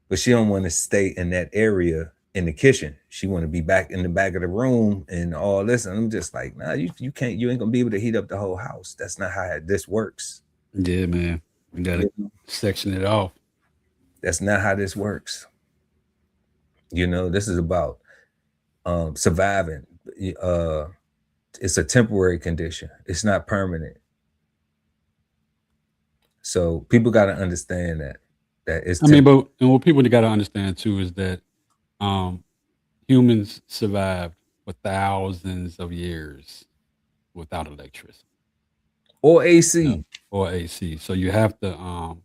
[SPEAKER 2] But she don't want to stay in that area in the kitchen. She want to be back in the back of the room and all this. And I'm just like, nah, you can't, you ain't gonna be able to heat up the whole house. That's not how this works.
[SPEAKER 3] Yeah, man. We gotta section it off.
[SPEAKER 2] That's not how this works. You know, this is about surviving. It's a temporary condition. It's not permanent. So people got to understand that. That is.
[SPEAKER 3] I mean, but and what people got to understand too is that humans survived for thousands of years without electricity
[SPEAKER 2] or AC.
[SPEAKER 3] Or AC. So you have to,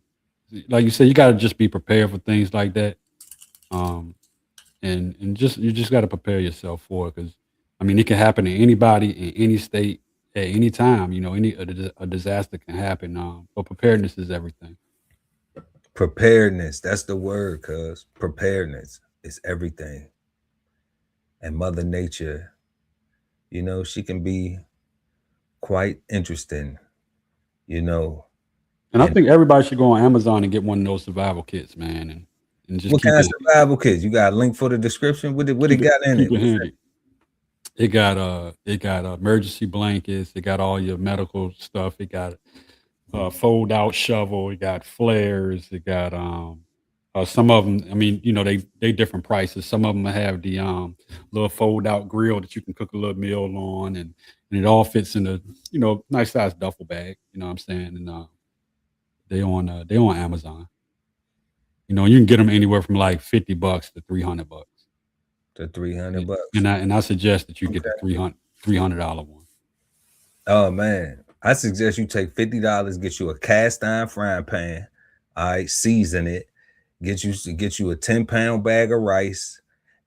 [SPEAKER 3] like you said, you got to just be prepared for things like that. And just you just got to prepare yourself for it because I mean it can happen to anybody in any state at any time. You know, a disaster can happen. But preparedness is everything.
[SPEAKER 2] Preparedness, that's the word, cuz preparedness is everything. And Mother Nature, you know, she can be quite interesting, you know.
[SPEAKER 3] And I think everybody should go on Amazon and get one of those survival kits, man, and just
[SPEAKER 2] what
[SPEAKER 3] keep
[SPEAKER 2] kind of
[SPEAKER 3] it
[SPEAKER 2] survival kits? You got a link for the description? What it got in it?
[SPEAKER 3] Keep it handy. It got emergency blankets. It got all your medical stuff. It got fold out shovel. It got flares. It got some of them. I mean, you know, they different prices. Some of them have the little fold out grill that you can cook a little meal on, and it all fits in a nice size duffel bag. You know what I'm saying? And they on Amazon. You know, you can get them anywhere from like $50 to $300.
[SPEAKER 2] To $300.
[SPEAKER 3] And I suggest that you get the $300 one.
[SPEAKER 2] Oh man, I suggest you take $50, get you a cast iron frying pan, all right, season it, get you a 10-pound bag of rice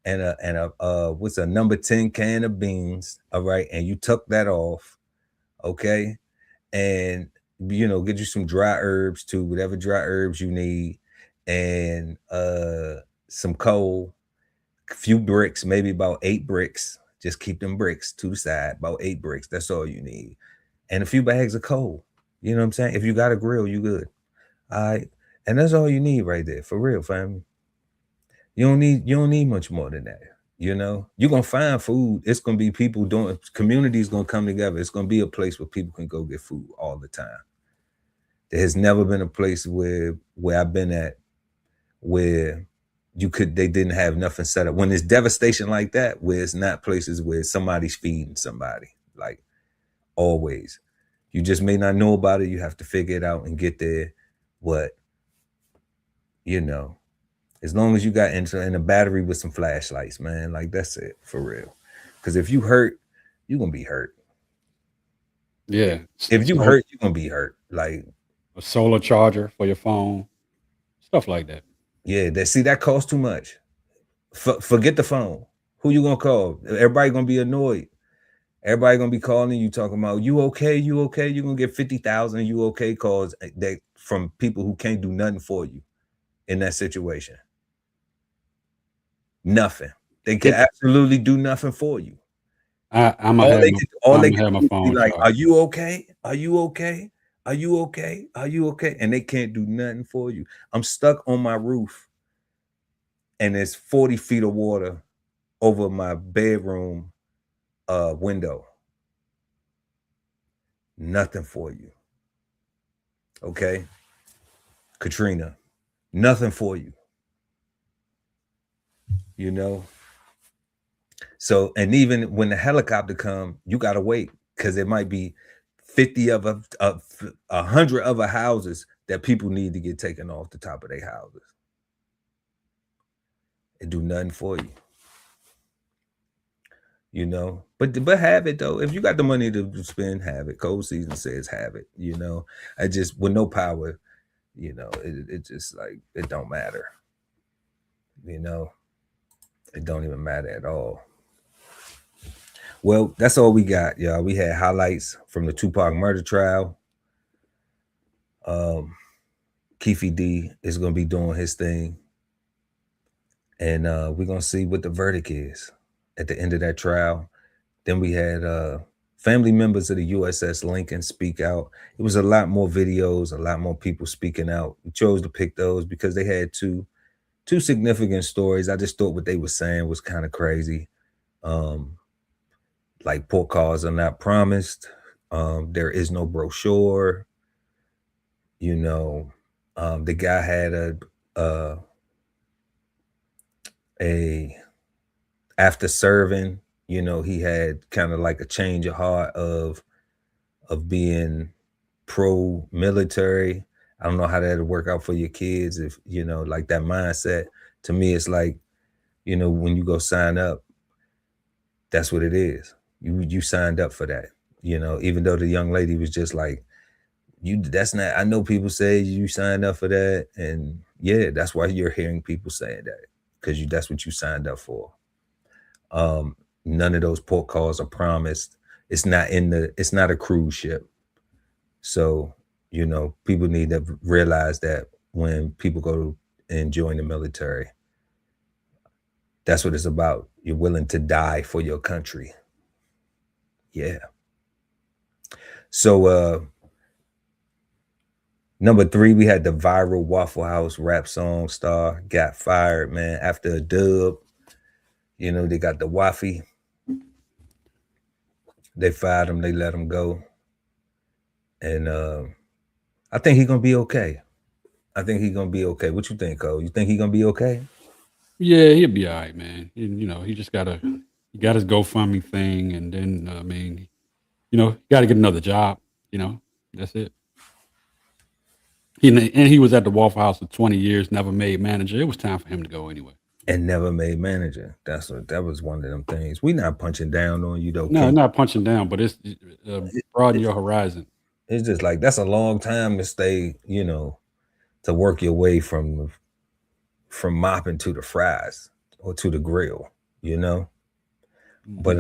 [SPEAKER 2] and a what's a number 10 can of beans, all right, and you tuck that off, okay, and you know, get you some dry herbs too, whatever dry herbs you need, and some coal, a few bricks, maybe about 8 bricks. Just keep them bricks to the side, about 8 bricks. That's all you need. And a few bags of coal. You know what I'm saying? If you got a grill, you good. All right. And that's all you need right there. For real, family. You don't need much more than that. You know, you're gonna find food. It's gonna be people doing, communities gonna come together. It's gonna be a place where people can go get food all the time. There has never been a place where I've been at where they didn't have nothing set up. When there's devastation like that, where it's not places where somebody's feeding somebody, like always. You just may not know about it. You have to figure it out and get there. But, you know, as long as you got in a battery with some flashlights, man, like that's it, for real. Because if you hurt, you're going to be hurt.
[SPEAKER 3] Yeah.
[SPEAKER 2] If you hurt, you're going to be hurt. Like
[SPEAKER 3] a solar charger for your phone, stuff like that.
[SPEAKER 2] Yeah, that costs too much. Forget the phone. Who you gonna call? Everybody gonna be annoyed. Everybody gonna be calling you talking about you okay, you okay. You're gonna get 50,000 you okay calls that from people who can't do nothing for you in that situation. Nothing. They can absolutely do nothing for you.
[SPEAKER 3] I'm gonna have my phone.
[SPEAKER 2] Like, are you okay? Are you okay? Are you okay? Are you okay? And they can't do nothing for you. I'm stuck on my roof and there's 40 feet of water over my bedroom window. Nothing for you. Okay? Katrina, nothing for you. You know? So, and even when the helicopter come, you got to wait because there might be 50 of 100 other houses that people need to get taken off the top of their houses. It do nothing for you. You know, but have it though. If you got the money to spend, have it. Cold season says have it. You know, I just with no power, you know, it just like it don't matter. You know, it don't even matter at all. Well, that's all we got, y'all. We had highlights from the Tupac murder trial. Keefe-d is gonna be doing his thing, and we're gonna see what the verdict is at the end of that trial. Then we had family members of the u.s.s. Lincoln speak out. It was a lot more videos, a lot more people speaking out. We chose to pick those because they had two significant stories. I just thought what they were saying was kind of crazy. Like pork cars are not promised. There is no brochure. You know, the guy had a after serving, you know, he had kind of like a change of heart of being pro-military I don't know how that'll work out for your kids if, you know, like that mindset. To me, it's like, you know, when you go sign up, that's what it is. You signed up for that, you know, even though the young lady was just like, that's not, I know people say you signed up for that. And yeah, that's why you're hearing people saying that, because that's what you signed up for. None of those port calls are promised. It's not a cruise ship. So, you know, people need to realize that when people go and join the military, that's what it's about. You're willing to die for your country. Yeah. So, number 3, we had the viral Waffle House rap song star got fired, man, after a dub. You know, they got the Waffle. They fired him. They let him go. And I think he's going to be okay. What you think, Cole? You think he's going to be okay?
[SPEAKER 3] Yeah, he'll be all right, man. You know, he got his GoFundMe thing, and then I mean, you know, got to get another job. You know, that's it. He was at the Waffle House for 20 years, never made manager. It was time for him to go anyway.
[SPEAKER 2] And never made manager. That was one of them things. We not punching down on you though.
[SPEAKER 3] No, not punching down, but it's broaden your horizon.
[SPEAKER 2] It's just like that's a long time to stay, you know, to work your way from mopping to the fries or to the grill, you know. Mm-hmm. But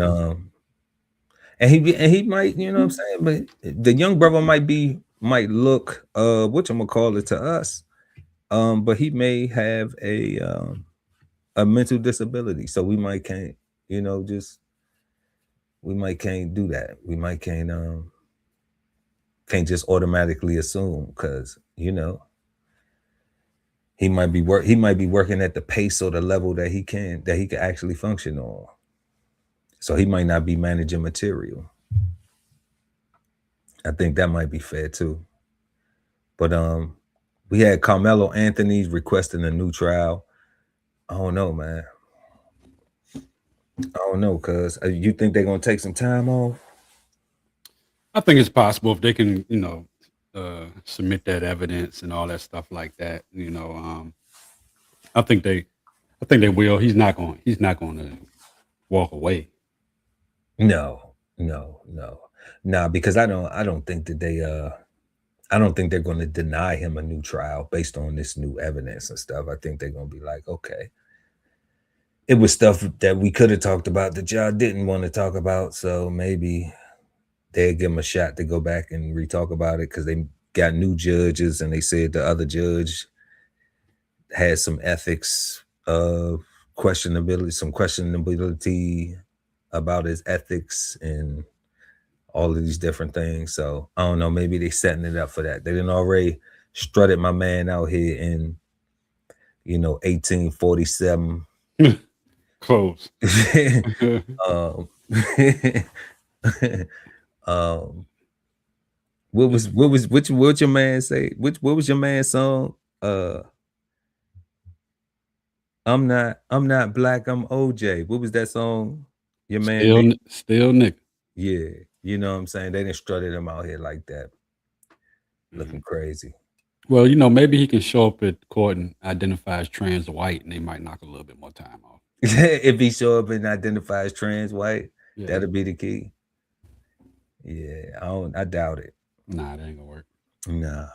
[SPEAKER 2] and he might, you know what I'm saying, but the young brother might look whatchamacallit to us. But he may have a mental disability. So we might can't, you know, we might can't do that. We might can't just automatically assume, because, you know, he might be working at the pace or the level that he can actually function on. So he might not be managing material. I think that might be fair too. But we had Karmelo Anthony requesting a new trial. I don't know, man. I don't know, cuz you think they're gonna take some time off?
[SPEAKER 3] I think it's possible if they can, you know, submit that evidence and all that stuff like that. You know, I think they will. He's not going to walk away.
[SPEAKER 2] No, because I don't think that I don't think they're going to deny him a new trial based on this new evidence and stuff. I think they're going to be like, okay, it was stuff that we could have talked about that y'all didn't want to talk about, so maybe they'd give him a shot to go back and re-talk about it, because they got new judges and they said the other judge had some ethics questionability about his ethics and all of these different things. So I don't know, maybe they setting it up for that. They didn't already strutted my man out here in, you know, 1847.
[SPEAKER 3] Close.
[SPEAKER 2] What your man say? What was your man's song? I'm not black, I'm OJ. What was that song? Your man
[SPEAKER 3] still nigga.
[SPEAKER 2] Yeah, you know what I'm saying? They didn't strutted him out here like that. Looking crazy.
[SPEAKER 3] Well, you know, maybe he can show up at court and identify as trans white, and they might knock a little bit more time off.
[SPEAKER 2] If he show up and identify as trans white,
[SPEAKER 3] Yeah.
[SPEAKER 2] that'll be the key. Yeah, I doubt it.
[SPEAKER 3] Nah, that ain't gonna work.
[SPEAKER 2] Nah.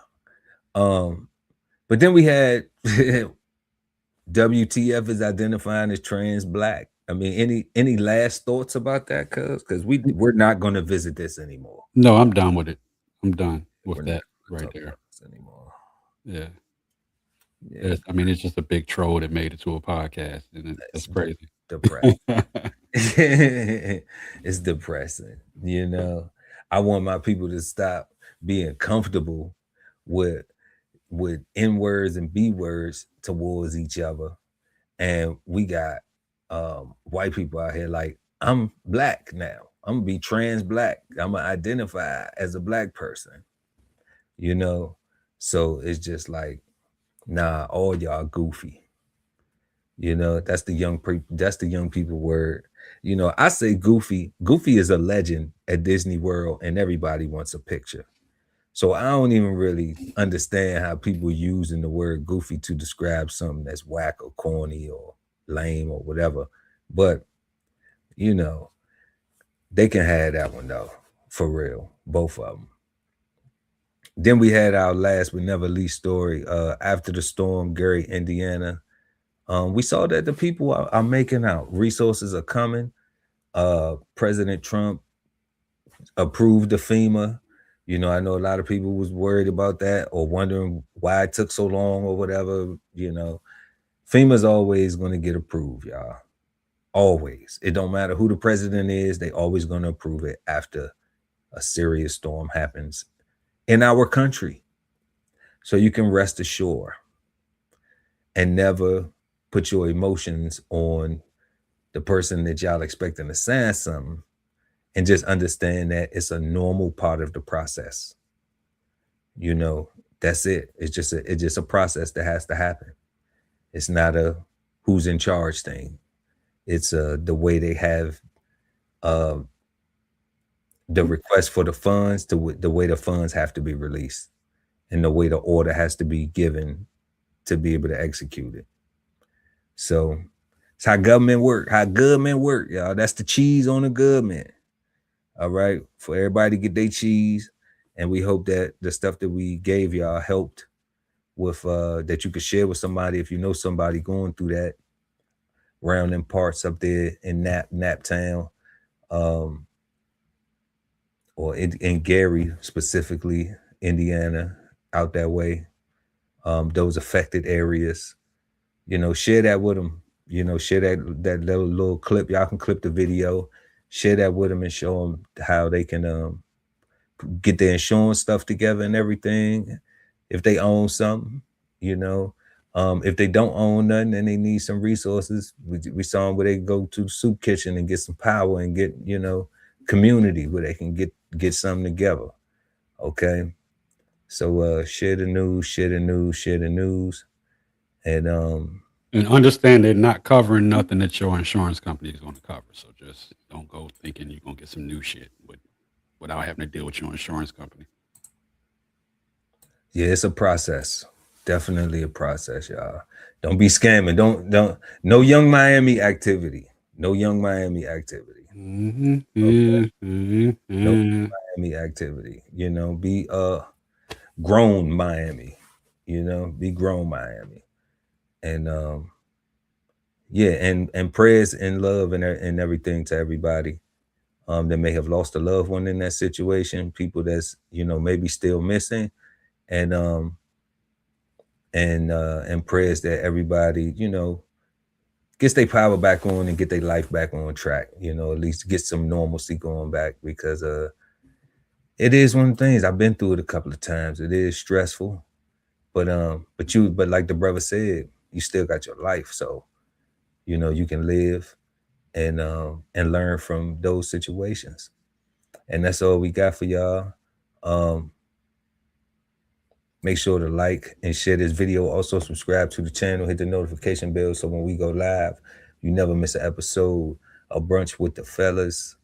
[SPEAKER 2] But then we had WTF is identifying as trans black. I mean, any last thoughts about that, cuz we're not going to visit this anymore.
[SPEAKER 3] No, I'm done with it. I'm done with that right there.
[SPEAKER 2] Anymore.
[SPEAKER 3] Yeah. I mean, it's just a big troll that made it to a podcast, and it's crazy.
[SPEAKER 2] Depressing. It's depressing. You know, I want my people to stop being comfortable with N words and B words towards each other, and we got white people out here like, I'm black now. I'm gonna be trans black. I'm gonna identify as a black person. You know, so it's just like, nah, all y'all goofy. You know, that's the young people word. You know, I say goofy. Goofy is a legend at Disney World, and everybody wants a picture. So I don't even really understand how people using the word goofy to describe something that's whack or corny or lame or whatever. But, you know, they can have that one though, for real, both of them. Then we had our last but never least story. After the storm, Gary, Indiana. We saw that the people are making out. Resources are coming. President Trump approved the FEMA. You know, I know a lot of people was worried about that or wondering why it took so long or whatever. You know, FEMA's always going to get approved, y'all. Always. It don't matter who the president is. They always going to approve it after a serious storm happens in our country. So you can rest assured and never put your emotions on the person that y'all expecting to sign something, and just understand that it's a normal part of the process. You know, that's it. It's just a process that has to happen. It's not a who's in charge thing. It's the way they have the request for the funds, the way the funds have to be released, and the way the order has to be given to be able to execute it. So it's how government work, y'all. That's the cheese on the government. All right, for everybody to get their cheese. And we hope that the stuff that we gave y'all helped with, that you could share with somebody if you know somebody going through that around them parts up there in Naptown, or in Gary specifically, Indiana, out that way, those affected areas. You know, share that with them. You know, share that little clip. Y'all can clip the video, share that with them, and show them how they can get their insurance stuff together and everything. If they own something, you know, if they don't own nothing and they need some resources, we saw them where they go to the soup kitchen and get some power and get, you know, community where they can get something together. Okay. So share the news, and
[SPEAKER 3] understand they're not covering nothing that your insurance company is going to cover. So just don't go thinking you're going to get some new shit without having to deal with your insurance company.
[SPEAKER 2] Yeah, it's a process. Definitely a process, y'all. Don't be scamming. Don't no young Miami activity. No young Miami activity. Okay? No young Miami activity. You know, be grown Miami. You know, be grown Miami. And yeah, and prayers and love and everything to everybody that may have lost a loved one in that situation, people that's, you know, maybe still missing, and prayers that everybody, you know, gets their power back on and get their life back on track, you know, at least get some normalcy going back, because it is one of the things. I've been through it a couple of times. It is stressful, but like the brother said, you still got your life, so you know you can live and learn from those situations. And that's all we got for y'all. Make sure to like and share this video. Also subscribe to the channel, hit the notification bell, so when we go live, you never miss an episode of Brunch with the Fellas.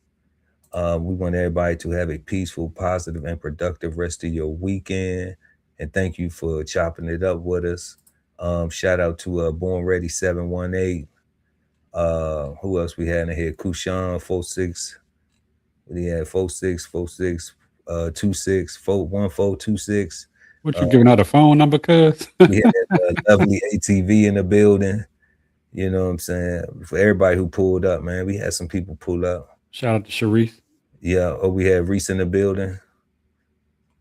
[SPEAKER 2] We want everybody to have a peaceful, positive, and productive rest of your weekend. And thank you for chopping it up with us. Shout out to Born Ready 718. Who else we had in here? Kushan 46. We had 4646 26 1426.
[SPEAKER 3] What, you giving out a phone number, cuz?
[SPEAKER 2] We had lovely ATV in the building. You know what I'm saying? For everybody who pulled up, man, we had some people pull up.
[SPEAKER 3] Shout out to Sharice.
[SPEAKER 2] Yeah. Oh, we had Reese in the building.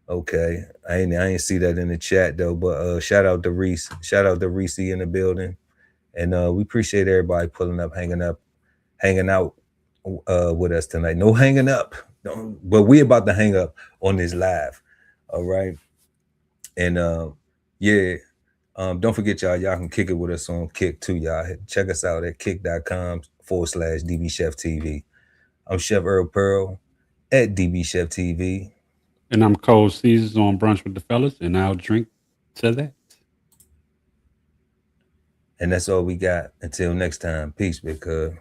[SPEAKER 2] Okay. I ain't see that in the chat though, but shout out to Reese. Shout out to Reese in the building. And we appreciate everybody pulling up, hanging out with us tonight. No hanging up. But we about to hang up on this live. All right. And yeah. Don't forget, y'all can kick it with us on Kick too, y'all. Check us out at kick.com/DBCHEFTV. I'm Chef Earl Pearl at DBCHEFTV.
[SPEAKER 3] And I'm Cole Caesars on Brunch with the Fellas, and I'll drink to that.
[SPEAKER 2] And that's all we got. Until next time. Peace, big cuz.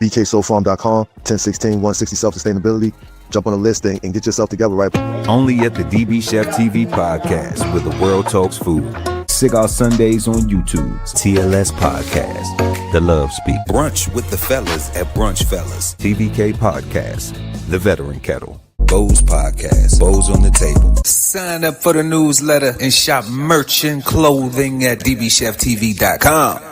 [SPEAKER 9] The
[SPEAKER 15] bksoulfarm.com, 1016-160 self-sustainability. Jump on the list and get yourself together, right?
[SPEAKER 1] Only at the DBCHEFTV podcast, where the world talks food. Cigar Sundays on YouTube. TLS Podcast. The Love Speak. Brunch with the fellas at Brunch Fellas. TVK Podcast. The Veteran Kettle. Bo's Podcast. Bo's on the Table. Sign up for the newsletter and shop merch and clothing at DBCHEFTV.com.